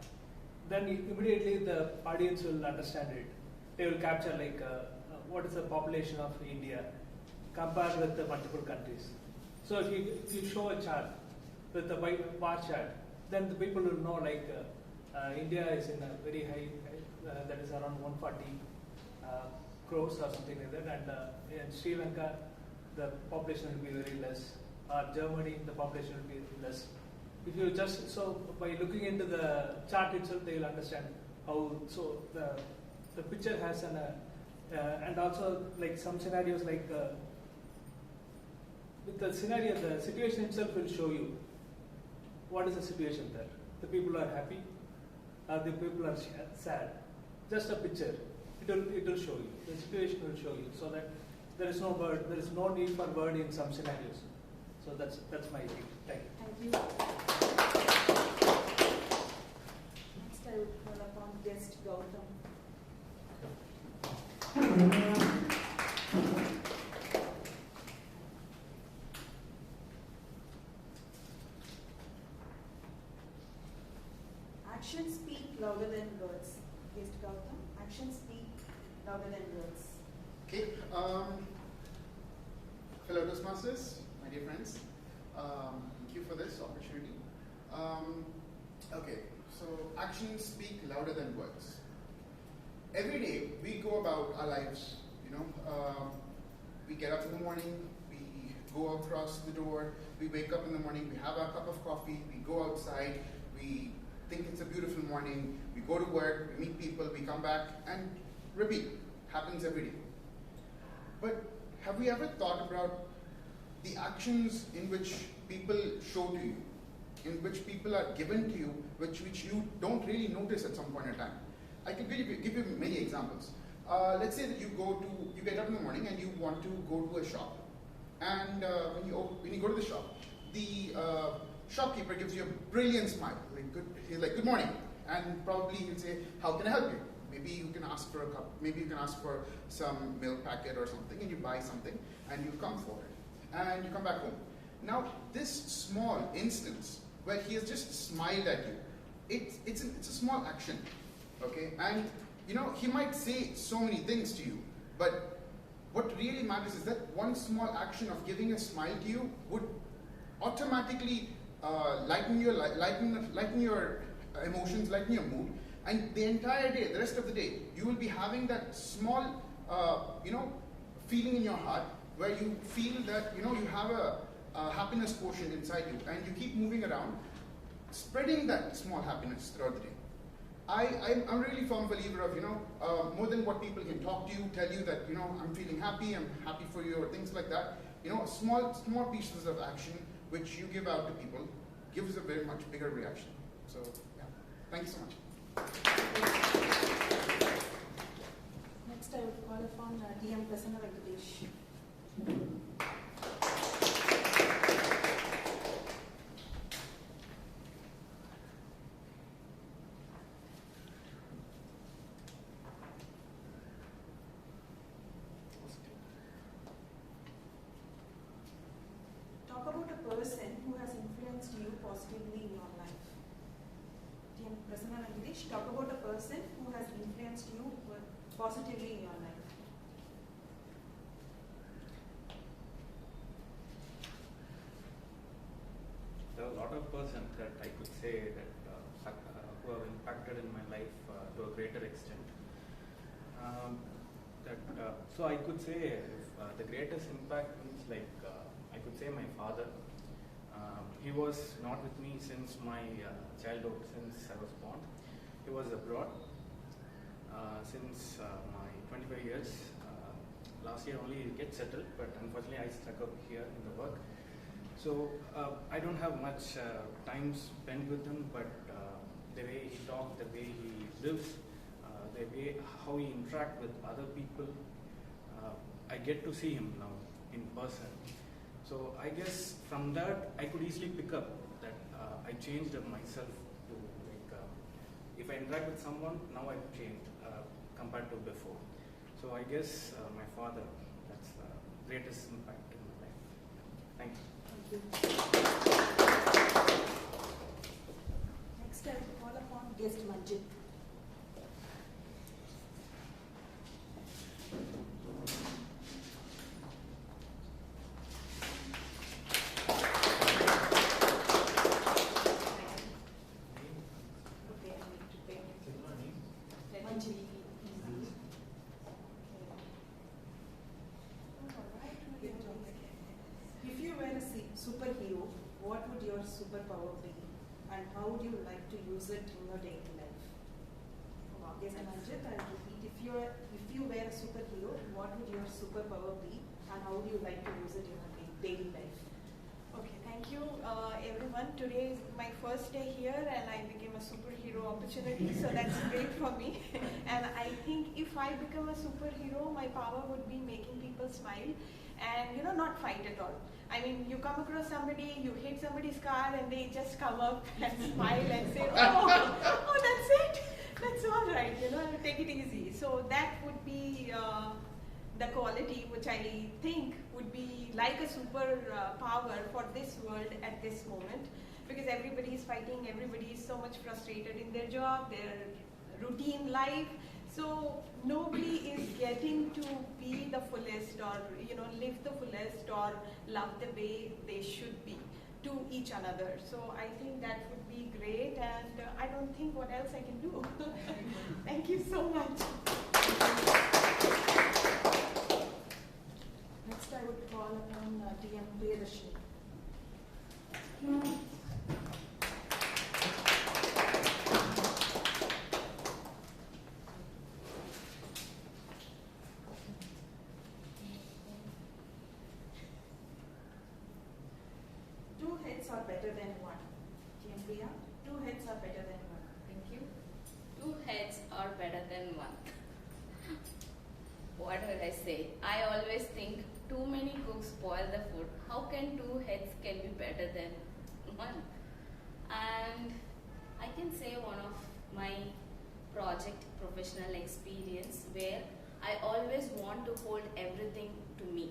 [SPEAKER 18] then immediately the audience will understand it. They will capture like what is the population of India compared with the multiple countries. So if you show a chart with the bar chart, then the people will know like India is in a very high, that is around 140 crores or something like that, and in Sri Lanka the population will be very less, or Germany the population will be less. If you just, so by looking into the chart itself, they will understand how, so the picture has an, and also like some scenarios like, with the scenario, the situation itself will show you what is the situation there. The people are happy, the people are sad. Just a picture, it will show you, the situation will show you, so that there is no word, there is no need for word in some scenarios. So that's my thing. Thank you.
[SPEAKER 16] Thank you. Next I would call upon guest Gautam. Actions speak louder than words. Guest Gautam, actions speak louder than words.
[SPEAKER 4] Okay, fellow Toastmasters, my dear friends, thank you for this opportunity. Okay, so actions speak louder than words. Every day we go about our lives, we get up in the morning, we go across the door, we wake up in the morning, we have our cup of coffee, we go outside, we think it's a beautiful morning, we go to work, we meet people, we come back, and repeat. Happens every day. But have we ever thought about the actions in which people show to you, in which people are given to you, which you don't really notice at some point in time? I can give you many examples. Let's say that you get up in the morning and you want to go to a shop. And when you go to the shop, the shopkeeper gives you a brilliant smile. He's like, good morning. And probably he'll say, how can I help you? Maybe you can ask for a cup, maybe you can ask for some milk packet or something, and you buy something, and you come for it. And you come back home. Now, this small instance where he has just smiled at you, it's a small action, okay? And he might say so many things to you, but what really matters is that one small action of giving a smile to you would automatically lighten your emotions, lighten your mood, and the entire day, the rest of the day, you will be having that small, feeling in your heart where you feel that you have a happiness quotient inside you, and you keep moving around, spreading that small happiness throughout the day. I'm really firm believer of more than what people can talk to you, tell you that I'm feeling happy, I'm happy for you, or things like that. Small pieces of action which you give out to people gives a very much bigger reaction. So yeah, thank you so much.
[SPEAKER 16] Next, I would call upon TM Venkataseshan. Talk about a person who has influenced you positively in your life. TM Venkataseshan, talk about a person who has influenced you positively in your life.
[SPEAKER 19] There are a lot of persons that I could say that who have impacted in my life to a greater extent. So I could say the greatest impact means I could say my father. He was not with me since my childhood, since I was born. He was abroad since my 25 years. Last year only he get settled, but unfortunately I stuck up here in the work. So I don't have much time spent with him, but the way he talks, the way he lives, the way how he interacts with other people, I get to see him now in person. So I guess from that I could easily pick up that I changed myself to if I interact with someone, now I've changed compared to before. So I guess my father, that's the greatest impact in my life. Thank you.
[SPEAKER 16] Next, I will call upon guest Manjit. Superhero, what would your superpower be, and how would you like to use it in your daily life? Yes, Manjit, I'll repeat. If you were a superhero, what would your superpower be, and how would you like to use it in your daily life?
[SPEAKER 1] Okay, thank you everyone. Today is my first day here and I became a superhero opportunity, so that's great for me. And I think if I become a superhero, my power would be making people smile and not fight at all. I mean, you come across somebody, you hit somebody's car and they just come up and smile and say, oh, that's it. That's all right, take it easy. So that would be the quality which I think would be like a super power for this world at this moment, because everybody is fighting, everybody is so much frustrated in their job, their routine life. So nobody is getting to be the fullest or live the fullest or love the way they should be to each another. So I think that would be great, and I don't think what else I can do. Thank you so much.
[SPEAKER 16] Next, I would call upon TM Presiding. are better than one. TM Priya, 2 heads are better than one.
[SPEAKER 20] Thank you. 2 heads are better than one. What will I say? I always think too many cooks spoil the food. How can 2 heads can be better than one? And I can say one of my project professional experience where I always want to hold everything to me.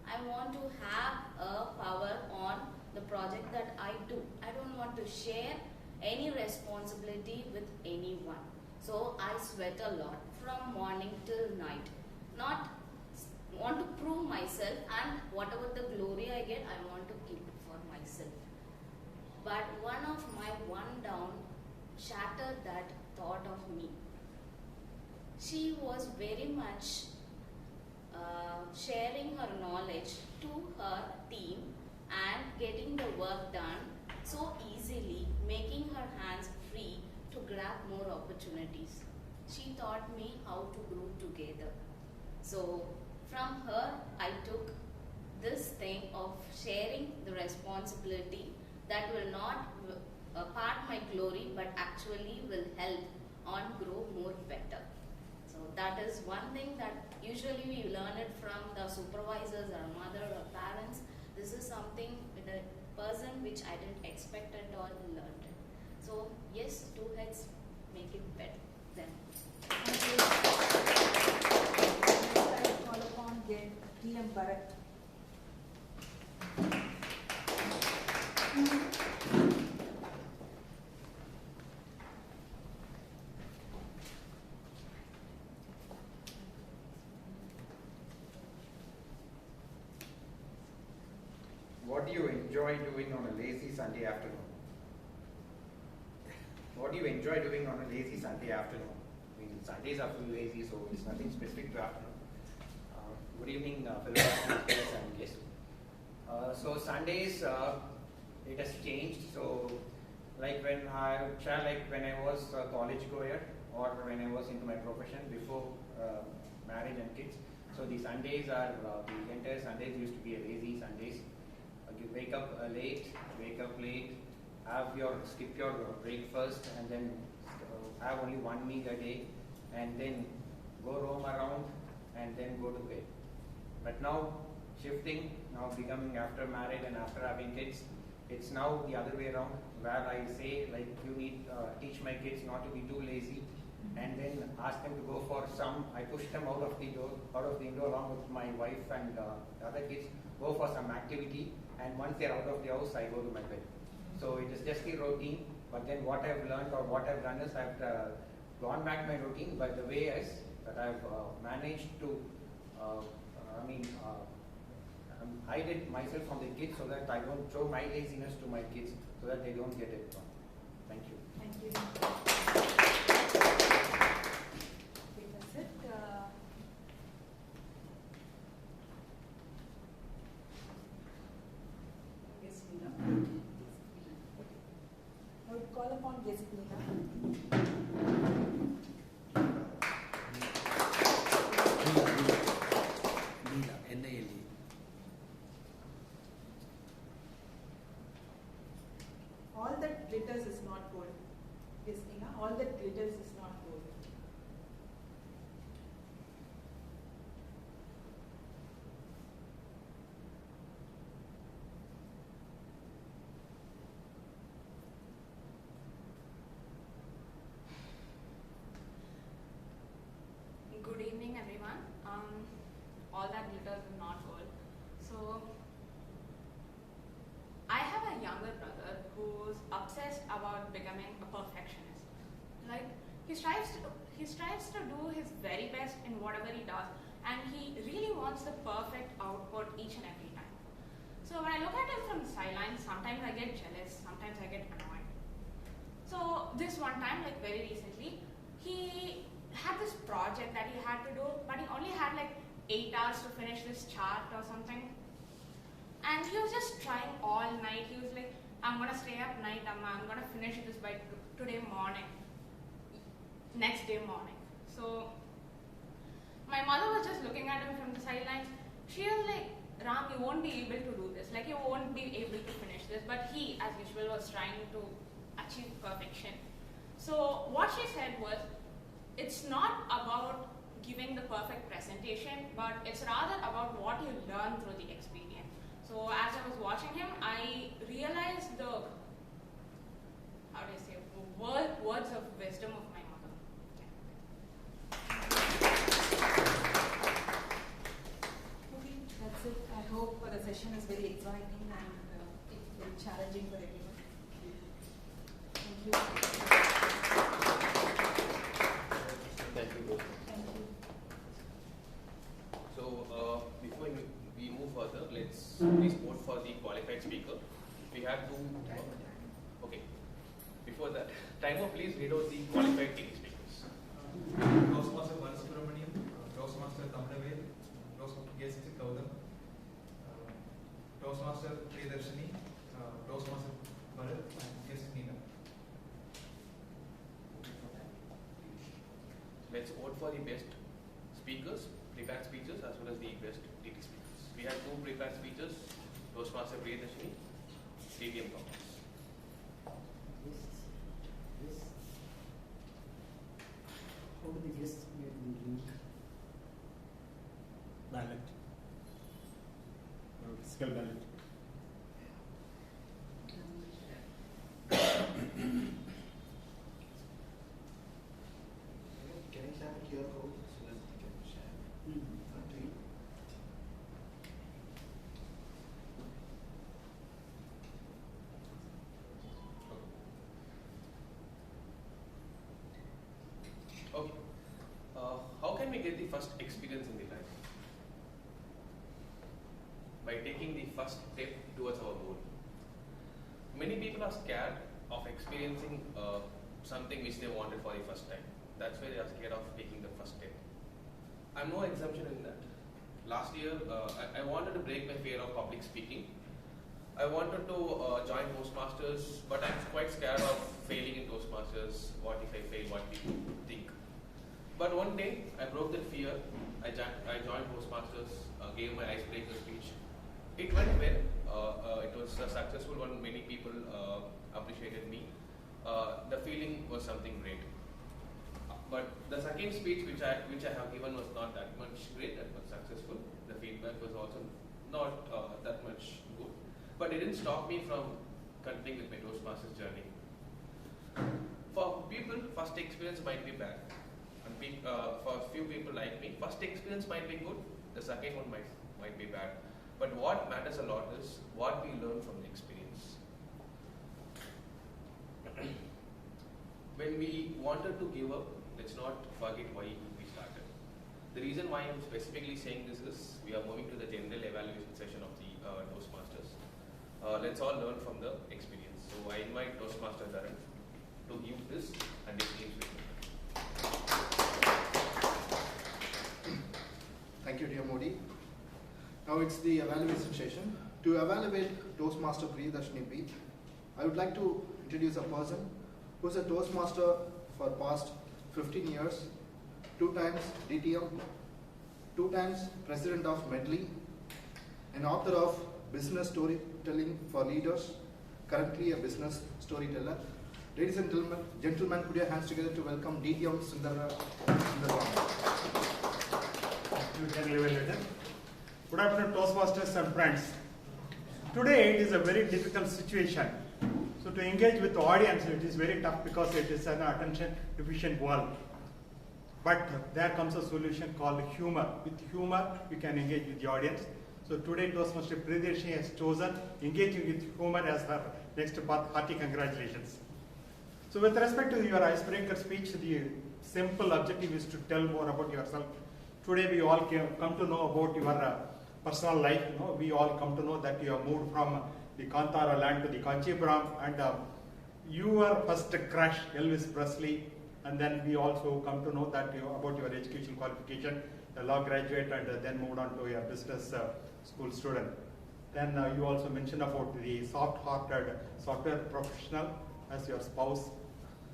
[SPEAKER 20] I want to have a power on the project that I do. I don't want to share any responsibility with anyone. So I sweat a lot from morning till night. Not want to prove myself, and whatever the glory I get, I want to keep it for myself. But one of my one down shattered that thought of me. She was very much sharing her knowledge to her team and getting the work done so easily, making her hands free to grab more opportunities. She taught me how to grow together. So from her, I took this thing of sharing the responsibility that will not part my glory, but actually will help on grow more better. So that is one thing that usually we learn it from the supervisors or mother or parents. This is something with a person which I didn't expect at all and learned it. So yes, 2 heads make it better then.
[SPEAKER 16] Thank you. Next I call upon TM Bharat.
[SPEAKER 21] What do you enjoy doing on a lazy Sunday afternoon? What do you enjoy doing on a lazy Sunday afternoon? I mean, Sundays are full lazy, so it's nothing specific to afternoon. Good evening, fellow speakers and guests. So Sundays, it has changed. So, like when I was a college goer or when I was into my profession before marriage and kids. So the Sundays are the entire Sundays used to be a lazy Sundays. You wake up late, skip your breakfast, and then have only one meal a day, and then go roam around, and then go to bed. But now, shifting, now becoming after marriage and after having kids, it's now the other way around, where I say, like, you need teach my kids not to be too lazy, and then ask them to go for some. I push them out of the indoor along with my wife and the other kids, go for some activity. And once they're out of the house, I go to my bed. So it is just the routine. But then what I've learned or what I've done is I've gone back my routine. But the way is that I've managed to, hide it myself from the kids so that I don't show my laziness to my kids so that they don't get it wrong. Thank you.
[SPEAKER 16] Thank you. Okay, that's it. Yes, Meena. I would call upon Yes, Meena.
[SPEAKER 14] Neela, N-A-L-E.
[SPEAKER 16] All that glitters is not gold. Yes, Neela. All that glitters is not gold.
[SPEAKER 5] Good evening, everyone. All that glitters is not gold. So, I have a younger brother who's obsessed about becoming a perfectionist. Like, he strives to do his very best in whatever he does, and he really wants the perfect output each and every time. So when I look at him from the sidelines, sometimes I get jealous, sometimes I get annoyed. So this one time, like very recently, he had this project that he had to do, but he only had like 8 hours to finish this chart or something. And he was just trying all night. He was like, I'm gonna stay up night, I'm gonna finish this by today morning, next day morning. So my mother was just looking at him from the sidelines. She was like, Ram, you won't be able to do this. Like, you won't be able to finish this. But he, as usual, was trying to achieve perfection. So what she said was, it's not about giving the perfect presentation, but it's rather about what you learn through the experience. So as I was watching him, I realized the, how do I say, words of wisdom of my mother.
[SPEAKER 16] Okay, that's it. I hope the session is very exciting and it's very challenging for everyone. Thank you.
[SPEAKER 6] Thank you.
[SPEAKER 16] Thank you.
[SPEAKER 6] So before we move further, let's please vote for the qualified speaker. We have two. Okay. Before that, Timer, please read out the qualified TD speakers.
[SPEAKER 8] Toastmaster Sundarraman, Toastmaster Dharan, Toastmaster Gautam, Toastmaster Priya, Toastmaster Bharat, and guest Nina.
[SPEAKER 6] Let's vote for the best speakers, prepared speeches, as well as the best TD speakers. We have two prepared speeches, Toastmaster Priya, TM Dharan.
[SPEAKER 14] How do the guests get link?
[SPEAKER 10] Ballot. Physical ballot.
[SPEAKER 7] Can I share a QR code so that we can share?
[SPEAKER 6] Okay. How can we get the first experience in the life? By taking the first step towards our goal. Many people are scared of experiencing something which they wanted for the first time. That's why they are scared of taking the first step. I'm no exemption in that. Last year, I wanted to break my fear of public speaking. I wanted to join Toastmasters, but I'm quite scared of failing in Toastmasters. What if I fail? What people think? But one day, I broke that fear. I joined Toastmasters, gave my icebreaker speech. It went well. It was a successful one. Many people appreciated me. The feeling was something great. But the second speech which I have given was not that much great, that much successful. The feedback was also not that much good. But it didn't stop me from continuing with my Toastmasters journey. For people, first experience might be bad. And for a few people like me, first experience might be good, the second one might be bad. But what matters a lot is what we learn from the experience. When we wanted to give up, let's not forget why we started. The reason why I'm specifically saying this is we are moving to the general evaluation session of the Toastmasters. Let's all learn from the experience. So I invite Toastmaster Dharan to give this and his team's with
[SPEAKER 7] Thank you, TMoD. Now it's the evaluation session. To evaluate Toastmaster Priya, I would like to introduce a person who is a Toastmaster for past 15 years, 2 times DTM, 2 times President of Medley, an author of Business Storytelling for Leaders, currently a business storyteller. Ladies and gentlemen, put your hands together to welcome TM Sundarraman.
[SPEAKER 10] Good afternoon, Toastmasters and friends. Today it is a very difficult situation. So to engage with the audience, it is very tough because it is an attention deficient world. But there comes a solution called humor. With humor, you can engage with the audience. So today, Toastmaster Priya has chosen engaging with humor as her next path. Hearty congratulations. So with respect to your icebreaker speech, the simple objective is to tell more about yourself. Today we all come to know about your personal life. We all come to know that you have moved from the Kantara land to the Kanchipuram, and your first crush, Elvis Presley, and then we also come to know that about your education qualification, a law graduate, and then moved on to your business school student. Then you also mentioned about the soft-hearted software professional as your spouse.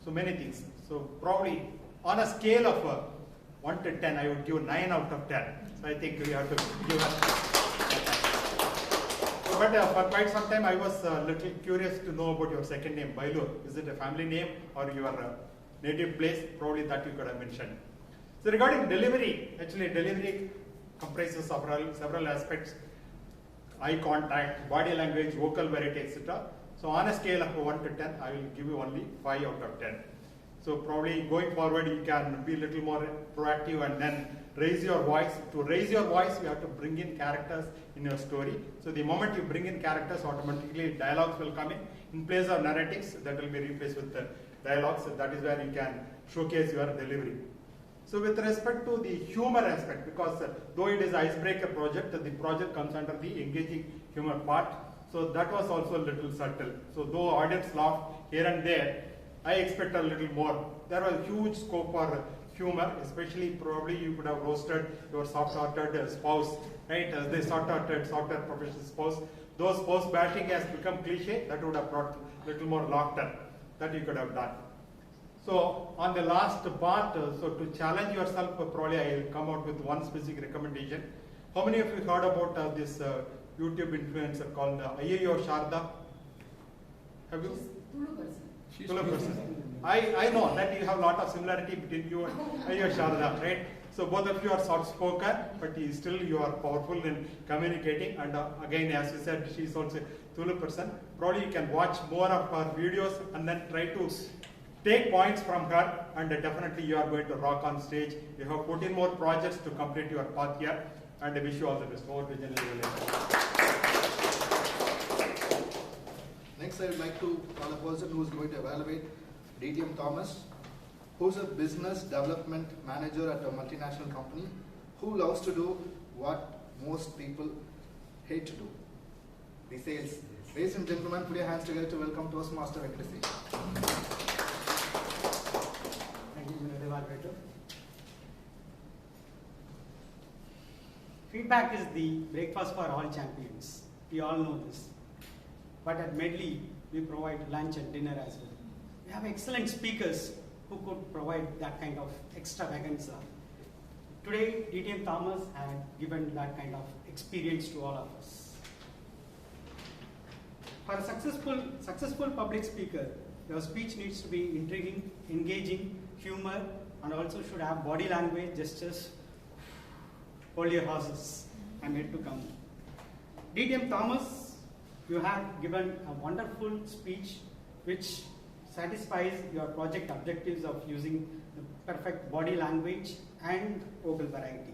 [SPEAKER 10] So many things. So probably on a scale of 1 to 10, I would give 9 out of 10. So I think we have to give us. but for quite some time I was a little curious to know about your second name, Bailur. Is it a family name or your native place? Probably that you could have mentioned. So regarding delivery, actually delivery comprises several aspects: eye contact, body language, vocal variety, etc. So on a scale of 1 to 10, I will give you only 5 out of 10. So probably going forward, you can be a little more proactive and then raise your voice. To raise your voice, you have to bring in characters in your story. So the moment you bring in characters, automatically dialogues will come in. In place of narratives, that will be replaced with the dialogues. So that is where you can showcase your delivery. So with respect to the humor aspect, because though it is icebreaker project, the project comes under the engaging humor part. So that was also a little subtle. So though audience laughed here and there, I expect a little more. There was huge scope for humor, especially probably you could have roasted your soft-hearted spouse, right? The soft-hearted professional spouse. Those spouse bashing has become cliche. That would have brought a little more laughter that you could have done. So on the last part, so to challenge yourself, probably I will come out with one specific recommendation. How many of you heard about this YouTube influencer called Ayyo Sharda? Have you? Tulu person. I know that you have a lot of similarity between you and Ayyo Sharda, right? So both of you are soft spoken, but still you are powerful in communicating. And again, as you said, she is also a Tulu person. Probably you can watch more of her videos and then try to take points from her, and definitely you are going to rock on stage. You have 14 more projects to complete your path here, and I wish you all the best. Over to General.
[SPEAKER 7] Next, I would like to call a person who is going to evaluate TM Thomas, who is a business development manager at a multinational company, who loves to do what most people hate to do, the sales. Ladies and gentlemen, put your hands together to welcome Toastmaster Venkataseshan.
[SPEAKER 3] Thank you, Evaluator. Feedback is the breakfast for all champions. We all know this. But at Medley, we provide lunch and dinner as well. We have excellent speakers who could provide that kind of extravaganza. Today, TM Thomas had given that kind of experience to all of us. For a successful public speaker, your speech needs to be intriguing, engaging, humor, and also should have body language, gestures. Hold your horses, I'm yet to come. TM Thomas, you have given a wonderful speech which satisfies your project objectives of using the perfect body language and vocal variety.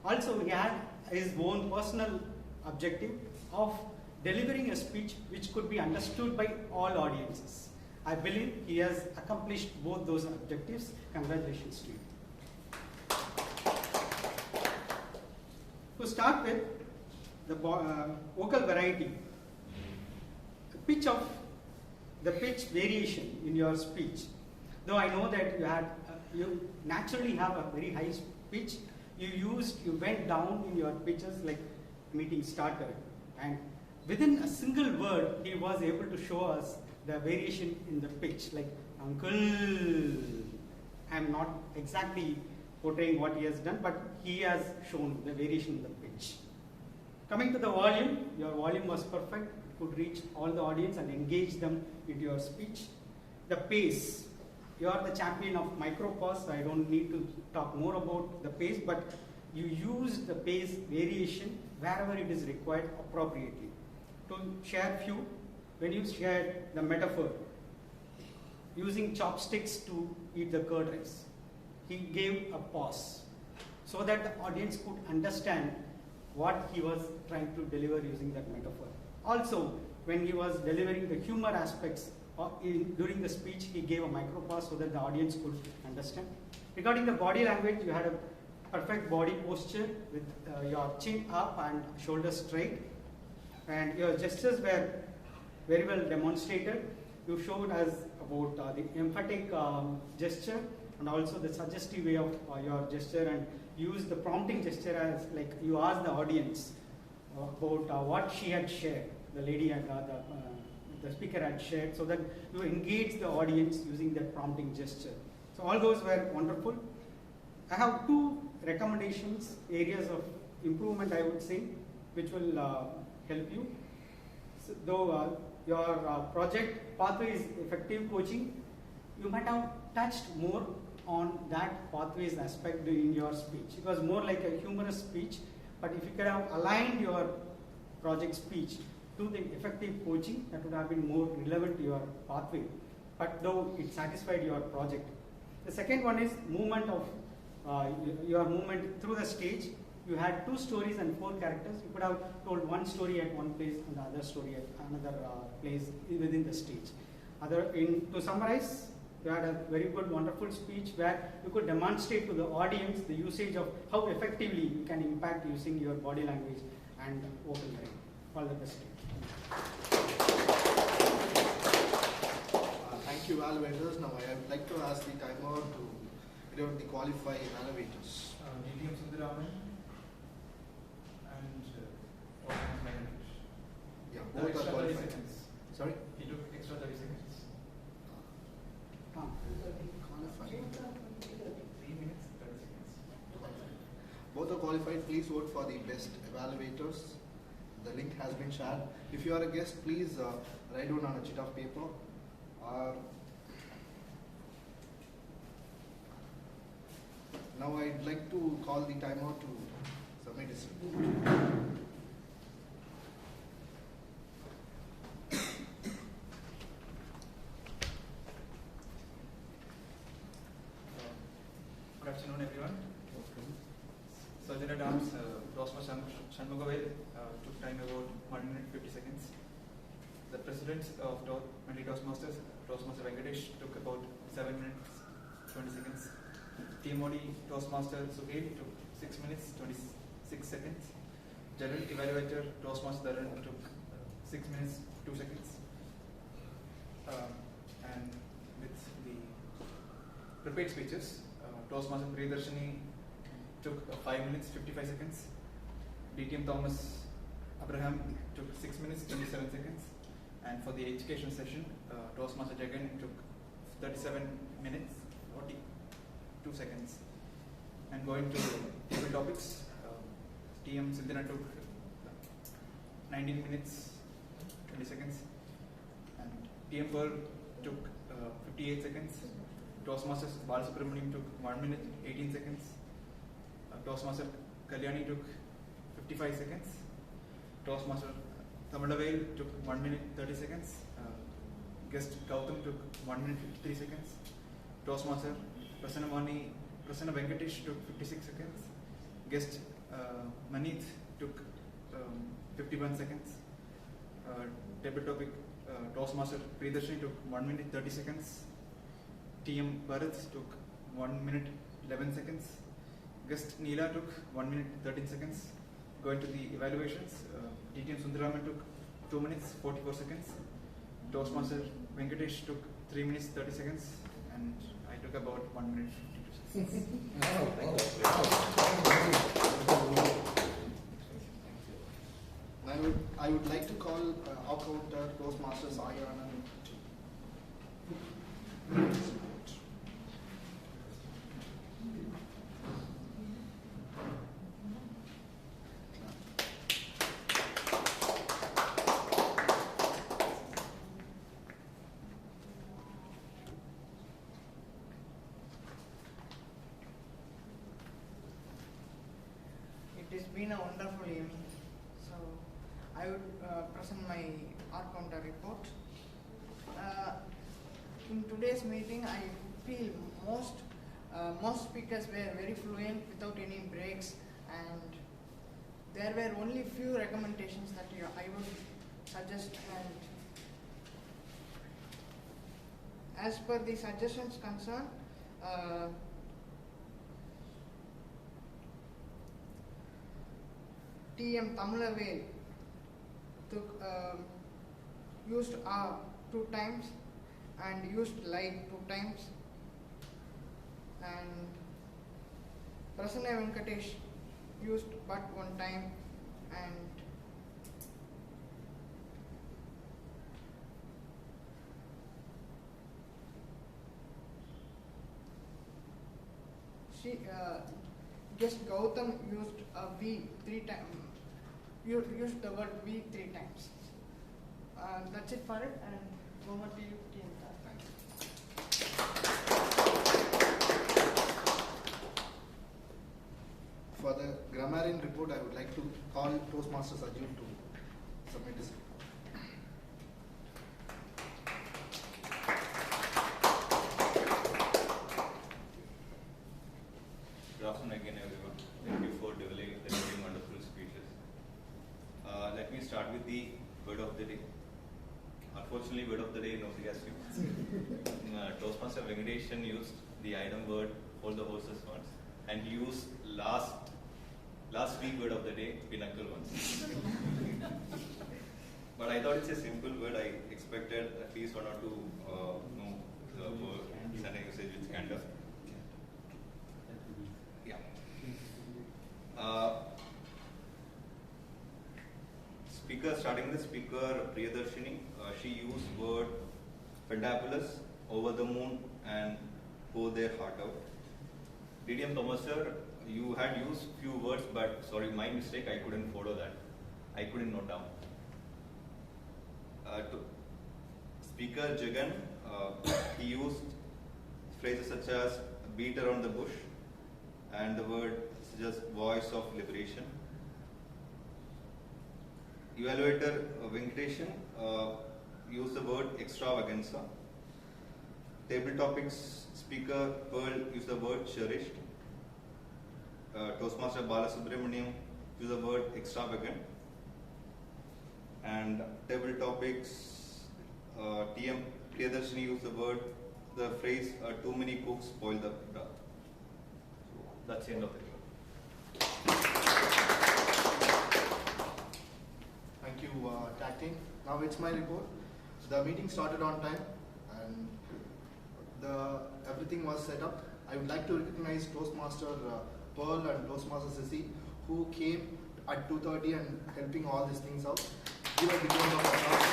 [SPEAKER 3] Also, he had his own personal objective of delivering a speech which could be understood by all audiences. I believe he has accomplished both those objectives. Congratulations to you. To start with, the vocal variety, the pitch variation in your speech. Though I know that you naturally have a very high pitch, you went down in your pitches like meeting started, and within a single word, he was able to show us the variation in the pitch, like uncle. I'm not exactly portraying what he has done, but he has shown the variation in the pitch. Coming to the volume, your volume was perfect. Could reach all the audience and engage them into your speech. The pace, you are the champion of micro pause. I don't need to talk more about the pace, but you use the pace variation wherever it is required appropriately. To share few, when you shared the metaphor, using chopsticks to eat the curd rice, he gave a pause so that the audience could understand what he was trying to deliver using that metaphor. Also, when he was delivering the humor aspects during the speech, he gave a micro pause so that the audience could understand. Regarding the body language, you had a perfect body posture with your chin up and shoulders straight, and your gestures were very well demonstrated. You showed us about the emphatic gesture and also the suggestive way of your gesture, and used the prompting gesture as like you asked the audience about what she had shared, the lady and the speaker had shared, so that you engage the audience using that prompting gesture. So all those were wonderful. I have two recommendations, areas of improvement I would say, which will help you. though your project pathway is effective coaching, you might have touched more on that pathways aspect in your speech. It was more like a humorous speech, but if you could have aligned your project speech to the effective coaching, that would have been more relevant to your pathway. But though it satisfied your project. The second one is movement of your movement through the stage. You had 2 stories and 4 characters. You could have told one story at one place and the other story at another place within the stage. To summarize, you had a very good, wonderful speech where you could demonstrate to the audience the usage of how effectively you can impact using your body language and vocal line. All the best.
[SPEAKER 7] Thank you, evaluators. Now I would like to ask the timer to read out the qualified evaluators.
[SPEAKER 8] TM Sundarraman and Venkat.
[SPEAKER 7] Yeah,
[SPEAKER 8] No,
[SPEAKER 7] both are
[SPEAKER 8] extra 30
[SPEAKER 7] qualified.
[SPEAKER 8] seconds.
[SPEAKER 7] Sorry?
[SPEAKER 8] He took extra 30 seconds.
[SPEAKER 7] Qualified.
[SPEAKER 8] 3 minutes, 30 seconds.
[SPEAKER 7] Both are qualified. Please vote for the best evaluators. The link has been shared. If you are a guest, please write down on a sheet of paper. Now I'd like to call the timer to submit his report.
[SPEAKER 8] Good afternoon, everyone. Sergeant at Arms, Toastmaster Shanmugavel took time about 1 minute 50 seconds. The President of Medley Toastmasters, Toastmaster Venkatesh, took about 7 minutes 20 seconds. TMoD Toastmaster Suhail took 6 minutes 26 seconds. General Evaluator Toastmaster Dharan took 6 minutes 2 seconds. And with the prepared speeches, Toastmaster Priya took 5 minutes 55 seconds. TM Thomas Abraham took 6 minutes 27 seconds. And for the education session, Toastmaster Jagan took 37 minutes 42 seconds. And going to table topics, TM Sinthana took 19 minutes 20 seconds. And TM Pearl took 58 seconds. Toastmaster Balasubramaniam took 1 minute 18 seconds. Toastmaster Kalyani took 55 seconds. Toastmaster Thamalavel took 1 minute 30 seconds. Guest Gautam took 1 minute 53 seconds. Toastmaster Prasanna Venkatesh took 56 seconds. Guest Manith took 51 seconds. Table topic Toastmaster Priyadarshini took 1 minute 30 seconds. TM Bharat took 1 minute 11 seconds. Guest Neela took 1 minute 13 seconds. Going to the evaluations, TM Sundarraman took 2 minutes 44 seconds. Toastmaster Venkatesh took 3 minutes 30 seconds. And I took about 1 minute 52 seconds.
[SPEAKER 7] I would like to call our counter Toastmaster Sayanan.
[SPEAKER 9] It has been a wonderful evening. So I would present my R counter report. In today's meeting, I feel most speakers were very fluent without any breaks, and there were only few recommendations that I would suggest. And as per the suggestions concerned, TM Thamalavel used R 2 times and used like 2 times, and Prasanna Venkatesh used but 1 time, and Guest Gautam used a V 3 times. Used the word V 3 times. that's it for it, and over to you, TM Dharan.
[SPEAKER 7] Thank you. For the Grammarian report, I would like to call Toastmaster Sajid to submit his report.
[SPEAKER 2] Good afternoon again, everyone. Thank you for delivering wonderful speeches. Let me start with the word of the day. Unfortunately, word of the day nobody has used. Toastmaster Venkataseshan used the item word "hold the horses" once, and he used last week word of the day "pinnacle" once. But I thought it's a simple word. I expected at least one or two know the word and usage which kind of. Starting the speaker, Priya, she used word fantabulous, over the moon, and pour their heart out. TM Thomaser, you had used few words, but sorry, my mistake, I couldn't follow that. I couldn't note down. Speaker Jagan, he used phrases such as beat around the bush and the word such as voice of liberation. Evaluator Venkataseshan used the word extravaganza. Table topics speaker Pearl used the word cherished. Toastmaster Balasubramaniam used the word extravagant. And table topics TM Priyadarshini used the phrase too many cooks spoil the broth. So that's the end of the report.
[SPEAKER 7] Thank you, tag team. Now it's my report. The meeting started on time and everything was set up. I would like to recognize Toastmaster Pearl and Toastmaster Sissy, who came at 2:30 and helping all these things out. Give a big round of applause.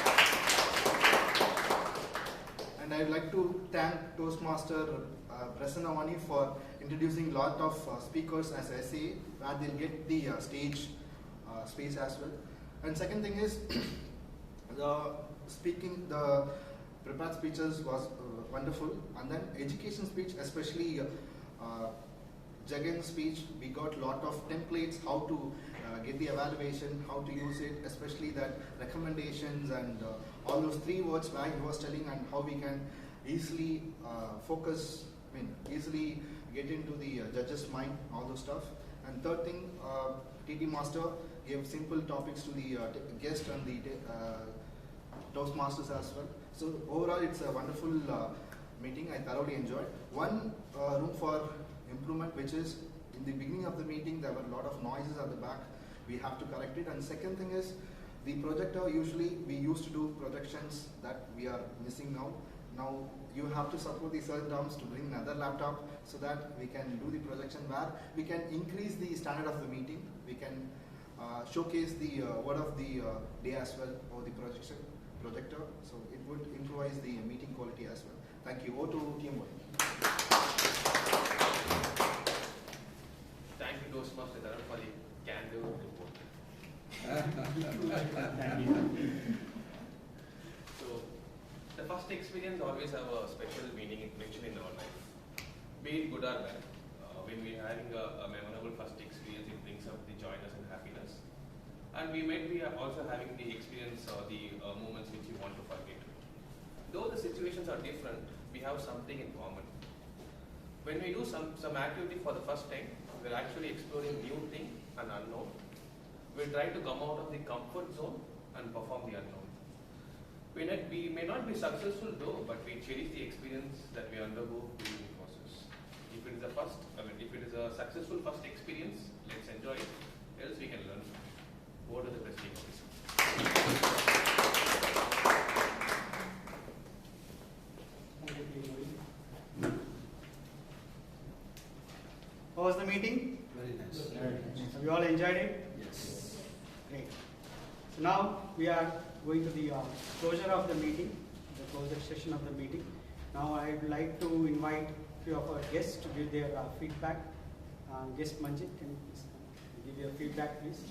[SPEAKER 7] And I would like to thank Toastmaster Prasanna for introducing a lot of speakers as SA, where they'll get the stage space as well. And second thing is, the prepared speeches was wonderful. And then education speech, especially Jagan's speech, we got a lot of templates, how to get the evaluation, how to use it, especially that recommendations and all those 3 words where he was telling, and how we can easily focus, easily get into the judge's mind, all those stuff. And third thing, TT Master gave simple topics to the guest and the Toastmasters as well. So overall, it's a wonderful meeting. I thoroughly enjoyed. One room for improvement, which is in the beginning of the meeting, there were a lot of noises at the back. We have to correct it. And second thing is, the projector, usually we used to do projections that we are missing now. Now you have to support the certain terms to bring another laptop so that we can do the projection where we can increase the standard of the meeting. We can showcase the word of the day as well, or the projector. So it would improvise the meeting quality as well. Thank you. Over to TMoD.
[SPEAKER 6] Thank you, Toastmaster Dharan, for the candid report. So, the first experience always have a special meaning mentioned in our life. Be it good or bad, when we are having a memorable first experience, it brings up the joyness and happiness. And we might be also having the experience or the moments which we want to forget. Though the situations are different, we have something in common. When we do some activity for the first time, we're actually exploring new thing and unknown. We try to come out of the comfort zone and perform the unknown. We may not be successful though, but we cherish the experience that we undergo during the process. If it is a successful first experience, let's enjoy it. Else we can learn. Over to the Presiding Officer.
[SPEAKER 3] How was the meeting?
[SPEAKER 14] Very nice.
[SPEAKER 3] Have you all enjoyed it?
[SPEAKER 14] Yes.
[SPEAKER 3] Great. So now we are going to the closure of the meeting, the closure session of the meeting. Now I would like to invite a few of our guests to give their feedback. Guest Manjit, can you please give your feedback, please?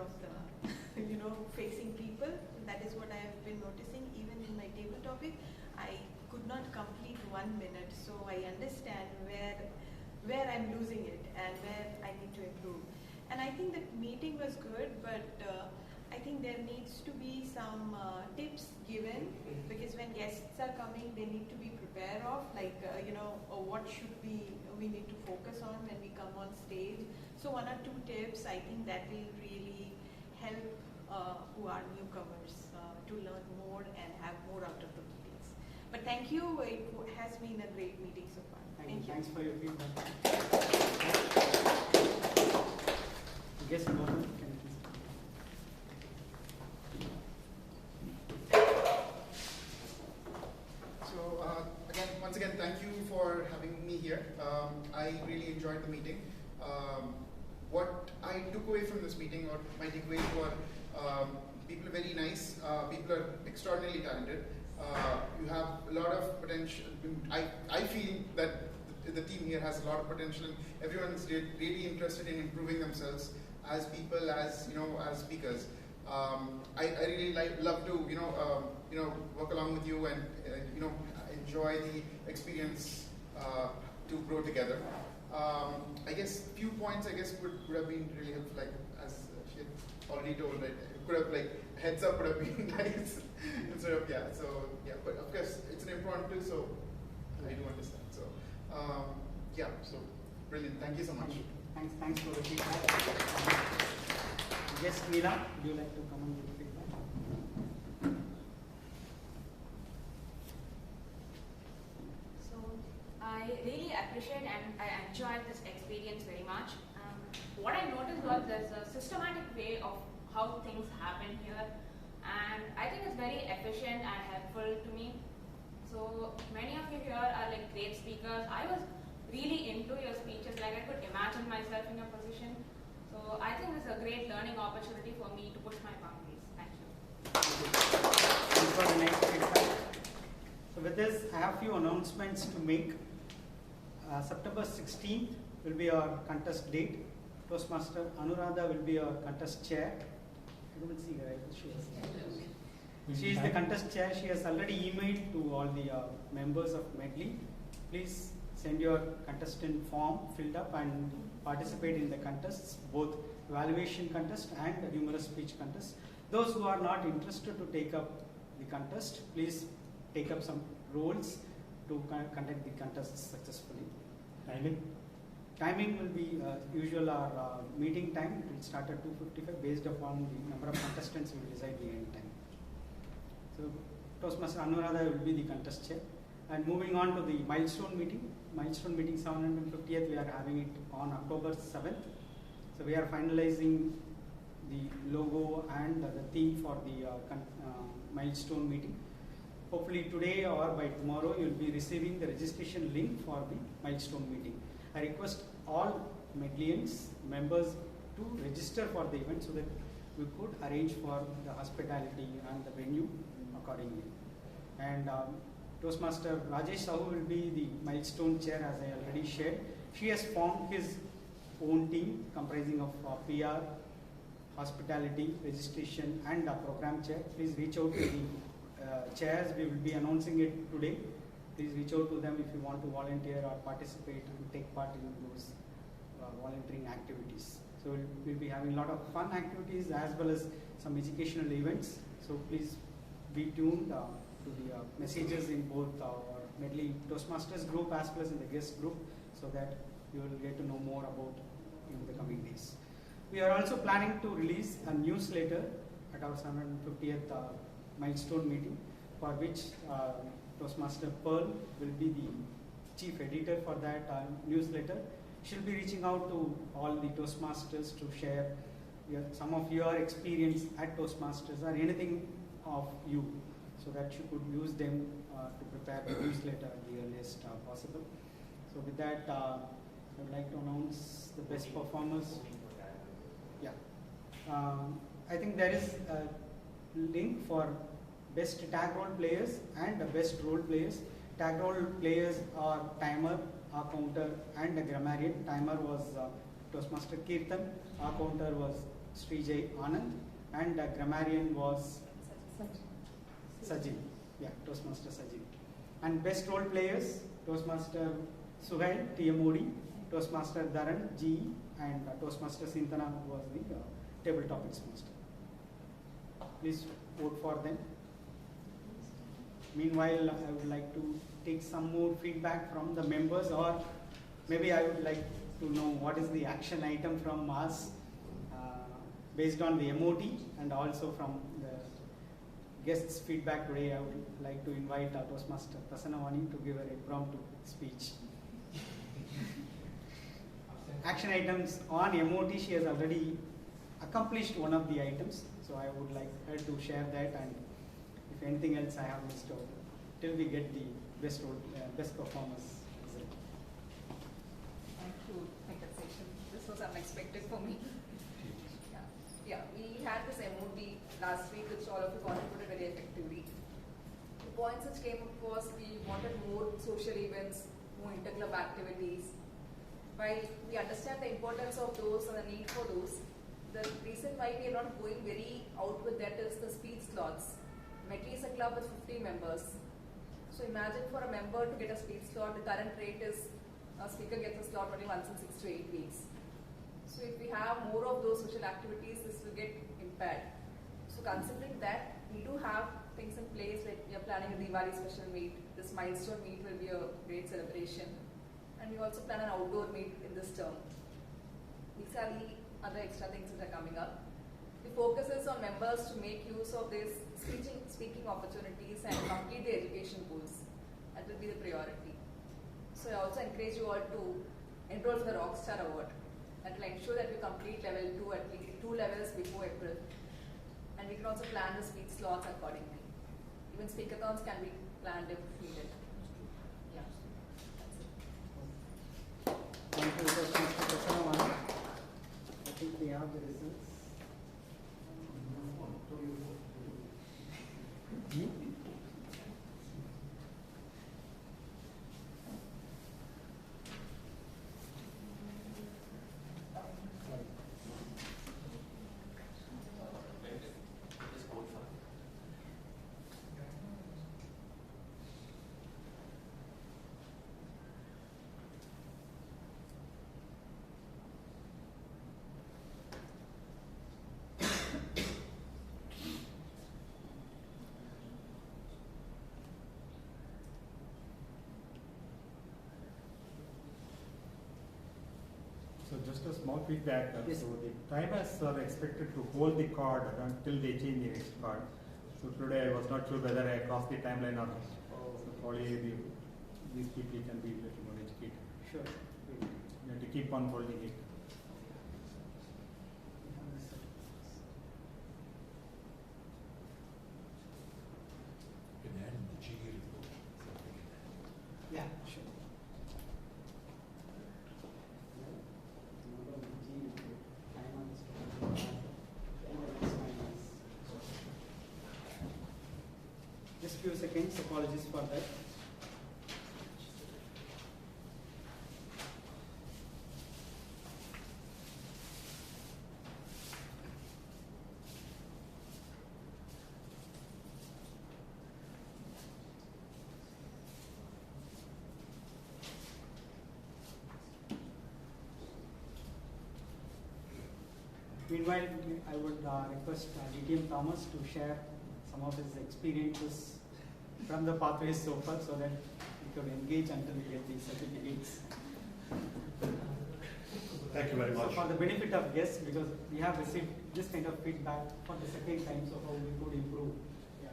[SPEAKER 1] of facing people. That is what I have been noticing. Even in my table topic, I could not complete 1 minute. So I understand where I'm losing it and where I need to improve. And I think the meeting was good, but I think there needs to be some tips given, because when guests are coming, they need to be prepared of, like, what should we need to focus on when we come on stage. So 1 or 2 tips, I think that will really help who are newcomers to learn more and have more out of the meetings. But thank you, it has been a great meeting so far. Thank you.
[SPEAKER 3] Thanks for your feedback. Yes, Gautam, can you please?
[SPEAKER 4] So once again, thank you for having me here. I really enjoyed the meeting. What I took away from this meeting, or my takeaways were, people are very nice, people are extraordinarily talented. You have a lot of potential. I feel that the team here has a lot of potential, and everyone is really interested in improving themselves as people, as as speakers. I really love to work along with you and enjoy the experience to grow together. I guess few points would have been really helpful, like as she had already told, right? It could have, like, heads up would have been nice instead of but of course it's an impromptu, so I do understand. So so brilliant. Thank you so much.
[SPEAKER 3] Thanks for the feedback. Yes, Neela, would you like to come and give feedback?
[SPEAKER 5] So I really appreciate and I enjoyed this experience very much. What I noticed was there's a systematic way of how things happen here, and I think it's very efficient and helpful to me. So many of you here are like great speakers. I was really into your speeches, like I could imagine myself in your position. So I think it's a great learning opportunity for me to push my boundaries. Thank you.
[SPEAKER 3] Thanks for the next feedback. So with this, I have a few announcements to make. September 16th will be our contest date. Toastmaster Anuradha will be our contest chair. I don't see her, she is the contest chair. She has already emailed to all the members of Medley. Please send your contestant form filled up and participate in the contests, both evaluation contest and the humorous speech contest. Those who are not interested to take up the contest, please take up some roles to conduct the contest successfully. Timing will be usual our meeting time. It will start at 2:55. Based upon the number of contestants, we will decide the end time. So Toastmaster Anuradha will be the contest chair. And moving on to the milestone meeting. Milestone meeting 750th, we are having it on October 7th. So we are finalizing the logo and the theme for the milestone meeting. Hopefully today or by tomorrow you will be receiving the registration link for the milestone meeting. I request all Medleyians members to register for the event so that we could arrange for the hospitality and the venue accordingly. And Toastmaster Rajesh Sahu will be the milestone chair, as I already shared. She has formed his own team comprising of PR, hospitality, registration and program chair. Please reach out to the chairs. We will be announcing it today. Please reach out to them if you want to volunteer or participate and take part in those volunteering activities. So we'll be having a lot of fun activities as well as some educational events. So please be tuned to the messages in both our Medley Toastmasters group as well as in the guest group, so that you will get to know more about in the coming days. We are also planning to release a newsletter at our 750th milestone meeting, for which Toastmaster Pearl will be the chief editor for that newsletter. She'll be reaching out to all the Toastmasters to share some of your experience at Toastmasters or anything of you, so that you could use them to prepare the newsletter at the earliest possible. So with that, I would like to announce the best performers. Yeah, I think there is a link for best tag role players and the best role players. Tag role players are timer, counter and a grammarian. Timer was Toastmaster Kirtan, counter was Srijay Anand, and Grammarian was Sajid. Yeah, Toastmaster Sajid. And best role players, Toastmaster Suhail, TMoD, Toastmaster Dharan, GE, and Toastmaster Sinthana was the table topics master. Please vote for them. Meanwhile, I would like to take some more feedback from the members, or maybe I would like to know what is the action item from us based on the MOD, and also from the guests' feedback today. I would like to invite our Toastmaster Prasanna to give an impromptu speech. Action items on MOD, she has already accomplished one of the items, so I would like her to share that, and if anything else I have missed out, till we get the best performance.
[SPEAKER 13] Thank you, Venkataseshan. This was unexpected for me. Yeah, we had this MOD last week, which all of you contributed very effectively. The points which came up was we wanted more social events, more interclub activities. While we understand the importance of those and the need for those, the reason why we are not going very out with that is the speed slots. Medley is a club with 50 members. So imagine for a member to get a speed slot, the current rate is a speaker gets a slot only once in 6 to 8 weeks. So if we have more of those social activities, this will get impaired. So considering that, we do have things in place, like we are planning a Diwali special meet. This milestone meet will be a great celebration. And we also plan an outdoor meet in this term. These are the other extra things that are coming up. The focus is on members to make use of these speaking opportunities and complete the education goals. That will be the priority. So I also encourage you all to enroll for the Rockstar Award. That will ensure that we complete level 2 at least 2 levels before April. And we can also plan the speech slots accordingly. Even speakathons can be planned if needed. Yeah, that's it.
[SPEAKER 3] Thank you, Mr. Prasanna. I think we have the results.
[SPEAKER 10] So just a small feedback.
[SPEAKER 3] Yes.
[SPEAKER 10] So the timers are expected to hold the card until they change the next card. So today I was not sure whether I crossed the timeline or not. So probably these people can be a little more educated.
[SPEAKER 3] Sure.
[SPEAKER 10] You have to keep on holding it.
[SPEAKER 12] You can add in the GE report.
[SPEAKER 3] Yeah, sure. Just few seconds, apologies for that. Meanwhile, I would request TM Thomas to share some of his experiences from the pathways so far, so that we could engage until we get these certificates.
[SPEAKER 12] Thank you very much.
[SPEAKER 3] So for the benefit of guests, because we have received this kind of feedback for the second time, so how we could improve. Yeah,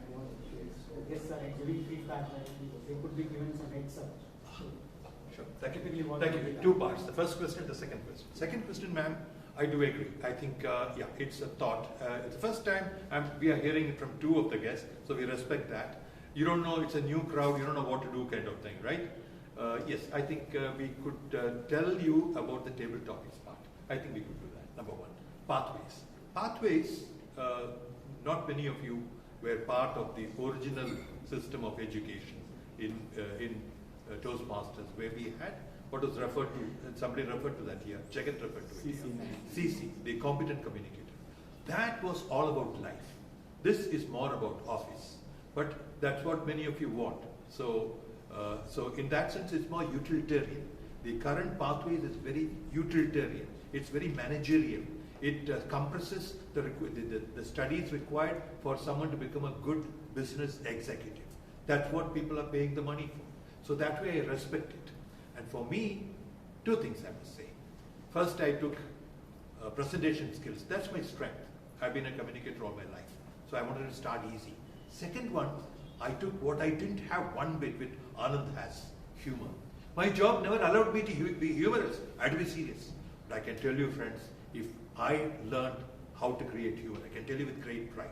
[SPEAKER 3] the guests are giving feedback that they could be given some heads up.
[SPEAKER 12] Sure. Thank you. Thank you. Two parts. The first question, the second question. Second question, ma'am, I do agree. I think, yeah, it's a thought. It's the first time we are hearing it from two of the guests, so we respect that. You don't know, it's a new crowd, you don't know what to do kind of thing, right? Yes, I think we could tell you about the table topics part. I think we could do that, number one. Pathways. Pathways, not many of you were part of the original system of education in Toastmasters, where we had what was referred to, and somebody referred to that here, Jagat referred to it here. CC, the competent communicator. That was all about life. This is more about office. But that's what many of you want. So in that sense, it's more utilitarian. The current pathways is very utilitarian. It's very managerial. It compresses the studies required for someone to become a good business executive. That's what people are paying the money for. So that way I respect it. And for me, two things I must say. First, I took presentation skills. That's my strength. I've been a communicator all my life. So I wanted to start easy. Second one, I took what I didn't have one bit with Anand has, humor. My job never allowed me to be humorous. I had to be serious. But I can tell you, friends, if I learned how to create humor, I can tell you with great pride.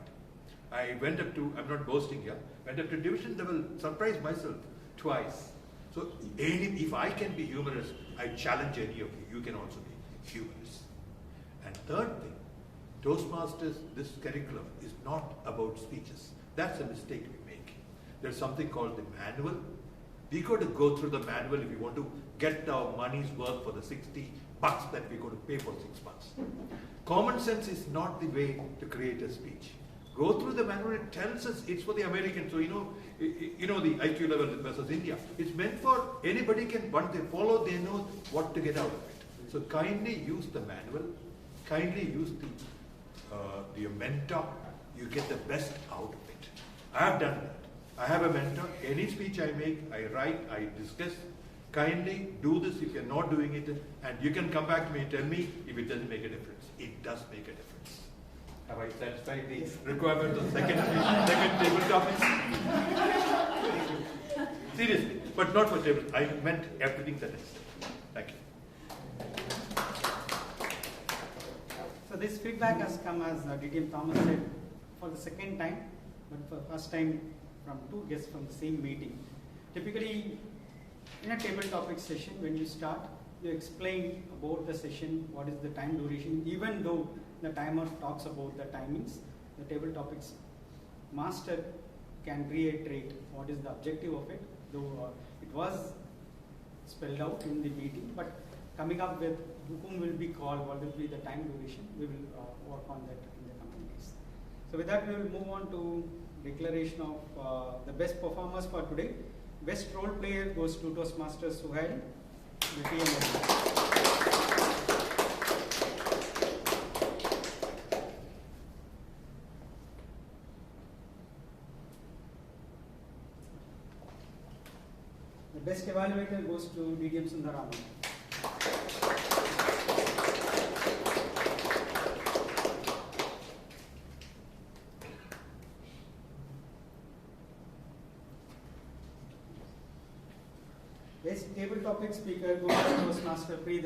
[SPEAKER 12] I went up to, I'm not boasting here, went up to division level, surprised myself twice. So if I can be humorous, I challenge any of you. You can also be humorous. And third thing, Toastmasters, this curriculum is not about speeches. That's a mistake we make. There's something called the manual. We got to go through the manual if we want to get our money's worth for the $60 that we're going to pay for 6 months. Common sense is not the way to create a speech. Go through the manual. It tells us it's for the Americans. So you know the IQ level versus India. It's meant for anybody can, once they follow, they know what to get out of it. So kindly use the manual. Kindly use your mentor. You get the best out of it. I have done that. I have a mentor. Any speech I make, I write, I discuss. Kindly do this if you're not doing it, and you can come back to me and tell me if it doesn't make a difference. It does make a difference. Have I satisfied the requirements of second table topics? Seriously, but not for table. I meant everything that I said. Thank you.
[SPEAKER 3] So this feedback has come, as TM Thomas said, for the second time, but for the first time from two guests from the same meeting. Typically, in a table topic session, when you start, you explain about the session, what is the time duration, even though the timer talks about the timings, the table topics master can reiterate what is the objective of it, though it was spelled out in the meeting, but coming up with whom will be called, what will be the time duration, we will work on that in the coming days. So with that, we will move on to declaration of the best performers for today. Best role player goes to Toastmaster Suhail, the TMoD. The best evaluator goes to TM Sundarraman. Best table topic speaker goes to Toastmaster Priya.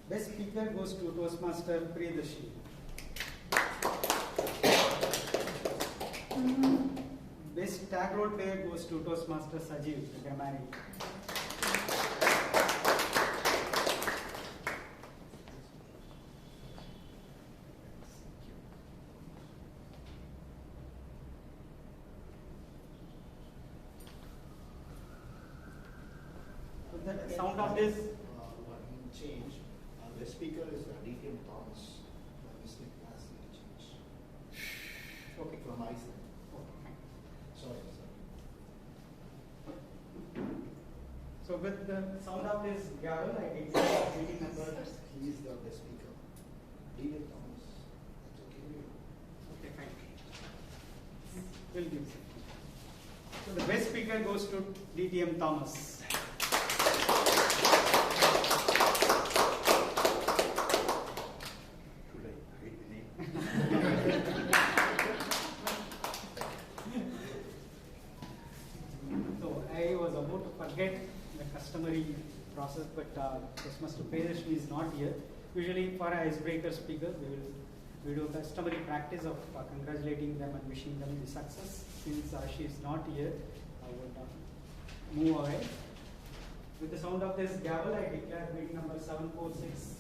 [SPEAKER 3] Best speaker goes to Toastmaster Priya. Best tag role player goes to Toastmaster Sajeev, the Grammarian. The sound of this.
[SPEAKER 7] One change. The speaker is TM Thomas. By mistake, has been changed.
[SPEAKER 3] Okay.
[SPEAKER 7] From my side. Sorry.
[SPEAKER 3] So with the sound of this gavel, I declare meeting number.
[SPEAKER 7] He is the best speaker. TM Thomas. That's okay.
[SPEAKER 3] Okay, fine. We'll give it. So the best speaker goes to TM Thomas. So I was about to forget the customary process, but Toastmaster Priya is not here. Usually for an icebreaker speaker, we do customary practice of congratulating them and wishing them the success. Since she is not here, I would move away. With the sound of this gavel, I declare meeting number 746.